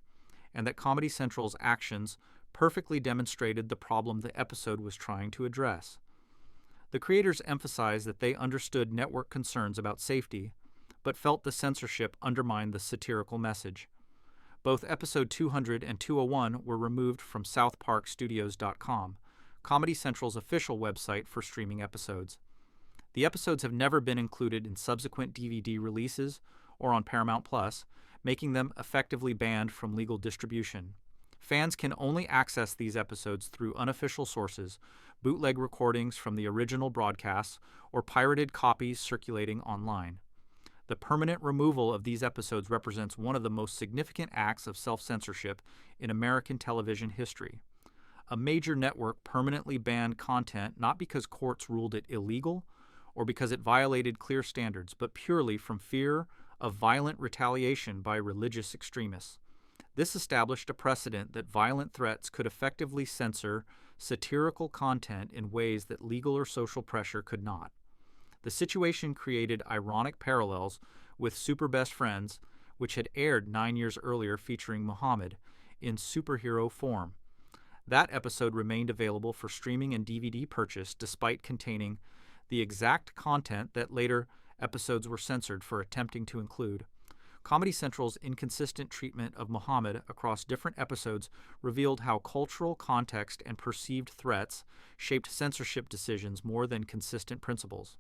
and that Comedy Central's actions perfectly demonstrated the problem the episode was trying to address. The creators emphasized that they understood network concerns about safety, but felt the censorship undermined the satirical message. Both episode 200 and 201 were removed from SouthParkStudios.com, Comedy Central's official website for streaming episodes. The episodes have never been included in subsequent DVD releases or on Paramount Plus, making them effectively banned from legal distribution. Fans can only access these episodes through unofficial sources, bootleg recordings from the original broadcasts, or pirated copies circulating online. The permanent removal of these episodes represents one of the most significant acts of self-censorship in American television history. A major network permanently banned content not because courts ruled it illegal or because it violated clear standards, but purely from fear of violent retaliation by religious extremists. This established a precedent that violent threats could effectively censor satirical content in ways that legal or social pressure could not. The situation created ironic parallels with Super Best Friends, which had aired 9 years earlier featuring Muhammad in superhero form. That episode remained available for streaming and DVD purchase despite containing the exact content that later episodes were censored for attempting to include. Comedy Central's inconsistent treatment of Muhammad across different episodes revealed how cultural context and perceived threats shaped censorship decisions more than consistent principles.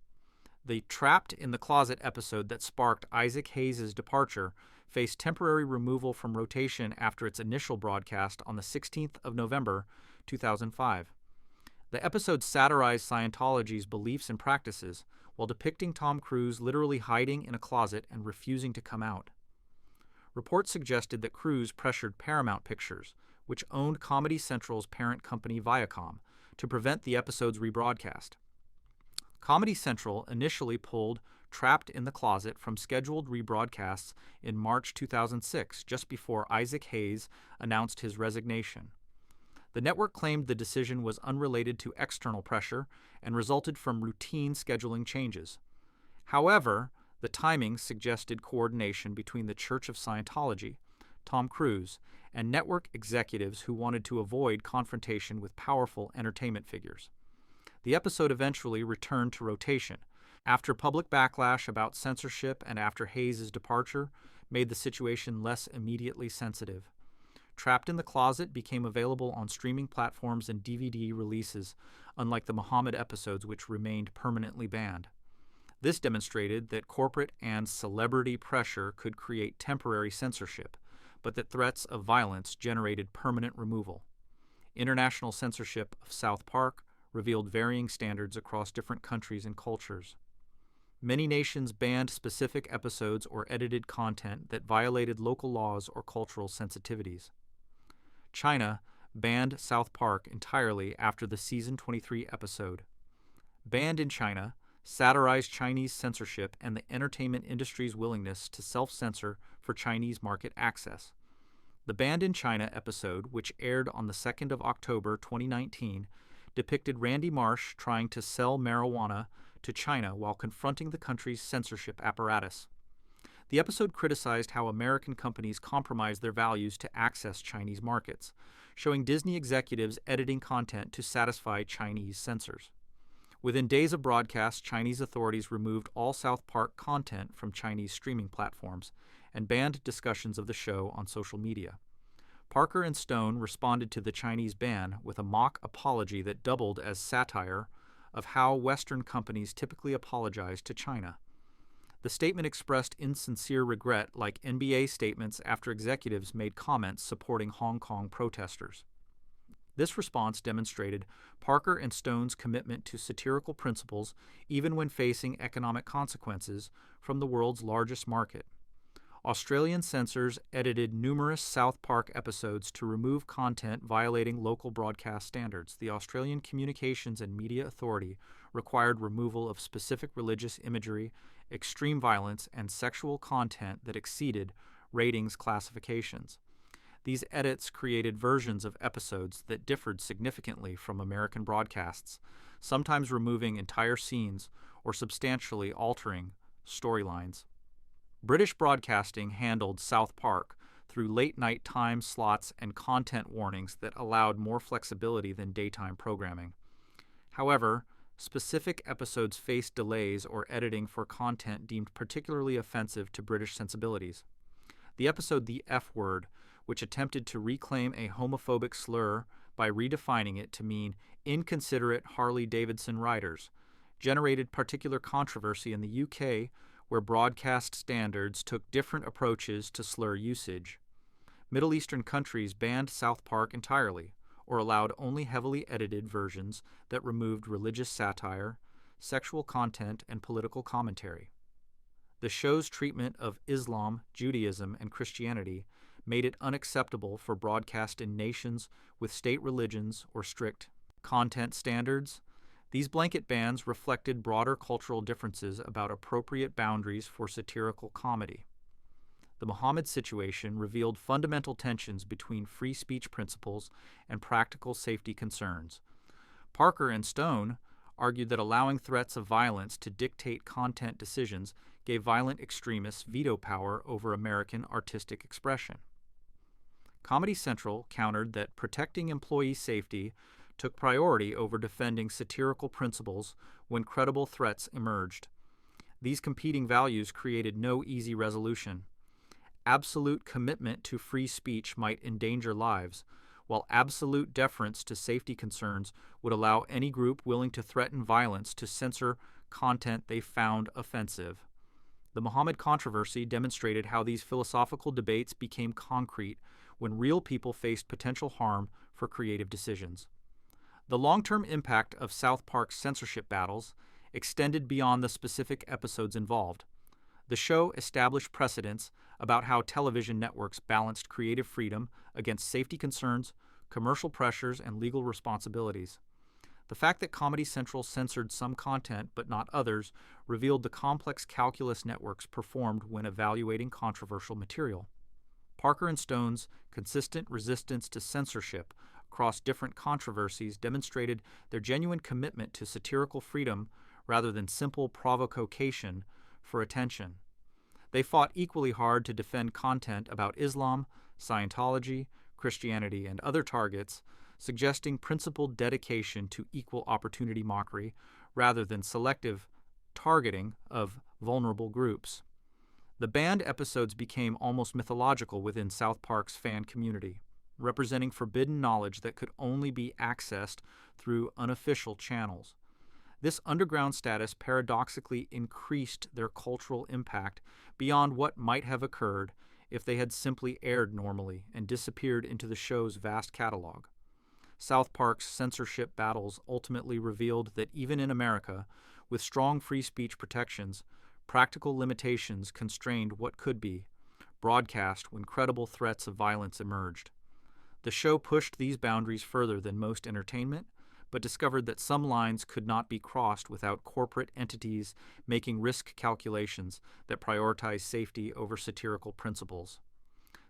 The Trapped in the Closet episode that sparked Isaac Hayes' departure faced temporary removal from rotation after its initial broadcast on the 16th of November, 2005. The episode satirized Scientology's beliefs and practices while depicting Tom Cruise literally hiding in a closet and refusing to come out. Reports suggested that Cruise pressured Paramount Pictures, which owned Comedy Central's parent company Viacom, to prevent the episode's rebroadcast. Comedy Central initially pulled Trapped in the Closet from scheduled rebroadcasts in March 2006, just before Isaac Hayes announced his resignation. The network claimed the decision was unrelated to external pressure and resulted from routine scheduling changes. However, the timing suggested coordination between the Church of Scientology, Tom Cruise, and network executives who wanted to avoid confrontation with powerful entertainment figures. The episode eventually returned to rotation, after public backlash about censorship and after Hayes' departure made the situation less immediately sensitive. Trapped in the Closet became available on streaming platforms and DVD releases, unlike the Muhammad episodes, which remained permanently banned. This demonstrated that corporate and celebrity pressure could create temporary censorship, but that threats of violence generated permanent removal. International censorship of South Park revealed varying standards across different countries and cultures. Many nations banned specific episodes or edited content that violated local laws or cultural sensitivities. China banned South Park entirely after the season 23 episode. Banned in China satirized Chinese censorship and the entertainment industry's willingness to self-censor for Chinese market access. The Banned in China episode, which aired on the 2nd of October 2019, depicted Randy Marsh trying to sell marijuana to China while confronting the country's censorship apparatus. The episode criticized how American companies compromise their values to access Chinese markets, showing Disney executives editing content to satisfy Chinese censors. Within days of broadcast, Chinese authorities removed all South Park content from Chinese streaming platforms and banned discussions of the show on social media. Parker and Stone responded to the Chinese ban with a mock apology that doubled as satire of how Western companies typically apologize to China. The statement expressed insincere regret, like NBA statements after executives made comments supporting Hong Kong protesters. This response demonstrated Parker and Stone's commitment to satirical principles even when facing economic consequences from the world's largest market. Australian censors edited numerous South Park episodes to remove content violating local broadcast standards. The Australian Communications and Media Authority required removal of specific religious imagery, extreme violence, and sexual content that exceeded ratings classifications. These edits created versions of episodes that differed significantly from American broadcasts, sometimes removing entire scenes or substantially altering storylines. British Broadcasting handled South Park through late-night time slots and content warnings that allowed more flexibility than daytime programming. However, specific episodes faced delays or editing for content deemed particularly offensive to British sensibilities. The episode The F Word, which attempted to reclaim a homophobic slur by redefining it to mean inconsiderate Harley-Davidson riders, generated particular controversy in the UK, where broadcast standards took different approaches to slur usage. Middle Eastern countries banned South Park entirely, or allowed only heavily edited versions that removed religious satire, sexual content, and political commentary. The show's treatment of Islam, Judaism, and Christianity made it unacceptable for broadcast in nations with state religions or strict content standards. These blanket bans reflected broader cultural differences about appropriate boundaries for satirical comedy. The Muhammad situation revealed fundamental tensions between free speech principles and practical safety concerns. Parker and Stone argued that allowing threats of violence to dictate content decisions gave violent extremists veto power over American artistic expression. Comedy Central countered that protecting employee safety took priority over defending satirical principles when credible threats emerged. These competing values created no easy resolution. Absolute commitment to free speech might endanger lives, while absolute deference to safety concerns would allow any group willing to threaten violence to censor content they found offensive. The Muhammad controversy demonstrated how these philosophical debates became concrete when real people faced potential harm for creative decisions. The long-term impact of South Park's censorship battles extended beyond the specific episodes involved. The show established precedents about how television networks balanced creative freedom against safety concerns, commercial pressures, and legal responsibilities. The fact that Comedy Central censored some content but not others revealed the complex calculus networks performed when evaluating controversial material. Parker and Stone's consistent resistance to censorship across different controversies demonstrated their genuine commitment to satirical freedom rather than simple provocation for attention. They fought equally hard to defend content about Islam, Scientology, Christianity, and other targets, suggesting principled dedication to equal opportunity mockery rather than selective targeting of vulnerable groups. The banned episodes became almost mythological within South Park's fan community, representing forbidden knowledge that could only be accessed through unofficial channels. This underground status paradoxically increased their cultural impact beyond what might have occurred if they had simply aired normally and disappeared into the show's vast catalog. South Park's censorship battles ultimately revealed that even in America, with strong free speech protections, practical limitations constrained what could be broadcast when credible threats of violence emerged. The show pushed these boundaries further than most entertainment, but discovered that some lines could not be crossed without corporate entities making risk calculations that prioritize safety over satirical principles.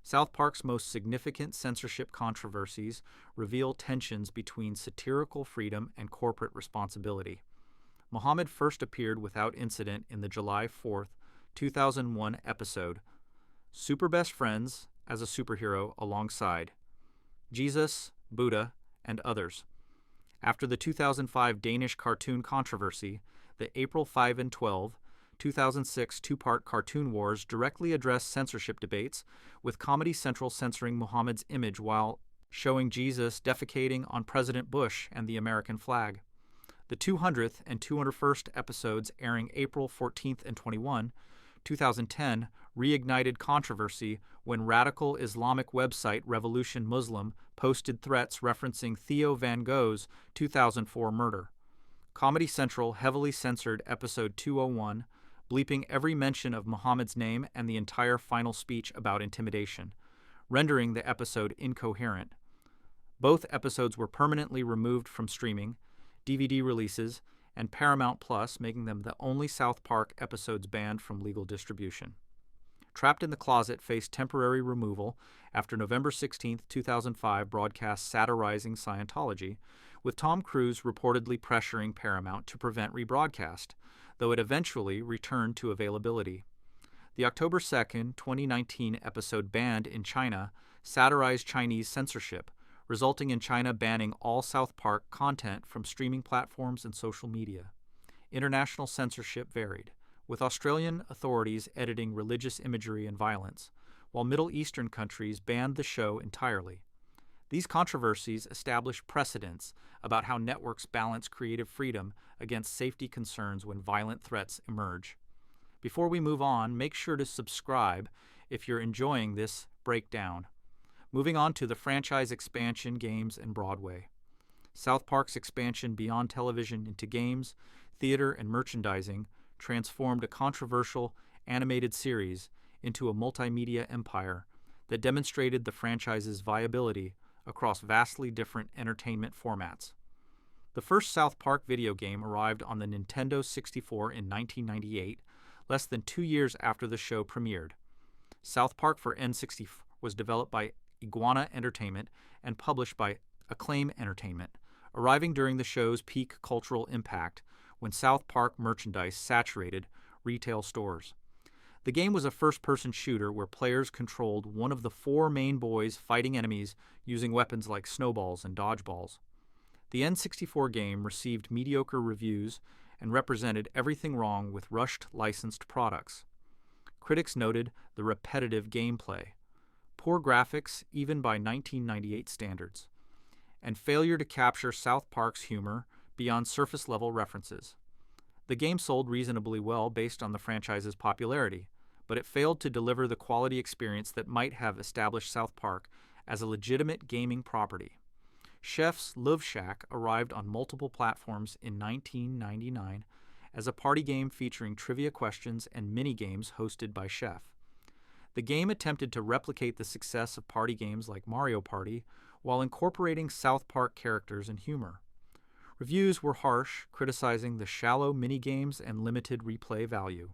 South Park's most significant censorship controversies reveal tensions between satirical freedom and corporate responsibility. Muhammad first appeared without incident in the July 4, 2001 episode Super Best Friends as a superhero alongside Jesus, Buddha, and others. After the 2005 Danish cartoon controversy, the April 5 and 12, 2006 two-part Cartoon Wars directly addressed censorship debates, with Comedy Central censoring Muhammad's image while showing Jesus defecating on President Bush and the American flag. The 200th and 201st episodes, airing April 14th and 21, 2010, reignited controversy when radical Islamic website Revolution Muslim posted threats referencing Theo Van Gogh's 2004 murder. Comedy Central heavily censored episode 201, bleeping every mention of Muhammad's name and the entire final speech about intimidation, rendering the episode incoherent. Both episodes were permanently removed from streaming, DVD releases, and Paramount Plus, making them the only South Park episodes banned from legal distribution. Trapped in the Closet faced temporary removal after November 16, 2005 broadcast satirizing Scientology, with Tom Cruise reportedly pressuring Paramount to prevent rebroadcast, though it eventually returned to availability. The October 2, 2019 episode Banned in China satirized Chinese censorship, resulting in China banning all South Park content from streaming platforms and social media. International censorship varied, with Australian authorities editing religious imagery and violence, while Middle Eastern countries banned the show entirely. These controversies established precedents about how networks balance creative freedom against safety concerns when violent threats emerge. Before we move on, make sure to subscribe if you're enjoying this breakdown. Moving on to the franchise expansion, games, and Broadway. South Park's expansion beyond television into games, theater, and merchandising transformed a controversial animated series into a multimedia empire that demonstrated the franchise's viability across vastly different entertainment formats. The first South Park video game arrived on the Nintendo 64 in 1998, less than 2 years after the show premiered. South Park for N64 was developed by Iguana Entertainment and published by Acclaim Entertainment, arriving during the show's peak cultural impact when South Park merchandise saturated retail stores. The game was a first-person shooter where players controlled one of the 4 main boys fighting enemies using weapons like snowballs and dodgeballs. The N64 game received mediocre reviews and represented everything wrong with rushed licensed products. Critics noted the repetitive gameplay, poor graphics even by 1998 standards, and failure to capture South Park's humor beyond surface-level references. The game sold reasonably well based on the franchise's popularity, but it failed to deliver the quality experience that might have established South Park as a legitimate gaming property. Chef's Love Shack arrived on multiple platforms in 1999 as a party game featuring trivia questions and mini-games hosted by Chef. The game attempted to replicate the success of party games like Mario Party while incorporating South Park characters and humor. Reviews were harsh, criticizing the shallow mini-games and limited replay value.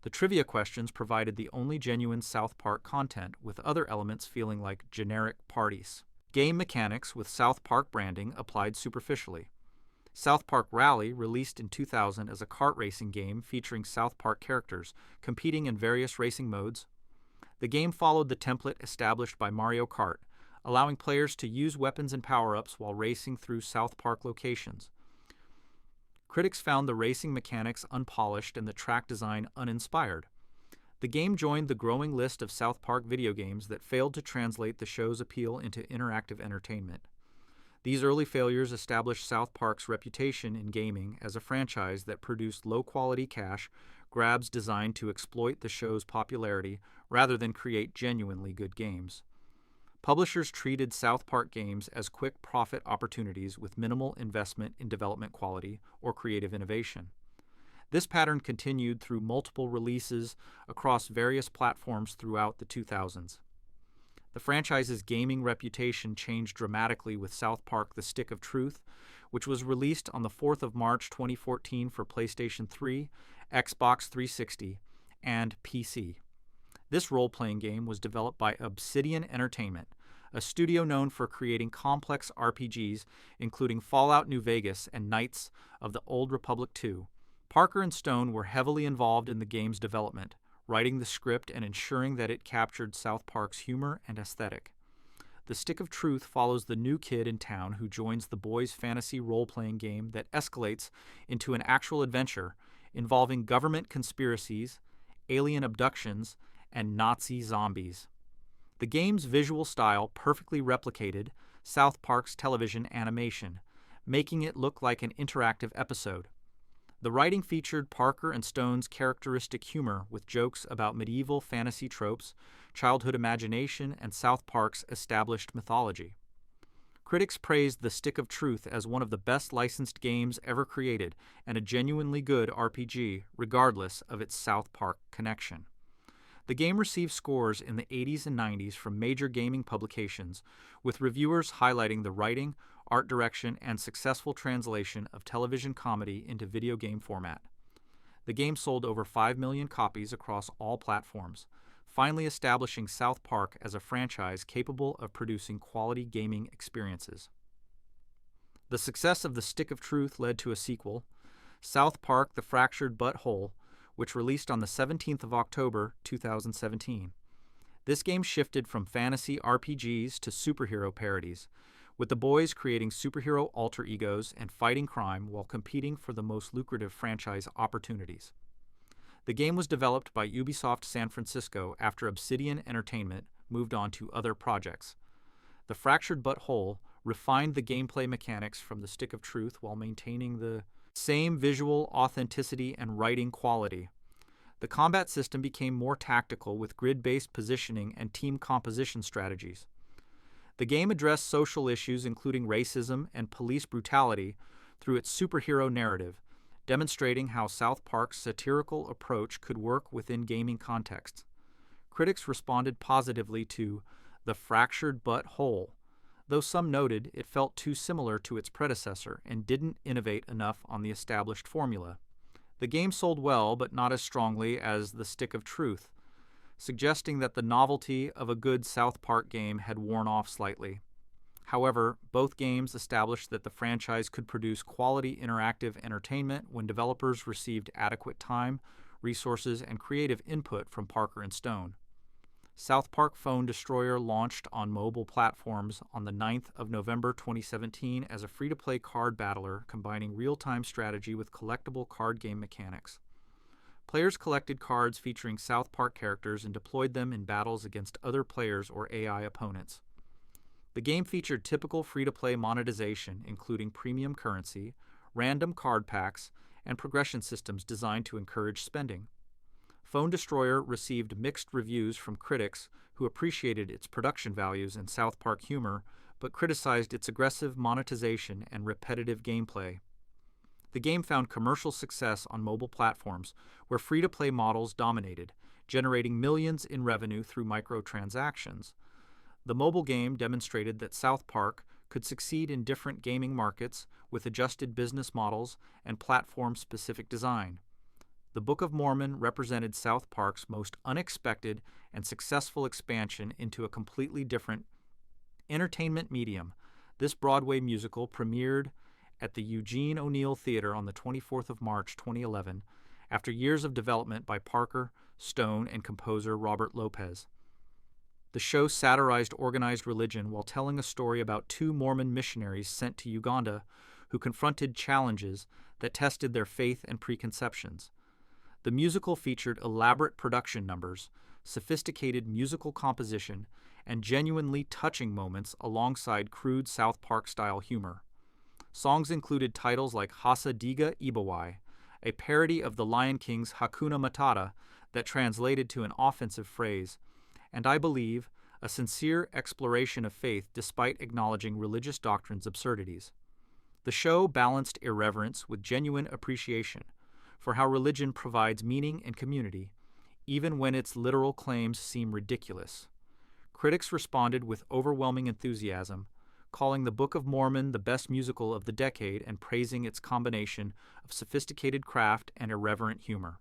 The trivia questions provided the only genuine South Park content, with other elements feeling like generic parties. Game mechanics with South Park branding applied superficially. South Park Rally, released in 2000 as a kart racing game featuring South Park characters competing in various racing modes. The game followed the template established by Mario Kart, allowing players to use weapons and power-ups while racing through South Park locations. Critics found the racing mechanics unpolished and the track design uninspired. The game joined the growing list of South Park video games that failed to translate the show's appeal into interactive entertainment. These early failures established South Park's reputation in gaming as a franchise that produced low-quality cash grabs designed to exploit the show's popularity rather than create genuinely good games. Publishers treated South Park games as quick profit opportunities with minimal investment in development quality or creative innovation. This pattern continued through multiple releases across various platforms throughout the 2000s. The franchise's gaming reputation changed dramatically with South Park: The Stick of Truth, which was released on the 4th of March 2014 for PlayStation 3, Xbox 360, and PC. This role-playing game was developed by Obsidian Entertainment, a studio known for creating complex RPGs, including Fallout New Vegas and Knights of the Old Republic 2. Parker and Stone were heavily involved in the game's development, writing the script and ensuring that it captured South Park's humor and aesthetic. The Stick of Truth follows the new kid in town who joins the boys' fantasy role-playing game that escalates into an actual adventure involving government conspiracies, alien abductions, and Nazi zombies. The game's visual style perfectly replicated South Park's television animation, making it look like an interactive episode. The writing featured Parker and Stone's characteristic humor with jokes about medieval fantasy tropes, childhood imagination, and South Park's established mythology. Critics praised The Stick of Truth as one of the best licensed games ever created and a genuinely good RPG, regardless of its South Park connection. The game received scores in the 80s and 90s from major gaming publications, with reviewers highlighting the writing, art direction, and successful translation of television comedy into video game format. The game sold over 5 million copies across all platforms, finally establishing South Park as a franchise capable of producing quality gaming experiences. The success of The Stick of Truth led to a sequel, South Park: The Fractured But Whole, which released on the 17th of October 2017. This game shifted from fantasy RPGs to superhero parodies, with the boys creating superhero alter egos and fighting crime while competing for the most lucrative franchise opportunities. The game was developed by Ubisoft San Francisco after Obsidian Entertainment moved on to other projects. The Fractured But Whole refined the gameplay mechanics from The Stick of Truth while maintaining the same visual authenticity and writing quality. The combat system became more tactical with grid-based positioning and team composition strategies. The game addressed social issues including racism and police brutality through its superhero narrative, demonstrating how South Park's satirical approach could work within gaming contexts. Critics responded positively to The Fractured But Whole, though some noted it felt too similar to its predecessor and didn't innovate enough on the established formula. The game sold well, but not as strongly as The Stick of Truth, suggesting that the novelty of a good South Park game had worn off slightly. However, both games established that the franchise could produce quality interactive entertainment when developers received adequate time, resources, and creative input from Parker and Stone. South Park Phone Destroyer launched on mobile platforms on the 9th of November 2017 as a free-to-play card battler combining real-time strategy with collectible card game mechanics. Players collected cards featuring South Park characters and deployed them in battles against other players or AI opponents. The game featured typical free-to-play monetization, including premium currency, random card packs, and progression systems designed to encourage spending. Phone Destroyer received mixed reviews from critics who appreciated its production values and South Park humor, but criticized its aggressive monetization and repetitive gameplay. The game found commercial success on mobile platforms, where free-to-play models dominated, generating millions in revenue through microtransactions. The mobile game demonstrated that South Park could succeed in different gaming markets with adjusted business models and platform-specific design. The Book of Mormon represented South Park's most unexpected and successful expansion into a completely different entertainment medium. This Broadway musical premiered at the Eugene O'Neill Theater on the 24th of March 2011 after years of development by Parker, Stone, and composer Robert Lopez. The show satirized organized religion while telling a story about two Mormon missionaries sent to Uganda who confronted challenges that tested their faith and preconceptions. The musical featured elaborate production numbers, sophisticated musical composition, and genuinely touching moments alongside crude South Park-style humor. Songs included titles like Hasa Diga Ibawai, a parody of the Lion King's Hakuna Matata that translated to an offensive phrase, and I Believe, a sincere exploration of faith despite acknowledging religious doctrine's absurdities. The show balanced irreverence with genuine appreciation for how religion provides meaning and community, even when its literal claims seem ridiculous. Critics responded with overwhelming enthusiasm, calling The Book of Mormon the best musical of the decade and praising its combination of sophisticated craft and irreverent humor.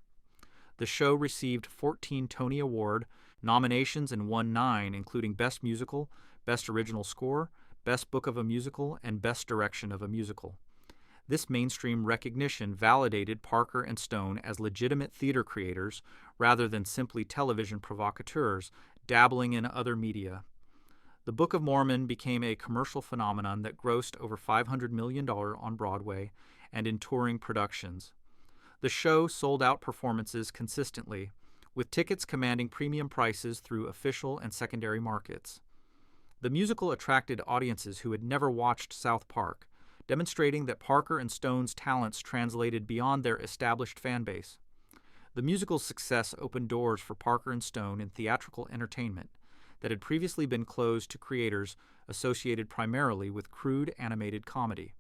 The show received 14 Tony Award, Nominations and won 9, including Best Musical, Best Original Score, Best Book of a Musical, and Best Direction of a Musical. This mainstream recognition validated Parker and Stone as legitimate theater creators rather than simply television provocateurs dabbling in other media. The Book of Mormon became a commercial phenomenon that grossed over $500 million on Broadway and in touring productions. The show sold out performances consistently, with tickets commanding premium prices through official and secondary markets. The musical attracted audiences who had never watched South Park, demonstrating that Parker and Stone's talents translated beyond their established fan base. The musical's success opened doors for Parker and Stone in theatrical entertainment that had previously been closed to creators associated primarily with crude animated comedy.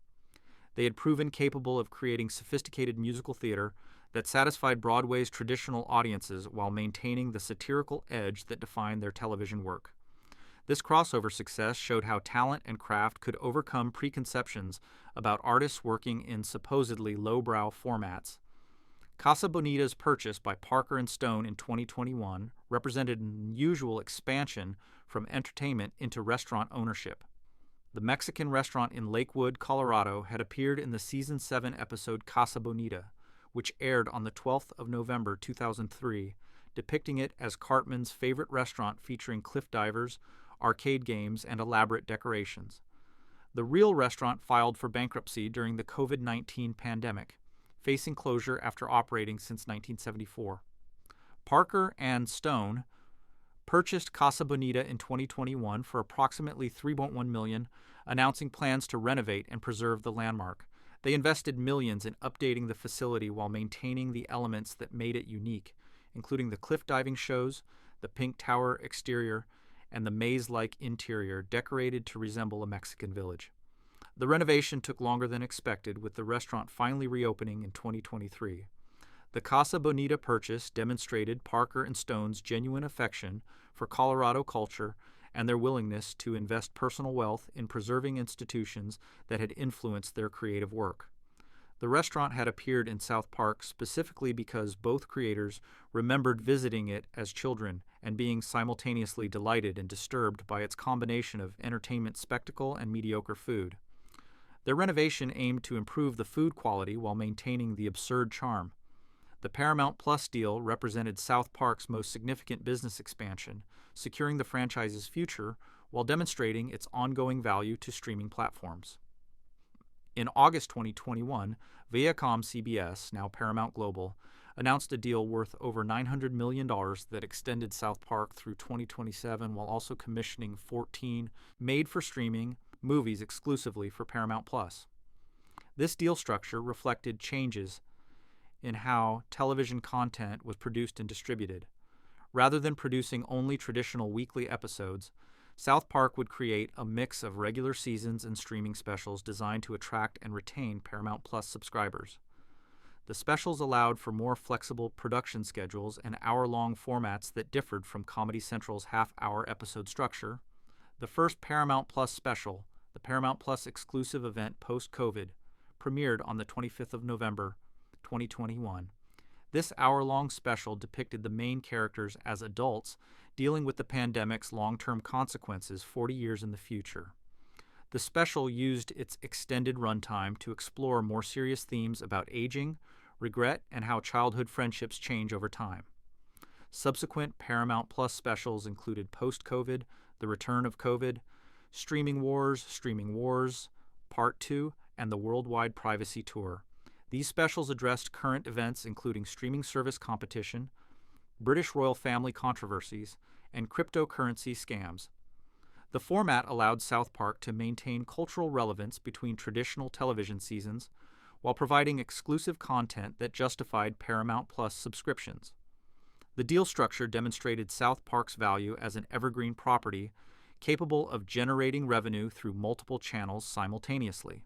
They had proven capable of creating sophisticated musical theater that satisfied Broadway's traditional audiences while maintaining the satirical edge that defined their television work. This crossover success showed how talent and craft could overcome preconceptions about artists working in supposedly lowbrow formats. Casa Bonita's purchase by Parker and Stone in 2021 represented an unusual expansion from entertainment into restaurant ownership. The Mexican restaurant in Lakewood, Colorado, had appeared in the Season 7 episode Casa Bonita, which aired on the 12th of November 2003, depicting it as Cartman's favorite restaurant featuring cliff divers, arcade games, and elaborate decorations. The real restaurant filed for bankruptcy during the COVID-19 pandemic, facing closure after operating since 1974. Parker and Stone purchased Casa Bonita in 2021 for approximately $3.1 million, announcing plans to renovate and preserve the landmark. They invested millions in updating the facility while maintaining the elements that made it unique, including the cliff diving shows, the pink tower exterior, and the maze-like interior decorated to resemble a Mexican village. The renovation took longer than expected, with the restaurant finally reopening in 2023. The Casa Bonita purchase demonstrated Parker and Stone's genuine affection for Colorado culture and their willingness to invest personal wealth in preserving institutions that had influenced their creative work. The restaurant had appeared in South Park specifically because both creators remembered visiting it as children and being simultaneously delighted and disturbed by its combination of entertainment spectacle and mediocre food. Their renovation aimed to improve the food quality while maintaining the absurd charm. The Paramount Plus deal represented South Park's most significant business expansion, securing the franchise's future while demonstrating its ongoing value to streaming platforms. In August 2021, Viacom CBS, now Paramount Global, announced a deal worth over $900 million that extended South Park through 2027 while also commissioning 14 made-for-streaming movies exclusively for Paramount Plus. This deal structure reflected changes in how television content was produced and distributed. Rather than producing only traditional weekly episodes, South Park would create a mix of regular seasons and streaming specials designed to attract and retain Paramount Plus subscribers. The specials allowed for more flexible production schedules and hour-long formats that differed from Comedy Central's half-hour episode structure. The first Paramount Plus special, the Paramount Plus exclusive event post-COVID, premiered on the 25th of November, 2021. This hour-long special depicted the main characters as adults dealing with the pandemic's long-term consequences 40 years in the future. The special used its extended runtime to explore more serious themes about aging, regret, and how childhood friendships change over time. Subsequent Paramount Plus specials included Post-COVID, The Return of COVID, Streaming Wars, Part 2, and the Worldwide Privacy Tour. These specials addressed current events including streaming service competition, British royal family controversies, and cryptocurrency scams. The format allowed South Park to maintain cultural relevance between traditional television seasons while providing exclusive content that justified Paramount Plus subscriptions. The deal structure demonstrated South Park's value as an evergreen property capable of generating revenue through multiple channels simultaneously.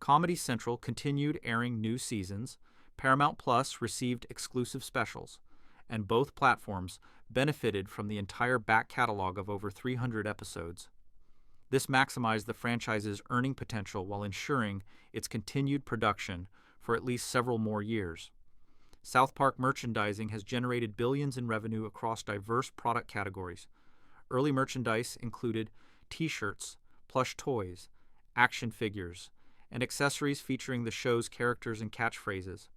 Comedy Central continued airing new seasons, Paramount Plus received exclusive specials, and both platforms benefited from the entire back catalog of over 300 episodes. This maximized the franchise's earning potential while ensuring its continued production for at least several more years. South Park merchandising has generated billions in revenue across diverse product categories. Early merchandise included t-shirts, plush toys, action figures, and accessories featuring the show's characters and catchphrases.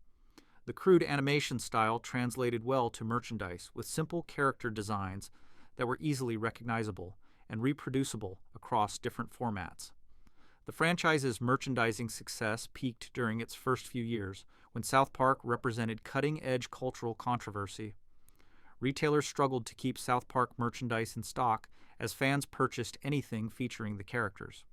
The crude animation style translated well to merchandise with simple character designs that were easily recognizable and reproducible across different formats. The franchise's merchandising success peaked during its first few years, when South Park represented cutting-edge cultural controversy. Retailers struggled to keep South Park merchandise in stock as fans purchased anything featuring the characters.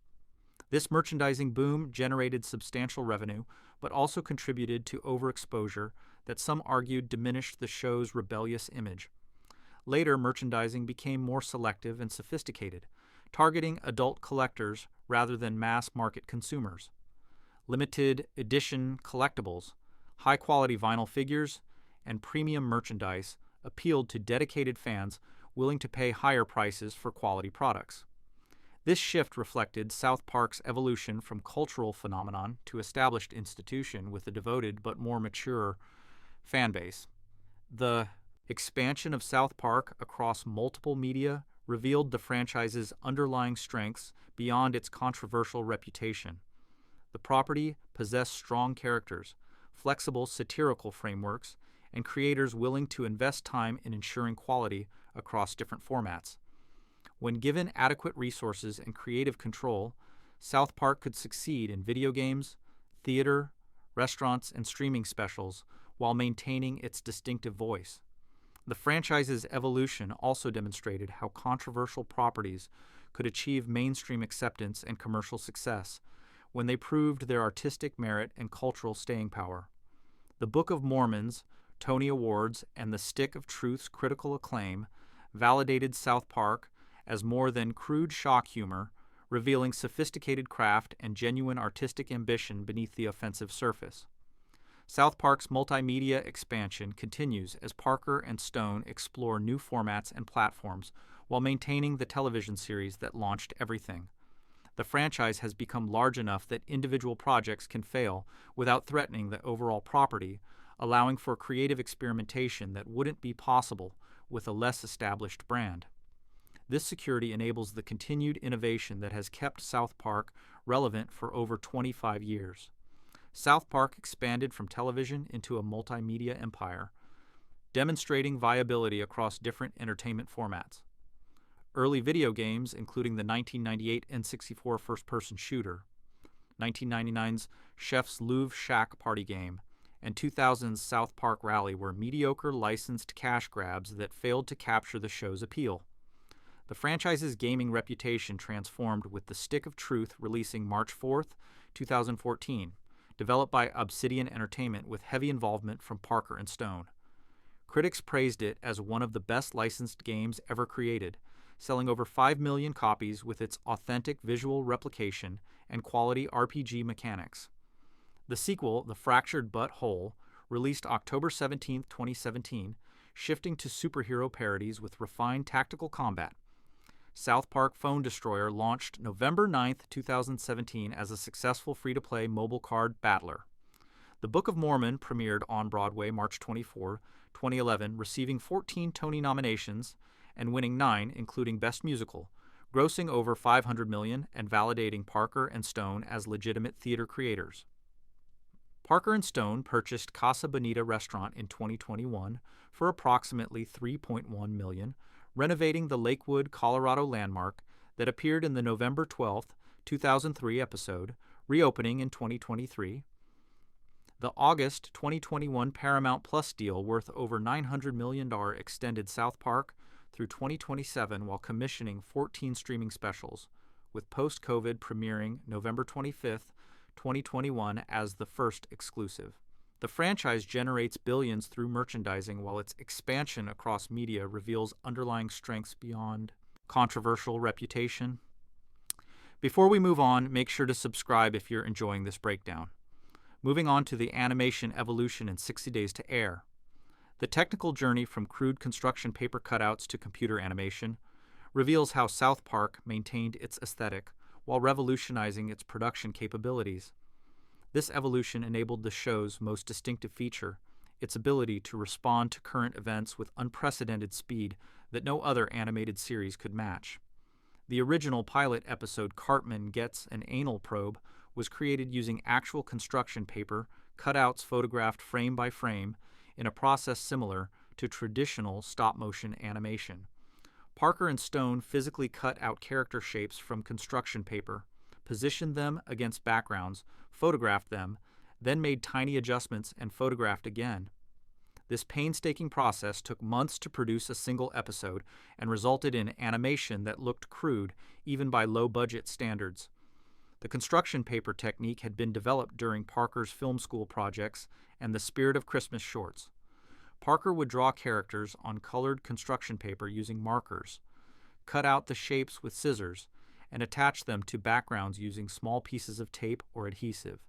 This merchandising boom generated substantial revenue, but also contributed to overexposure that some argued diminished the show's rebellious image. Later, merchandising became more selective and sophisticated, targeting adult collectors rather than mass-market consumers. Limited edition collectibles, high-quality vinyl figures, and premium merchandise appealed to dedicated fans willing to pay higher prices for quality products. This shift reflected South Park's evolution from cultural phenomenon to established institution with a devoted but more mature fan base. The expansion of South Park across multiple media revealed the franchise's underlying strengths beyond its controversial reputation. The property possessed strong characters, flexible satirical frameworks, and creators willing to invest time in ensuring quality across different formats. When given adequate resources and creative control, South Park could succeed in video games, theater, restaurants, and streaming specials while maintaining its distinctive voice. The franchise's evolution also demonstrated how controversial properties could achieve mainstream acceptance and commercial success when they proved their artistic merit and cultural staying power. The Book of Mormon's Tony Awards and the Stick of Truth's critical acclaim validated South Park as more than crude shock humor, revealing sophisticated craft and genuine artistic ambition beneath the offensive surface. South Park's multimedia expansion continues as Parker and Stone explore new formats and platforms while maintaining the television series that launched everything. The franchise has become large enough that individual projects can fail without threatening the overall property, allowing for creative experimentation that wouldn't be possible with a less established brand. This security enables the continued innovation that has kept South Park relevant for over 25 years. South Park expanded from television into a multimedia empire, demonstrating viability across different entertainment formats. Early video games, including the 1998 N64 first-person shooter, 1999's Chef's Louvre Shack party game, and 2000's South Park Rally, were mediocre licensed cash grabs that failed to capture the show's appeal. The franchise's gaming reputation transformed with The Stick of Truth releasing March 4, 2014, developed by Obsidian Entertainment with heavy involvement from Parker and Stone. Critics praised it as one of the best licensed games ever created, selling over 5 million copies with its authentic visual replication and quality RPG mechanics. The sequel, The Fractured But Whole, released October 17, 2017, shifting to superhero parodies with refined tactical combat. South Park Phone Destroyer launched November 9, 2017 as a successful free-to-play mobile card battler. The Book of Mormon premiered on Broadway March 24, 2011, receiving 14 Tony nominations and winning 9, including Best Musical, grossing over $500 million and validating Parker and Stone as legitimate theater creators. Parker and Stone purchased Casa Bonita restaurant in 2021 for approximately $3.1 million, renovating the Lakewood, Colorado landmark that appeared in the November 12, 2003 episode, reopening in 2023. The August 2021 Paramount Plus deal worth over $900 million extended South Park through 2027 while commissioning 14 streaming specials, with post-COVID premiering November 25, 2021 as the first exclusive. The franchise generates billions through merchandising while its expansion across media reveals underlying strengths beyond controversial reputation. Before we move on, make sure to subscribe if you're enjoying this breakdown. Moving on to the animation evolution in 60 Days to Air. The technical journey from crude construction paper cutouts to computer animation reveals how South Park maintained its aesthetic while revolutionizing its production capabilities. This evolution enabled the show's most distinctive feature, its ability to respond to current events with unprecedented speed that no other animated series could match. The original pilot episode Cartman Gets an Anal Probe was created using actual construction paper, cutouts photographed frame by frame, in a process similar to traditional stop-motion animation. Parker and Stone physically cut out character shapes from construction paper, positioned them against backgrounds, photographed them, then made tiny adjustments and photographed again. This painstaking process took months to produce a single episode and resulted in animation that looked crude even by low-budget standards. The construction paper technique had been developed during Parker's film school projects and the Spirit of Christmas shorts. Parker would draw characters on colored construction paper using markers, cut out the shapes with scissors, and attach them to backgrounds using small pieces of tape or adhesive.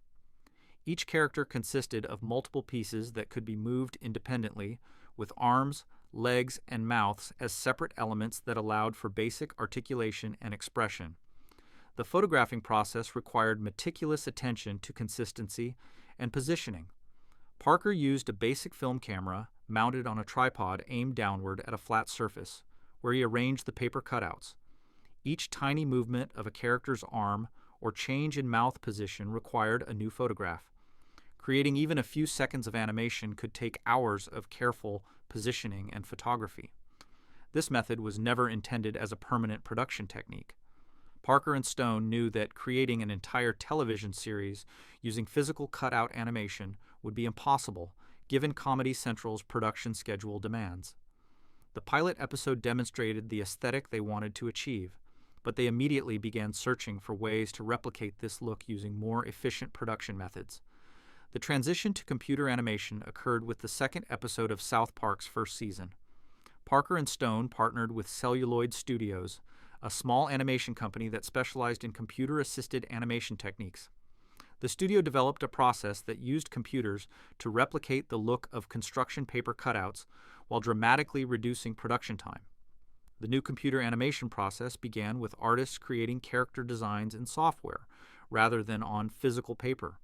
Each character consisted of multiple pieces that could be moved independently, with arms, legs, and mouths as separate elements that allowed for basic articulation and expression. The photographing process required meticulous attention to consistency and positioning. Parker used a basic film camera mounted on a tripod aimed downward at a flat surface, where he arranged the paper cutouts. Each tiny movement of a character's arm or change in mouth position required a new photograph. Creating even a few seconds of animation could take hours of careful positioning and photography. This method was never intended as a permanent production technique. Parker and Stone knew that creating an entire television series using physical cutout animation would be impossible, given Comedy Central's production schedule demands. The pilot episode demonstrated the aesthetic they wanted to achieve, but they immediately began searching for ways to replicate this look using more efficient production methods. The transition to computer animation occurred with the second episode of South Park's first season. Parker and Stone partnered with Celluloid Studios, a small animation company that specialized in computer-assisted animation techniques. The studio developed a process that used computers to replicate the look of construction paper cutouts while dramatically reducing production time. The new computer animation process began with artists creating character designs in software rather than on physical paper.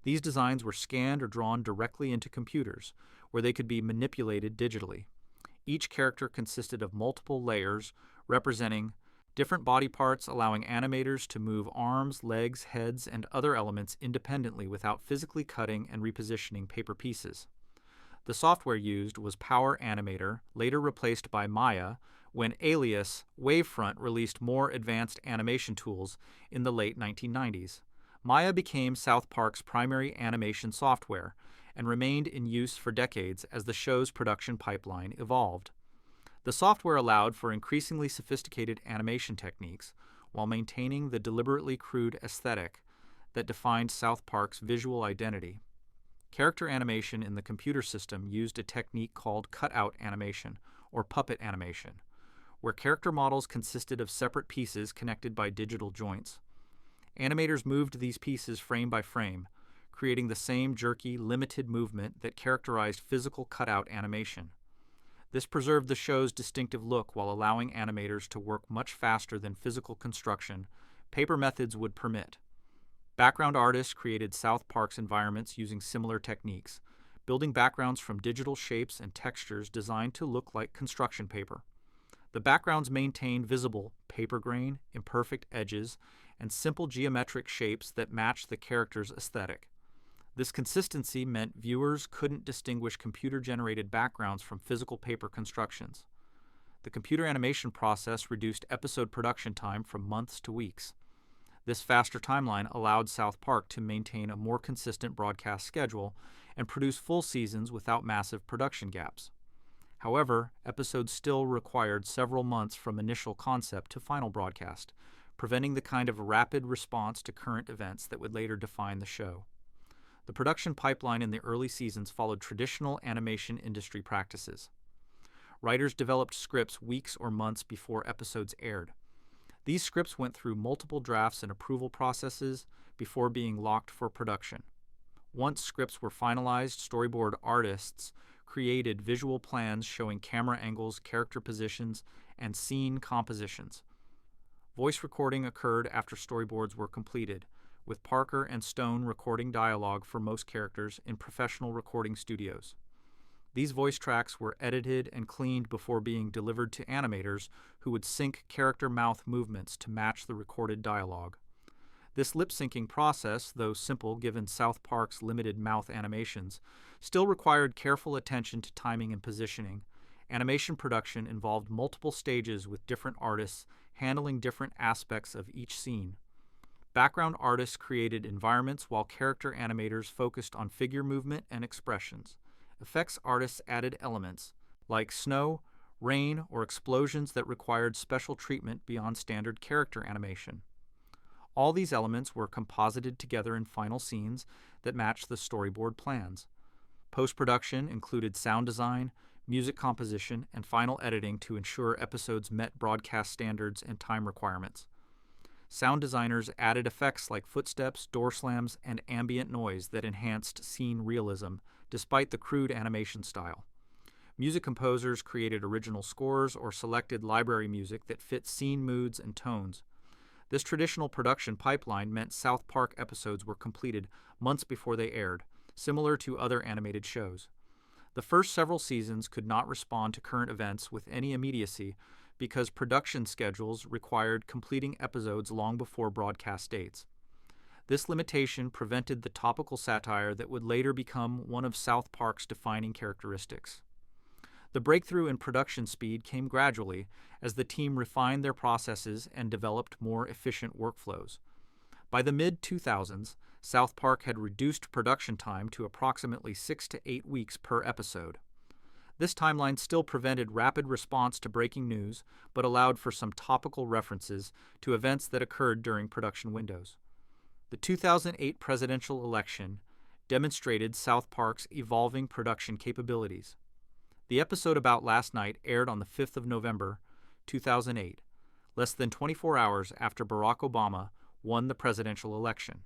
These designs were scanned or drawn directly into computers, where they could be manipulated digitally. Each character consisted of multiple layers representing different body parts, allowing animators to move arms, legs, heads, and other elements independently without physically cutting and repositioning paper pieces. The software used was Power Animator, later replaced by Maya, when Alias Wavefront released more advanced animation tools in the late 1990s. Maya became South Park's primary animation software and remained in use for decades as the show's production pipeline evolved. The software allowed for increasingly sophisticated animation techniques while maintaining the deliberately crude aesthetic that defined South Park's visual identity. Character animation in the computer system used a technique called cutout animation, or puppet animation, where character models consisted of separate pieces connected by digital joints. Animators moved these pieces frame by frame, creating the same jerky, limited movement that characterized physical cutout animation. This preserved the show's distinctive look while allowing animators to work much faster than physical construction paper methods would permit. Background artists created South Park's environments using similar techniques, building backgrounds from digital shapes and textures designed to look like construction paper. The backgrounds maintained visible paper grain, imperfect edges, and simple geometric shapes that matched the character's aesthetic. This consistency meant viewers couldn't distinguish computer-generated backgrounds from physical paper constructions. The computer animation process reduced episode production time from months to weeks. This faster timeline allowed South Park to maintain a more consistent broadcast schedule and produce full seasons without massive production gaps. However, episodes still required several months from initial concept to final broadcast, preventing the kind of rapid response to current events that would later define the show. The production pipeline in the early seasons followed traditional animation industry practices. Writers developed scripts weeks or months before episodes aired. These scripts went through multiple drafts and approval processes before being locked for production. Once scripts were finalized, storyboard artists created visual plans showing camera angles, character positions, and scene compositions. Voice recording occurred after storyboards were completed, with Parker and Stone recording dialogue for most characters in professional recording studios. These voice tracks were edited and cleaned before being delivered to animators who would sync character mouth movements to match the recorded dialogue. This lip-syncing process, though simple given South Park's limited mouth animations, still required careful attention to timing and positioning. Animation production involved multiple stages with different artists handling different aspects of each scene. Background artists created environments while character animators focused on figure movement and expressions. Effects artists added elements, like snow, rain, or explosions that required special treatment beyond standard character animation. All these elements were composited together in final scenes that matched the storyboard plans. Post-production included sound design, music composition, and final editing to ensure episodes met broadcast standards and time requirements. Sound designers added effects like footsteps, door slams, and ambient noise that enhanced scene realism, despite the crude animation style. Music composers created original scores or selected library music that fit scene moods and tones. This traditional production pipeline meant South Park episodes were completed months before they aired, similar to other animated shows. The first several seasons could not respond to current events with any immediacy because production schedules required completing episodes long before broadcast dates. This limitation prevented the topical satire that would later become one of South Park's defining characteristics. The breakthrough in production speed came gradually as the team refined their processes and developed more efficient workflows. By the mid-2000s, South Park had reduced production time to approximately 6 to 8 weeks per episode. This timeline still prevented rapid response to breaking news, but allowed for some topical references to events that occurred during production windows. The 2008 presidential election demonstrated South Park's evolving production capabilities. The episode about last night aired on the 5th of November, 2008, less than 24 hours after Barack Obama won the presidential election.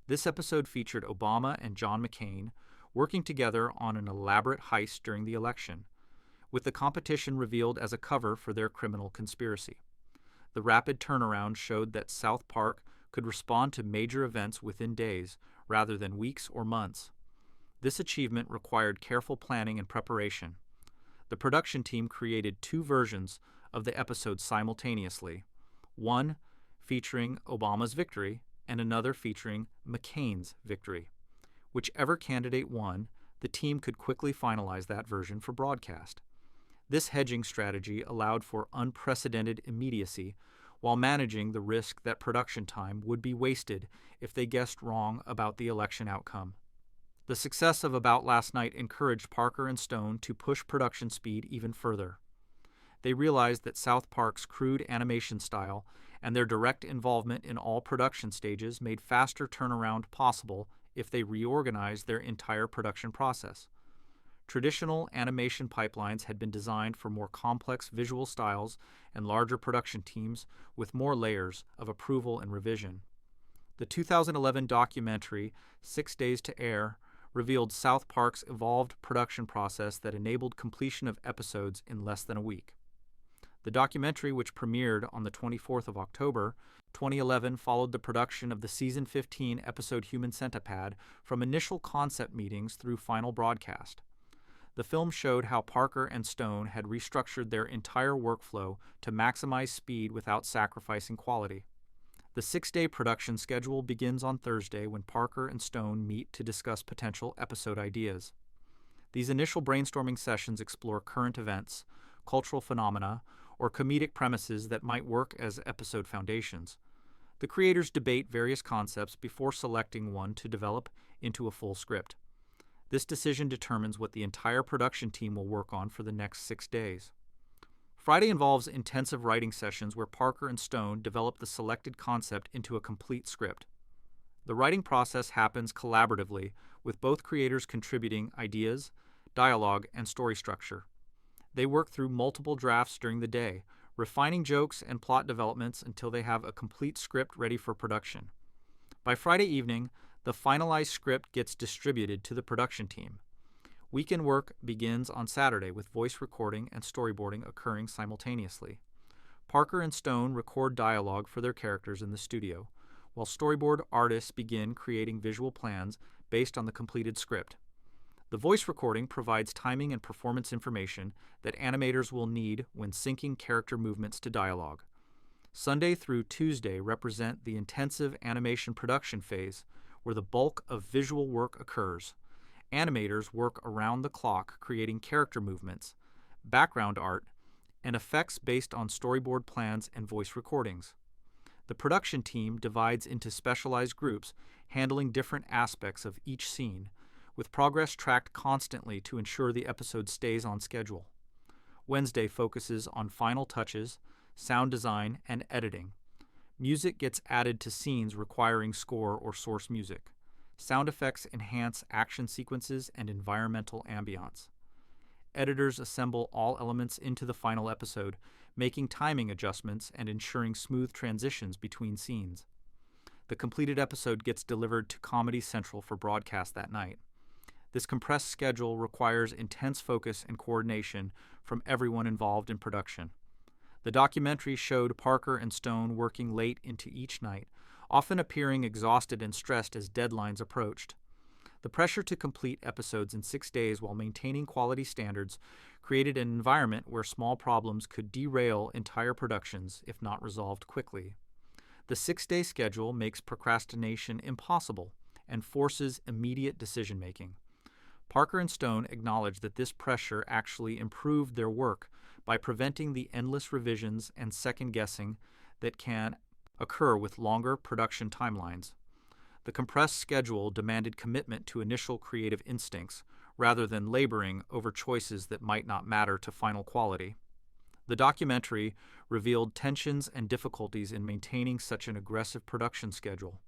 This episode featured Obama and John McCain working together on an elaborate heist during the election, with the competition revealed as a cover for their criminal conspiracy. The rapid turnaround showed that South Park could respond to major events within days rather than weeks or months. This achievement required careful planning and preparation. The production team created 2 versions of the episode simultaneously, one featuring Obama's victory and another featuring McCain's victory. Whichever candidate won, the team could quickly finalize that version for broadcast. This hedging strategy allowed for unprecedented immediacy while managing the risk that production time would be wasted if they guessed wrong about the election outcome. The success of About Last Night encouraged Parker and Stone to push production speed even further. They realized that South Park's crude animation style and their direct involvement in all production stages made faster turnaround possible if they reorganized their entire production process. Traditional animation pipelines had been designed for more complex visual styles and larger production teams with more layers of approval and revision. The 2011 documentary, 6 Days to Air, revealed South Park's evolved production process that enabled completion of episodes in less than a week. The documentary, which premiered on the 24th of October, 2011, followed the production of the Season 15 episode Human Centipede from initial concept meetings through final broadcast. The film showed how Parker and Stone had restructured their entire workflow to maximize speed without sacrificing quality. The 6-day production schedule begins on Thursday when Parker and Stone meet to discuss potential episode ideas. These initial brainstorming sessions explore current events, cultural phenomena, or comedic premises that might work as episode foundations. The creators debate various concepts before selecting one to develop into a full script. This decision determines what the entire production team will work on for the next 6 days. Friday involves intensive writing sessions where Parker and Stone develop the selected concept into a complete script. The writing process happens collaboratively, with both creators contributing ideas, dialogue, and story structure. They work through multiple drafts during the day, refining jokes and plot developments until they have a complete script ready for production. By Friday evening, the finalized script gets distributed to the production team. Weekend work begins on Saturday with voice recording and storyboarding occurring simultaneously. Parker and Stone record dialogue for their characters in the studio, while storyboard artists begin creating visual plans based on the completed script. The voice recording provides timing and performance information that animators will need when syncing character movements to dialogue. Sunday through Tuesday represent the intensive animation production phase, where the bulk of visual work occurs. Animators work around the clock creating character movements, background art, and effects based on storyboard plans and voice recordings. The production team divides into specialized groups handling different aspects of each scene, with progress tracked constantly to ensure the episode stays on schedule. Wednesday focuses on final touches, sound design, and editing. Music gets added to scenes requiring score or source music. Sound effects enhance action sequences and environmental ambiance. Editors assemble all elements into the final episode, making timing adjustments and ensuring smooth transitions between scenes. The completed episode gets delivered to Comedy Central for broadcast that night. This compressed schedule requires intense focus and coordination from everyone involved in production. The documentary showed Parker and Stone working late into each night, often appearing exhausted and stressed as deadlines approached. The pressure to complete episodes in 6 days while maintaining quality standards created an environment where small problems could derail entire productions if not resolved quickly. The 6-day schedule makes procrastination impossible and forces immediate decision-making. Parker and Stone acknowledged that this pressure actually improved their work by preventing the endless revisions and second-guessing that can occur with longer production timelines. The compressed schedule demanded commitment to initial creative instincts rather than laboring over choices that might not matter to final quality. The documentary revealed tensions and difficulties in maintaining such an aggressive production schedule.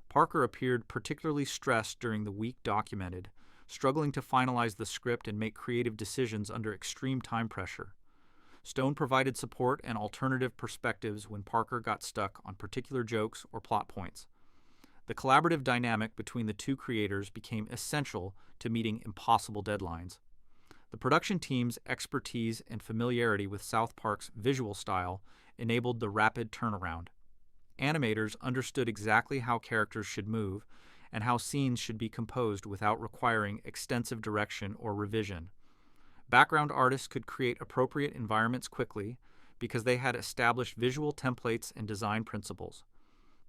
Parker appeared particularly stressed during the week documented, struggling to finalize the script and make creative decisions under extreme time pressure. Stone provided support and alternative perspectives when Parker got stuck on particular jokes or plot points. The collaborative dynamic between the two creators became essential to meeting impossible deadlines. The production team's expertise and familiarity with South Park's visual style enabled the rapid turnaround. Animators understood exactly how characters should move and how scenes should be composed without requiring extensive direction or revision. Background artists could create appropriate environments quickly because they had established visual templates and design principles.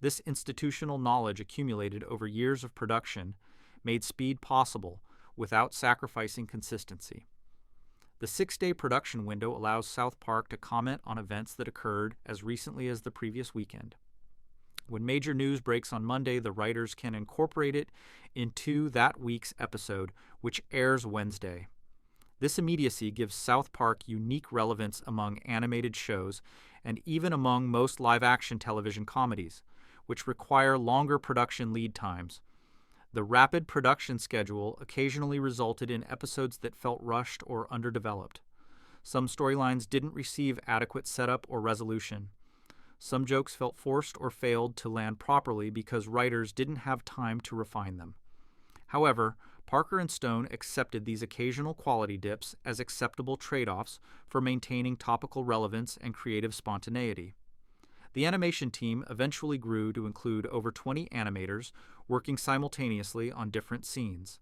This institutional knowledge accumulated over years of production made speed possible without sacrificing consistency. The 6-day production window allows South Park to comment on events that occurred as recently as the previous weekend. When major news breaks on Monday, the writers can incorporate it into that week's episode, which airs Wednesday. This immediacy gives South Park unique relevance among animated shows and even among most live-action television comedies, which require longer production lead times. The rapid production schedule occasionally resulted in episodes that felt rushed or underdeveloped. Some storylines didn't receive adequate setup or resolution. Some jokes felt forced or failed to land properly because writers didn't have time to refine them. However, Parker and Stone accepted these occasional quality dips as acceptable trade-offs for maintaining topical relevance and creative spontaneity. The animation team eventually grew to include over 20 animators working simultaneously on different scenes.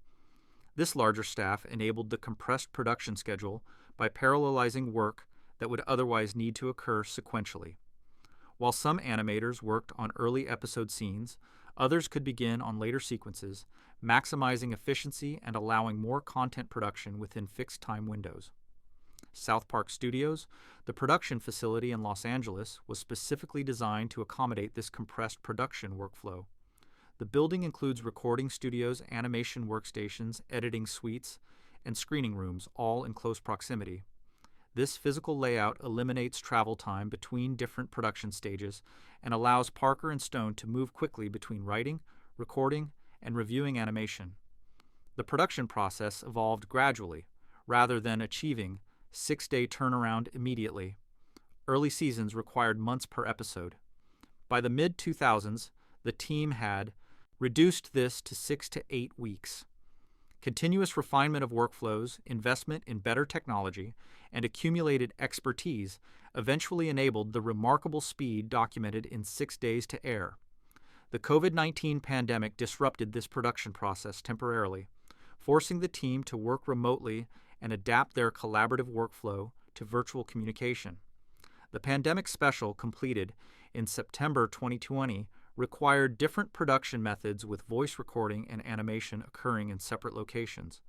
This larger staff enabled the compressed production schedule by parallelizing work that would otherwise need to occur sequentially. While some animators worked on early episode scenes, others could begin on later sequences, maximizing efficiency and allowing more content production within fixed time windows. South Park Studios, the production facility in Los Angeles, was specifically designed to accommodate this compressed production workflow. The building includes recording studios, animation workstations, editing suites, and screening rooms, all in close proximity. This physical layout eliminates travel time between different production stages and allows Parker and Stone to move quickly between writing, recording, and reviewing animation. The production process evolved gradually, rather than achieving 6-day turnaround immediately. Early seasons required months per episode. By the mid-2000s, the team had reduced this to 6 to 8 weeks. Continuous refinement of workflows, investment in better technology, and accumulated expertise eventually enabled the remarkable speed documented in 6 days to air. The COVID-19 pandemic disrupted this production process temporarily, forcing the team to work remotely and adapt their collaborative workflow to virtual communication. The pandemic special, completed in September 2020, required different production methods with voice recording and animation occurring in separate locations.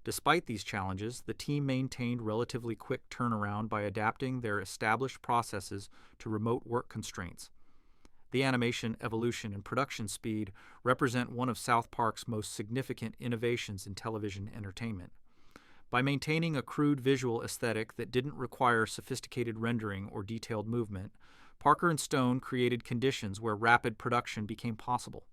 Despite these challenges, the team maintained relatively quick turnaround by adapting their established processes to remote work constraints. The animation evolution and production speed represent one of South Park's most significant innovations in television entertainment. By maintaining a crude visual aesthetic that didn't require sophisticated rendering or detailed movement, Parker and Stone created conditions where rapid production became possible.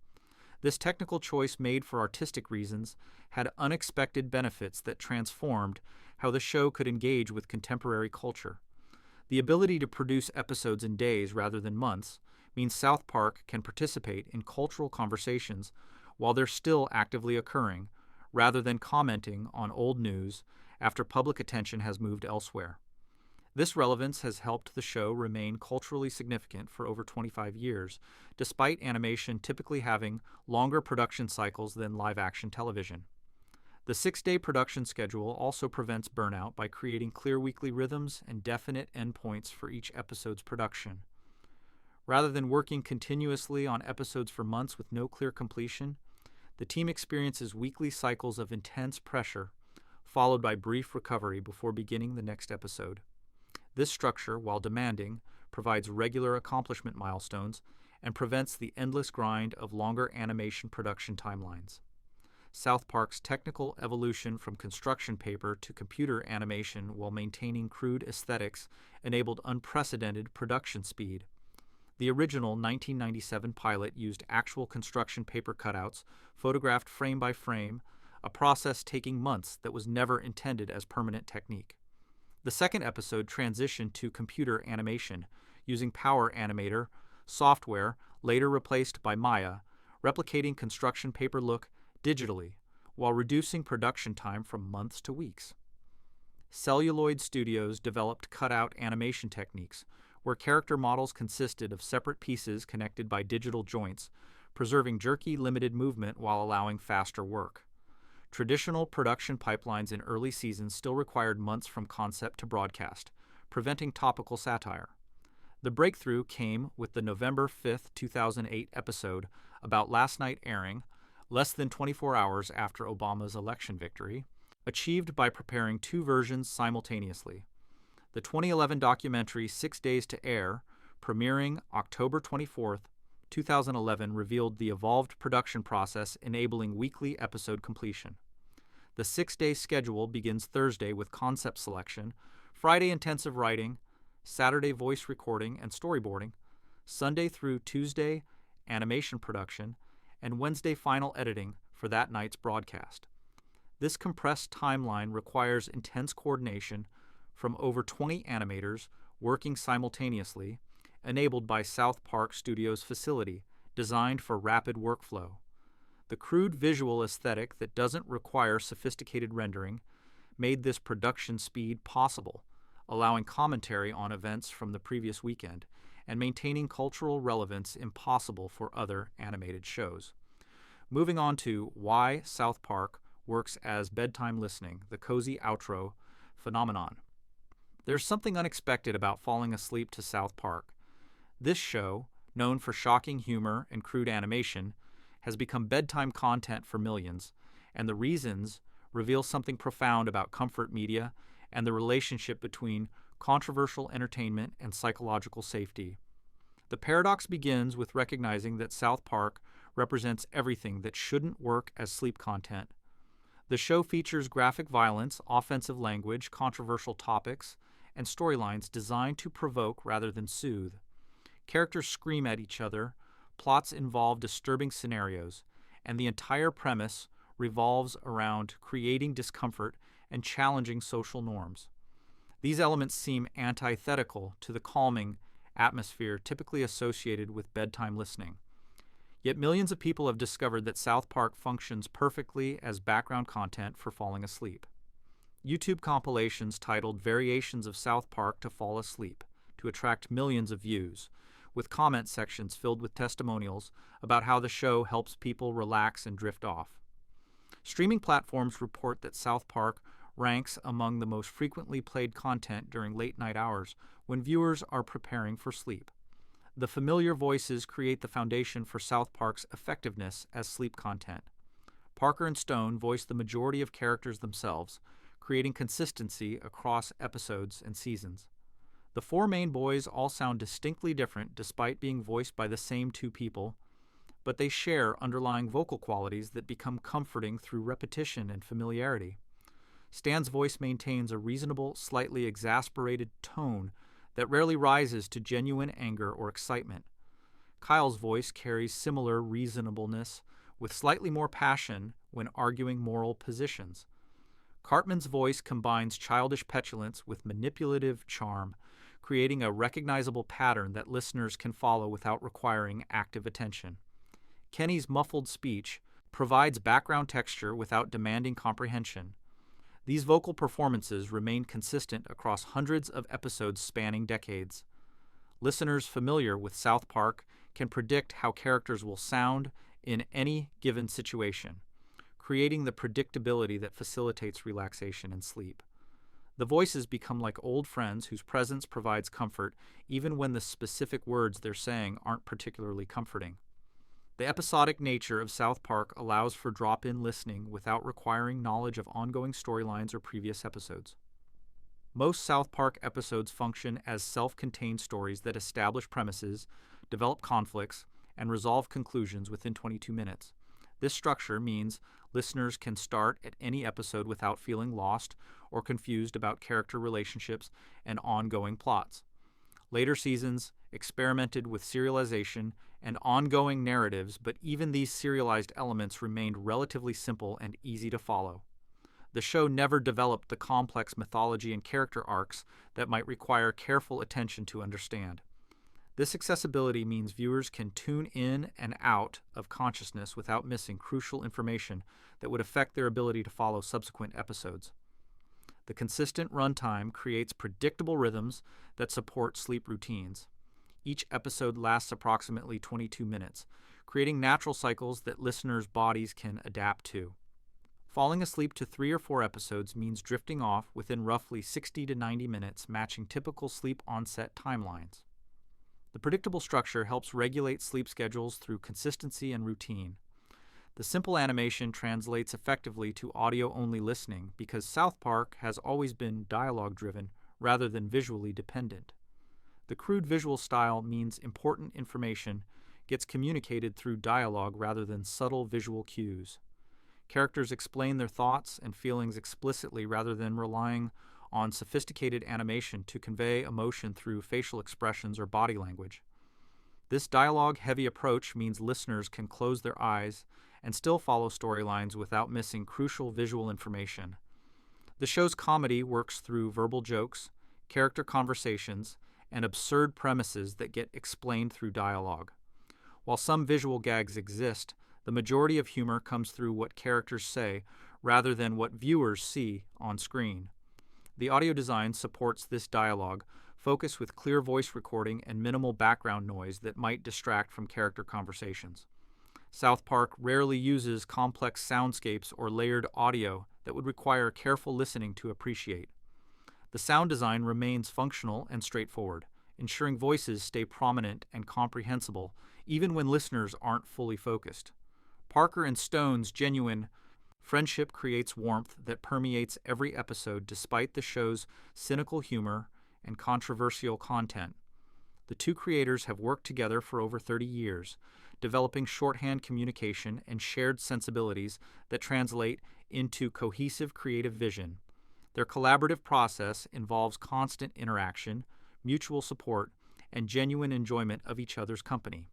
This technical choice, made for artistic reasons, had unexpected benefits that transformed how the show could engage with contemporary culture. The ability to produce episodes in days rather than months means South Park can participate in cultural conversations while they're still actively occurring, rather than commenting on old news after public attention has moved elsewhere. This relevance has helped the show remain culturally significant for over 25 years, despite animation typically having longer production cycles than live-action television. The 6-day production schedule also prevents burnout by creating clear weekly rhythms and definite endpoints for each episode's production. Rather than working continuously on episodes for months with no clear completion, the team experiences weekly cycles of intense pressure, followed by brief recovery before beginning the next episode. This structure, while demanding, provides regular accomplishment milestones and prevents the endless grind of longer animation production timelines. South Park's technical evolution from construction paper to computer animation while maintaining crude aesthetics enabled unprecedented production speed. The original 1997 pilot used actual construction paper cutouts, photographed frame by frame, a process taking months that was never intended as permanent technique. The second episode transitioned to computer animation, using Power Animator software later replaced by Maya, replicating construction paper look digitally, while reducing production time from months to weeks. Celluloid Studios developed cutout animation techniques, where character models consisted of separate pieces connected by digital joints, preserving jerky, limited movement while allowing faster work. Traditional production pipelines in early seasons still required months from concept to broadcast, preventing topical satire. The breakthrough came with the November 5, 2008 episode about last night airing, less than 24 hours after Obama's election victory, achieved by preparing two versions simultaneously. The 2011 documentary 6 Days to Air, premiering October 24, 2011, revealed the evolved production process enabling weekly episode completion. The 6-day schedule begins Thursday with concept selection, Friday intensive writing, Saturday voice recording and storyboarding, Sunday through Tuesday animation production, and Wednesday final editing for that night's broadcast. This compressed timeline requires intense coordination from over 20 animators working simultaneously, enabled by South Park Studios' facility, designed for rapid workflow. The crude visual aesthetic that doesn't require sophisticated rendering made this production speed possible, allowing commentary on events from the previous weekend and maintaining cultural relevance impossible for other animated shows. Moving on to why South Park works as bedtime listening, the cozy outro phenomenon. There's something unexpected about falling asleep to South Park. This show, known for shocking humor and crude animation, has become bedtime content for millions, and the reasons reveal something profound about comfort media and the relationship between controversial entertainment and psychological safety. The paradox begins with recognizing that South Park represents everything that shouldn't work as sleep content. The show features graphic violence, offensive language, controversial topics, and storylines designed to provoke rather than soothe. Characters scream at each other, plots involve disturbing scenarios, and the entire premise revolves around creating discomfort and challenging social norms. These elements seem antithetical to the calming atmosphere typically associated with bedtime listening. Yet millions of people have discovered that South Park functions perfectly as background content for falling asleep. YouTube compilations titled Variations of South Park to Fall Asleep to attract millions of views, with comment sections filled with testimonials about how the show helps people relax and drift off. Streaming platforms report that South Park ranks among the most frequently played content during late night hours when viewers are preparing for sleep. The familiar voices create the foundation for South Park's effectiveness as sleep content. Parker and Stone voice the majority of characters themselves, creating consistency across episodes and seasons. The four main boys all sound distinctly different despite being voiced by the same two people, but they share underlying vocal qualities that become comforting through repetition and familiarity. Stan's voice maintains a reasonable, slightly exasperated tone that rarely rises to genuine anger or excitement. Kyle's voice carries similar reasonableness, with slightly more passion when arguing moral positions. Cartman's voice combines childish petulance with manipulative charm, creating a recognizable pattern that listeners can follow without requiring active attention. Kenny's muffled speech provides background texture without demanding comprehension. These vocal performances remain consistent across hundreds of episodes spanning decades. Listeners familiar with South Park can predict how characters will sound in any given situation, creating the predictability that facilitates relaxation and sleep. The voices become like old friends whose presence provides comfort even when the specific words they're saying aren't particularly comforting. The episodic nature of South Park allows for drop-in listening without requiring knowledge of ongoing storylines or previous episodes. Most South Park episodes function as self-contained stories that establish premises, develop conflicts, and resolve conclusions within 22 minutes. This structure means listeners can start at any episode without feeling lost or confused about character relationships and ongoing plots. Later seasons experimented with serialization and ongoing narratives, but even these serialized elements remained relatively simple and easy to follow. The show never developed the complex mythology and character arcs that might require careful attention to understand. This accessibility means viewers can tune in and out of consciousness without missing crucial information that would affect their ability to follow subsequent episodes. The consistent runtime creates predictable rhythms that support sleep routines. Each episode lasts approximately 22 minutes, creating natural cycles that listeners' bodies can adapt to. Falling asleep to 3 or 4 episodes means drifting off within roughly 60 to 90 minutes, matching typical sleep onset timelines. The predictable structure helps regulate sleep schedules through consistency and routine. The simple animation translates effectively to audio-only listening because South Park has always been dialogue-driven rather than visually dependent. The crude visual style means important information gets communicated through dialogue rather than subtle visual cues. Characters explain their thoughts and feelings explicitly rather than relying on sophisticated animation to convey emotion through facial expressions or body language. This dialogue-heavy approach means listeners can close their eyes and still follow storylines without missing crucial visual information. The show's comedy works through verbal jokes, character conversations, and absurd premises that get explained through dialogue. While some visual gags exist, the majority of humor comes through what characters say rather than what viewers see on screen. The audio design supports this dialogue, focused with clear voice recording and minimal background noise that might distract from character conversations. South Park rarely uses complex soundscapes or layered audio that would require careful listening to appreciate. The sound design remains functional and straightforward, ensuring voices stay prominent and comprehensible even when listeners aren't fully focused. Parker and Stone's genuine friendship creates warmth that permeates every episode despite the show's cynical humor and controversial content. The two creators have worked together for over 30 years, developing shorthand communication and shared sensibilities that translate into cohesive creative vision. Their collaborative process involves constant interaction, mutual support, and genuine enjoyment of each other's company.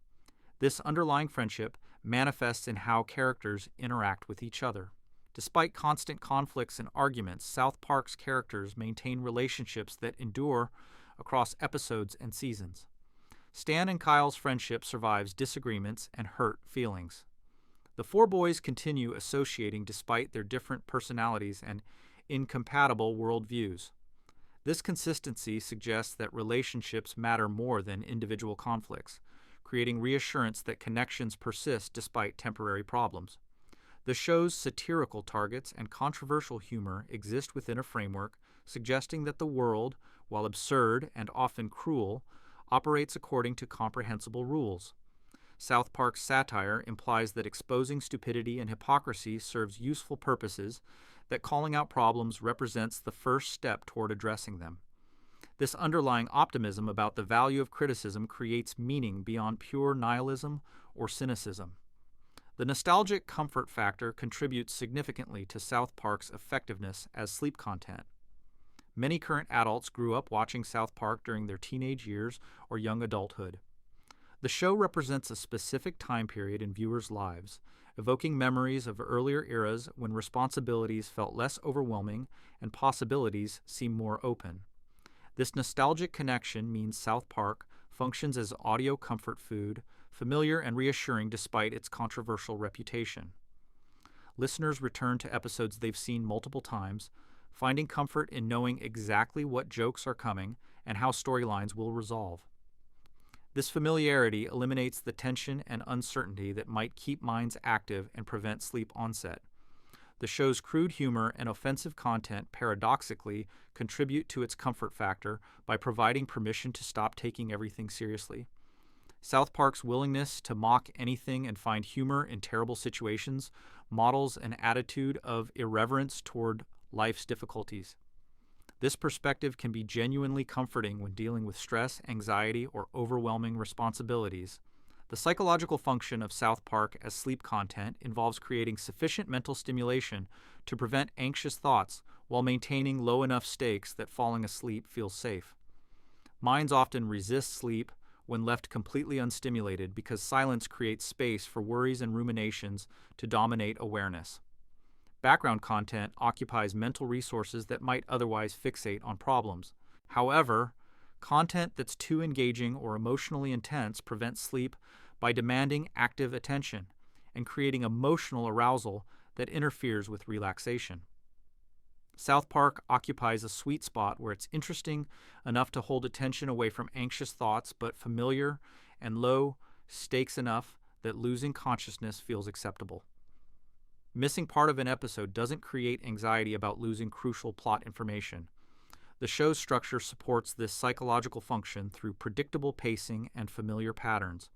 This underlying friendship manifests in how characters interact with each other. Despite constant conflicts and arguments, South Park's characters maintain relationships that endure across episodes and seasons. Stan and Kyle's friendship survives disagreements and hurt feelings. The four boys continue associating despite their different personalities and incompatible worldviews. This consistency suggests that relationships matter more than individual conflicts, creating reassurance that connections persist despite temporary problems. The show's satirical targets and controversial humor exist within a framework, suggesting that the world, while absurd and often cruel, operates according to comprehensible rules. South Park's satire implies that exposing stupidity and hypocrisy serves useful purposes, that calling out problems represents the first step toward addressing them. This underlying optimism about the value of criticism creates meaning beyond pure nihilism or cynicism. The nostalgic comfort factor contributes significantly to South Park's effectiveness as sleep content. Many current adults grew up watching South Park during their teenage years or young adulthood. The show represents a specific time period in viewers' lives, evoking memories of earlier eras when responsibilities felt less overwhelming and possibilities seemed more open. This nostalgic connection means South Park functions as audio comfort food, familiar and reassuring despite its controversial reputation. Listeners return to episodes they've seen multiple times, finding comfort in knowing exactly what jokes are coming and how storylines will resolve. This familiarity eliminates the tension and uncertainty that might keep minds active and prevent sleep onset. The show's crude humor and offensive content paradoxically contribute to its comfort factor by providing permission to stop taking everything seriously. South Park's willingness to mock anything and find humor in terrible situations models an attitude of irreverence toward life's difficulties. This perspective can be genuinely comforting when dealing with stress, anxiety, or overwhelming responsibilities. The psychological function of South Park as sleep content involves creating sufficient mental stimulation to prevent anxious thoughts while maintaining low enough stakes that falling asleep feels safe. Minds often resist sleep when left completely unstimulated because silence creates space for worries and ruminations to dominate awareness. Background content occupies mental resources that might otherwise fixate on problems. However, content that's too engaging or emotionally intense prevents sleep by demanding active attention and creating emotional arousal that interferes with relaxation. South Park occupies a sweet spot where it's interesting enough to hold attention away from anxious thoughts, but familiar and low stakes enough that losing consciousness feels acceptable. Missing part of an episode doesn't create anxiety about losing crucial plot information. The show's structure supports this psychological function through predictable pacing and familiar patterns.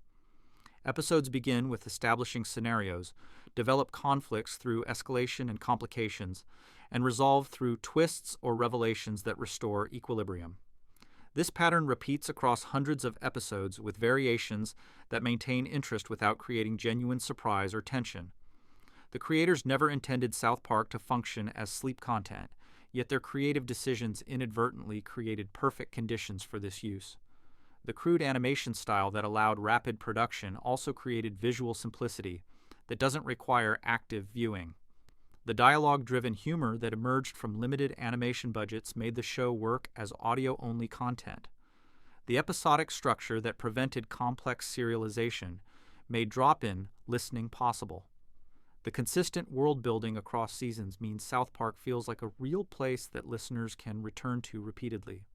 Episodes begin with establishing scenarios, develop conflicts through escalation and complications, and resolve through twists or revelations that restore equilibrium. This pattern repeats across hundreds of episodes with variations that maintain interest without creating genuine surprise or tension. The creators never intended South Park to function as sleep content, yet their creative decisions inadvertently created perfect conditions for this use. The crude animation style that allowed rapid production also created visual simplicity that doesn't require active viewing. The dialogue-driven humor that emerged from limited animation budgets made the show work as audio-only content. The episodic structure that prevented complex serialization made drop-in listening possible. The consistent world-building across seasons means South Park feels like a real place that listeners can return to repeatedly.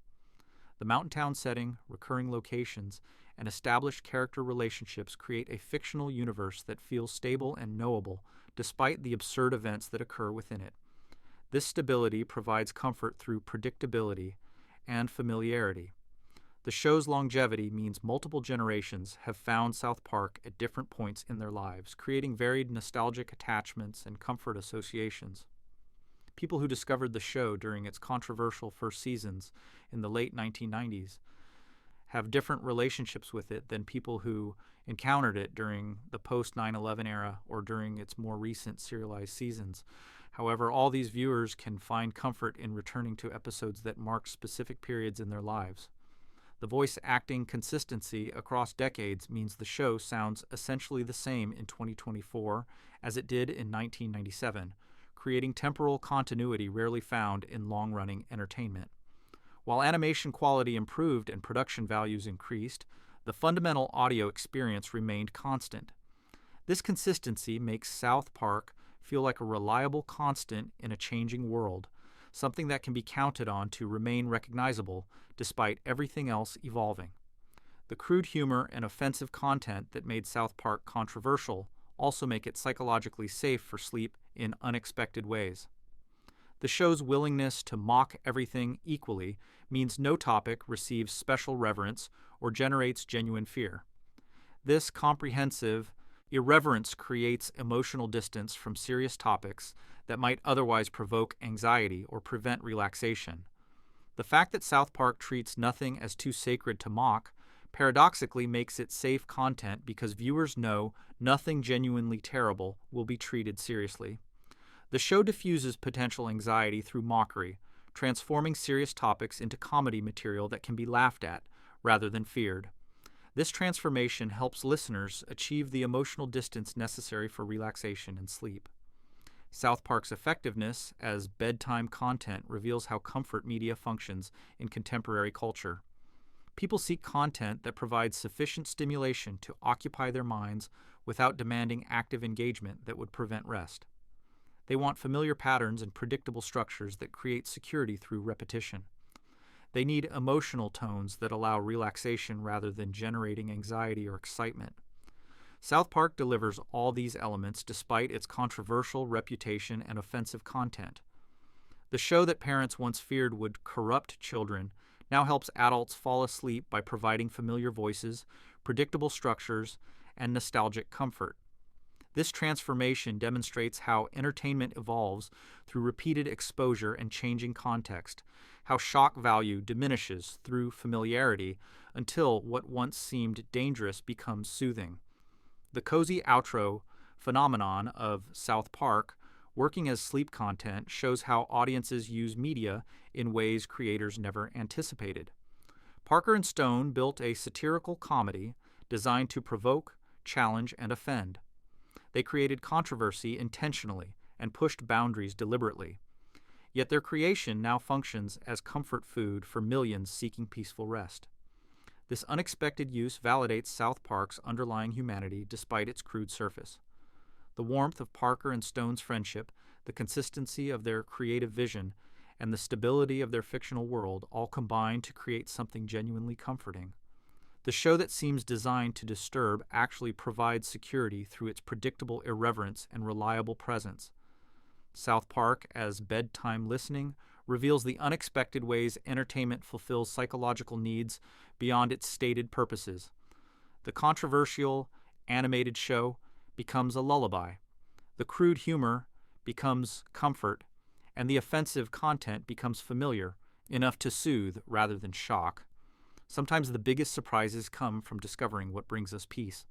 The mountain town setting, recurring locations, and established character relationships create a fictional universe that feels stable and knowable despite the absurd events that occur within it. This stability provides comfort through predictability and familiarity. The show's longevity means multiple generations have found South Park at different points in their lives, creating varied nostalgic attachments and comfort associations. People who discovered the show during its controversial first seasons in the late 1990s have different relationships with it than people who encountered it during the post-9/11 era or during its more recent serialized seasons. However, all these viewers can find comfort in returning to episodes that mark specific periods in their lives. The voice acting consistency across decades means the show sounds essentially the same in 2024 as it did in 1997, creating temporal continuity rarely found in long-running entertainment. While animation quality improved and production values increased, the fundamental audio experience remained constant. This consistency makes South Park feel like a reliable constant in a changing world, something that can be counted on to remain recognizable despite everything else evolving. The crude humor and offensive content that made South Park controversial also make it psychologically safe for sleep in unexpected ways. The show's willingness to mock everything equally means no topic receives special reverence or generates genuine fear. This comprehensive irreverence creates emotional distance from serious topics that might otherwise provoke anxiety or prevent relaxation. The fact that South Park treats nothing as too sacred to mock paradoxically makes it safe content because viewers know nothing genuinely terrible will be treated seriously. The show diffuses potential anxiety through mockery, transforming serious topics into comedy material that can be laughed at rather than feared. This transformation helps listeners achieve the emotional distance necessary for relaxation and sleep. South Park's effectiveness as bedtime content reveals how comfort media functions in contemporary culture. People seek content that provides sufficient stimulation to occupy their minds without demanding active engagement that would prevent rest. They want familiar patterns and predictable structures that create security through repetition. They need emotional tones that allow relaxation rather than generating anxiety or excitement. South Park delivers all these elements despite its controversial reputation and offensive content. The show that parents once feared would corrupt children now helps adults fall asleep by providing familiar voices, predictable structures, and nostalgic comfort. This transformation demonstrates how entertainment evolves through repeated exposure and changing context, how shock value diminishes through familiarity until what once seemed dangerous becomes soothing. The cozy outro phenomenon of South Park working as sleep content shows how audiences use media in ways creators never anticipated. Parker and Stone built a satirical comedy designed to provoke, challenge, and offend. They created controversy intentionally and pushed boundaries deliberately. Yet their creation now functions as comfort food for millions seeking peaceful rest. This unexpected use validates South Park's underlying humanity despite its crude surface. The warmth of Parker and Stone's friendship, the consistency of their creative vision, and the stability of their fictional world all combine to create something genuinely comforting. The show that seems designed to disturb actually provides security through its predictable irreverence and reliable presence. South Park, as bedtime listening, reveals the unexpected ways entertainment fulfills psychological needs beyond its stated purposes. The controversial, animated show becomes a lullaby. The crude humor becomes comfort, and the offensive content becomes familiar, enough to soothe rather than shock. Sometimes the biggest surprises come from discovering what brings us peace.